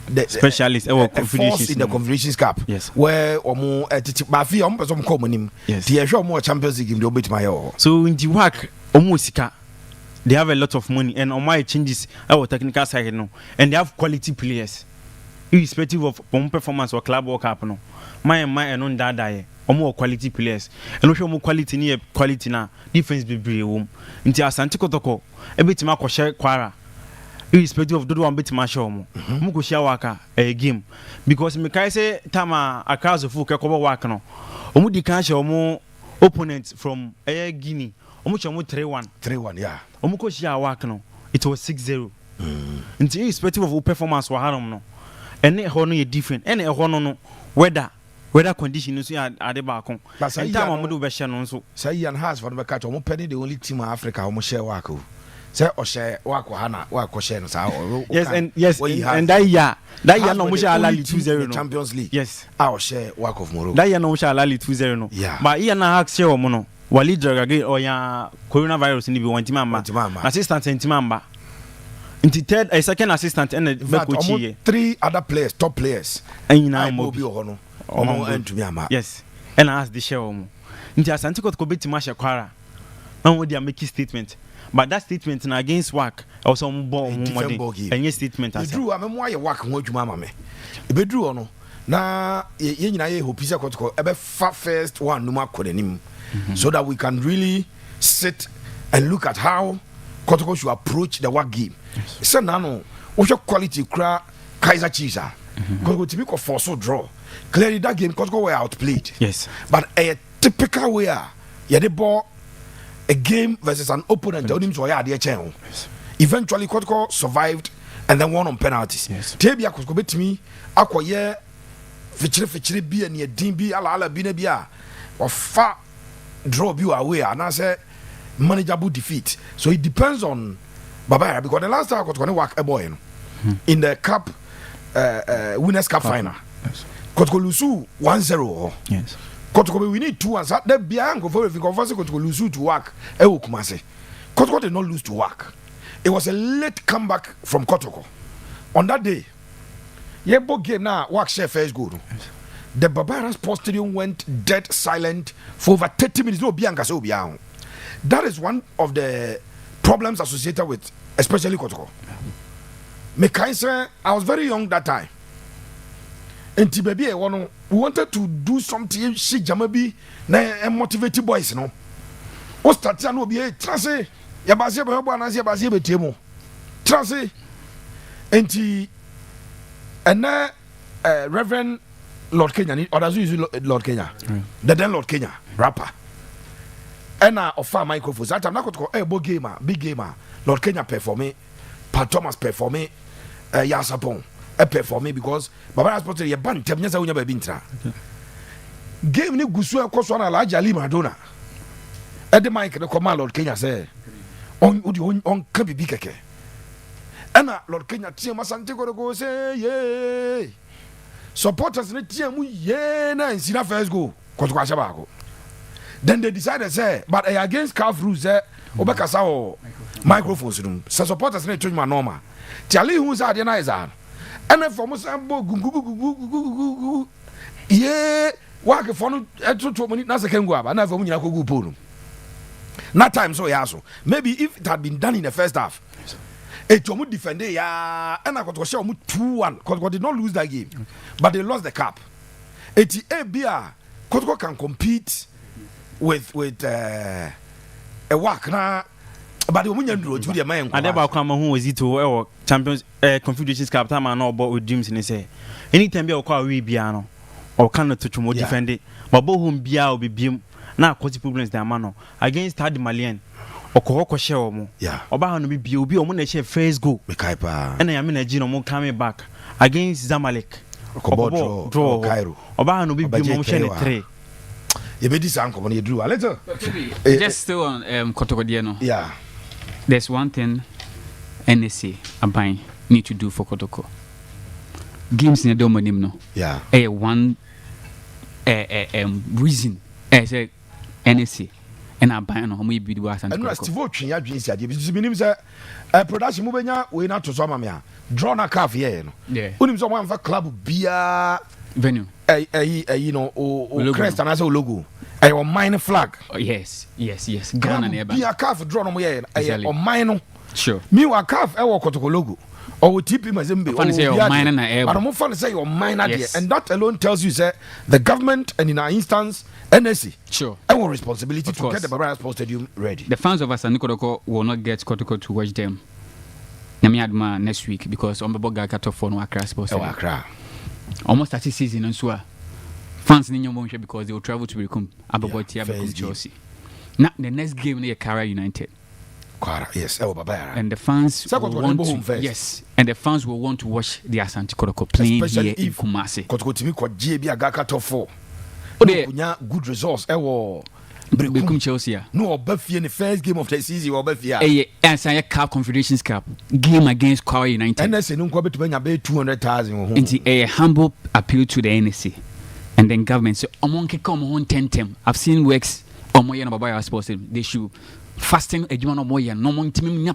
Speaker 1: the
Speaker 6: specialist
Speaker 1: force in the Confederations Cup.
Speaker 6: Yes.
Speaker 1: Where Omo Bafi Omo person come him.
Speaker 6: Yes.
Speaker 1: The show more Champions League in the bit my all.
Speaker 6: So in the work Omo Sika they have a lot of money and on my changes our technical side no and they have quality players irrespective of performance or club World Cup no my and on that omo quality players and no show mo quality ni quality na defense be brave wom nti Asante Kotoko e betima ko share kwara irrespective of dodo one betima show mo mo go share waka a game because me kai say tama across full ke ko work no omo di kan share omo opponent from Guinea omo chomo 3-1
Speaker 1: yeah
Speaker 6: omo ko share work no it was 6-0 nti irrespective of performance wa hanom no ene ho no ye different ene ho no weather condition so ade ba kon and time amudu be hye no nso
Speaker 1: say Ian has for the catch omo penny the only team in Africa omo share work o say o share work wa na wa ko share no sa
Speaker 6: yes and that year no omo share Al Ahly 2-0 no
Speaker 1: Champions League
Speaker 6: yes
Speaker 1: our share work of Morocco
Speaker 6: that year no omo share Al Ahly 2-0 no
Speaker 1: yeah
Speaker 6: but Ian na hack share omo no Walid Dragage oya coronavirus ni bi won timamba assistant timamba into third a second assistant and the
Speaker 1: 3 other players top players
Speaker 6: and now
Speaker 1: mo bi ho no omo entumi ama
Speaker 6: yes and as the share omo nti Asante Kotoko betima share kwara and we dey make statement but that statement na against work also omo bo omo any statement as
Speaker 1: Drew amemo aye work ho adwuma ama me e be Drew no na ye nyina ye hope say Kotoko e be first one no makodanim so that we can really sit and look at how Kotoko should approach the work game. So now, what's your quality? Kaiser Chiefs Kotoko to be a force draw. Clearly, that game Kotoko were outplayed.
Speaker 6: Yes,
Speaker 1: but a typical way, yeah, the ball a game versus an opponent. Yes. Eventually, Kotoko survived and then won on penalties.
Speaker 6: Yes,
Speaker 1: Tebia Kotoko bet me acquire feature be and ye dimbi ala binebia or far draw you away and I say manageable defeat. So it depends on Baba because the last time I got to work a boy in the cup winners cup final.
Speaker 6: Yes.
Speaker 1: Kotoko lusu 1-0.
Speaker 6: Yes.
Speaker 1: Kotoko we need 2 and so that bianco for if Kotoko lusu to work e wo kumase. Kotoko did not lose to work. It was a late comeback from Kotoko. On that day, Yebo game now work share first goal. Yes. The Barbara Sports Stadium went dead silent for over 30 minutes. No bianca so biang. That is one of the problems associated with especially Kotoko. I was very young that time. enti baby e wono we wanted to do something she jama bi na motivate boys no o start ya no bi e trase ya base ba bo na se base betie mu trase enti ena Reverend Lord Kenya ni odazu use Lord Kenya the then Lord Kenya rapper ena offer microphone that time na Kotoko bo gamer big gamer Lord Kenya perform Pat Thomas perform Yasapon perform because Baba Sports ye ban tem nyasa unya ba bi ntra game ni gusu e koso na Alhaji Ali Madonna the mic the command Lord Kenya say on ka bibi keke ena Lord Kenya tie Asante go say yeah supporters ne tie mu yeah na insina first go Kotoko ashabako then they decided say but against CAF rules obekasa o microphones room so supporters ne change my normal Charlie who's at the nice and from gugu yeah work for no 2 minutes na second go aba na for nyina kogu polo na time so ya so maybe if it had been done in the first half it you defend ya and I got to show 2-1 Kotoko did not lose that game but they lost the cup ABA Kotoko can compete with a work na but the woman drew to the man
Speaker 6: and about come who was it to champions confederations cup time and all about with dreams and say anytime you call we biano or cannot touch more defend it but bo home bia will be beam na quality problems the man against Stade Malien or Kotoko share mo oba no be obi o mo na share first goal
Speaker 1: me kai pa
Speaker 6: and I mean Gino mo coming back against Zamalek
Speaker 1: draw Cairo
Speaker 6: oba no be mo share 3
Speaker 1: you made this uncle when you drew a little
Speaker 5: just still on Kotoko Dieno.
Speaker 1: Yeah,
Speaker 5: there's one thing NSA Abai need to do for Kotoko. Games in the domain no.
Speaker 1: Yeah.
Speaker 5: One reason say NSA and Abai no how we be do Asante.
Speaker 1: And no Steve Otwin ya dwen sia de bi minim say production mu benya we na to so ma me a draw na calf here no.
Speaker 5: Yeah.
Speaker 1: Unim so one for club bia
Speaker 5: venue.
Speaker 1: You know o crest and as a logo. On mine flag.
Speaker 5: Oh, yes. Ghana nearby.
Speaker 1: Be a calf draw no here. On mine.
Speaker 5: Sure.
Speaker 1: Me wa calf Kotoko logo. Or we TP Mazembe.
Speaker 5: Funny say on mine na air.
Speaker 1: But I'm funny say on mine and that alone tells you say the government and in our instance NSC.
Speaker 5: Sure.
Speaker 1: Our responsibility to get the Barbara Sports Stadium ready.
Speaker 5: The fans of Asante Kotoko will not get Kotoko to watch them. Nyamiadma next week because on the boga cut off on Accra Sports Stadium.
Speaker 1: Accra.
Speaker 5: Almost 30 season and so fans in your because they will travel to become Ababoti Chelsea. Now the next game near Kara United.
Speaker 1: Yes,
Speaker 5: and the fans will want to, yes, and the fans will want to watch the Asante Kotoko playing especially here in Kumasi.
Speaker 1: Kotoko timi kwa JB agaka top 4. Kunya good results.
Speaker 5: Become Chelsea.
Speaker 1: No, Buffy in the first game of the season or Buffy.
Speaker 5: And say Cup Confederations Cup game against Kara United.
Speaker 1: And NSC no kwabe to benya 200,000.
Speaker 5: It's a humble appeal to the NSC. And then government say omonke come on 10. I've seen works omoye na baba sports they should fasting adwuma no moye no montimi nya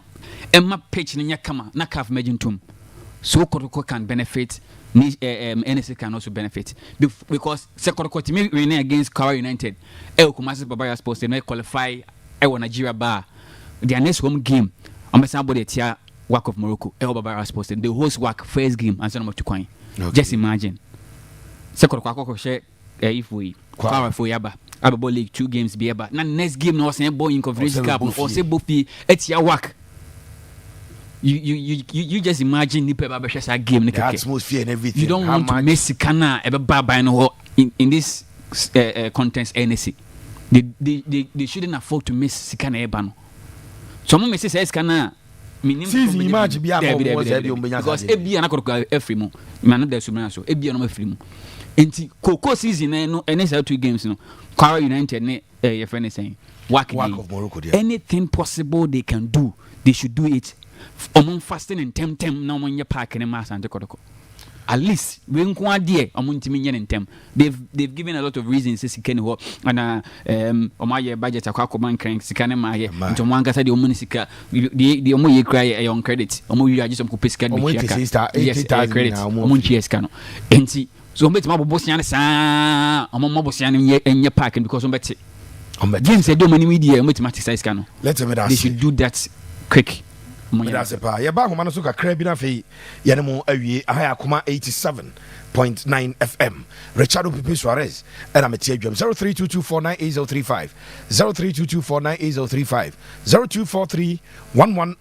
Speaker 5: emma pitch nya kama na calf magentum so Kotoko can benefit NSC can also benefit because se Kotoko timi win against Kara United Kumasi baba sports they qualify Nigeria bar their next home game ambassador body tia work of Morocco baba sports they host work first game and so to coin just imagine se Kotoko share if we power for yaba Ababo League 2 games be aba na next game no say boy in Confederation Cup or say bofi etia work you just imagine ni peba be share game ni keke
Speaker 1: atmosphere and everything
Speaker 5: you don't want to miss kana e be baba no in this contents NSC they shouldn't afford to miss sikana eba no so mo miss say sikana
Speaker 1: season imagine be aba
Speaker 5: because ebia na Kotoko every mo man no dey sumana so ebia no every mo enti Koko season no NSL 2 games no Kara United ne your friend is saying work
Speaker 1: of Morocco there.
Speaker 5: Anything possible they can do they should do it among fasting and tem na mon ye park in Asante Kotoko at least we nko ade amon timi nye ntem they've given a lot of reasons say sika ni ho ana omaye budget akwa man crank sika ne ma ye nto mo ankasa de omuni sika de omo ye cry on credit omo wi agi some ko pesika bi
Speaker 1: aka
Speaker 5: credit omo nchi sika no enti so mbeti mabobosia ne saa omomobosia ne enye parking because mbeti games e do many media mbeti matic size kanu
Speaker 1: let me that
Speaker 5: they should do that quick
Speaker 1: meda se pa yɛba ahoma no so kakra bi no afei yɛne mo awie aha yɛ akoma 87.9 FM Richardo Pepe Suarez ɛna mete adwam 0322498035 0322498035 024311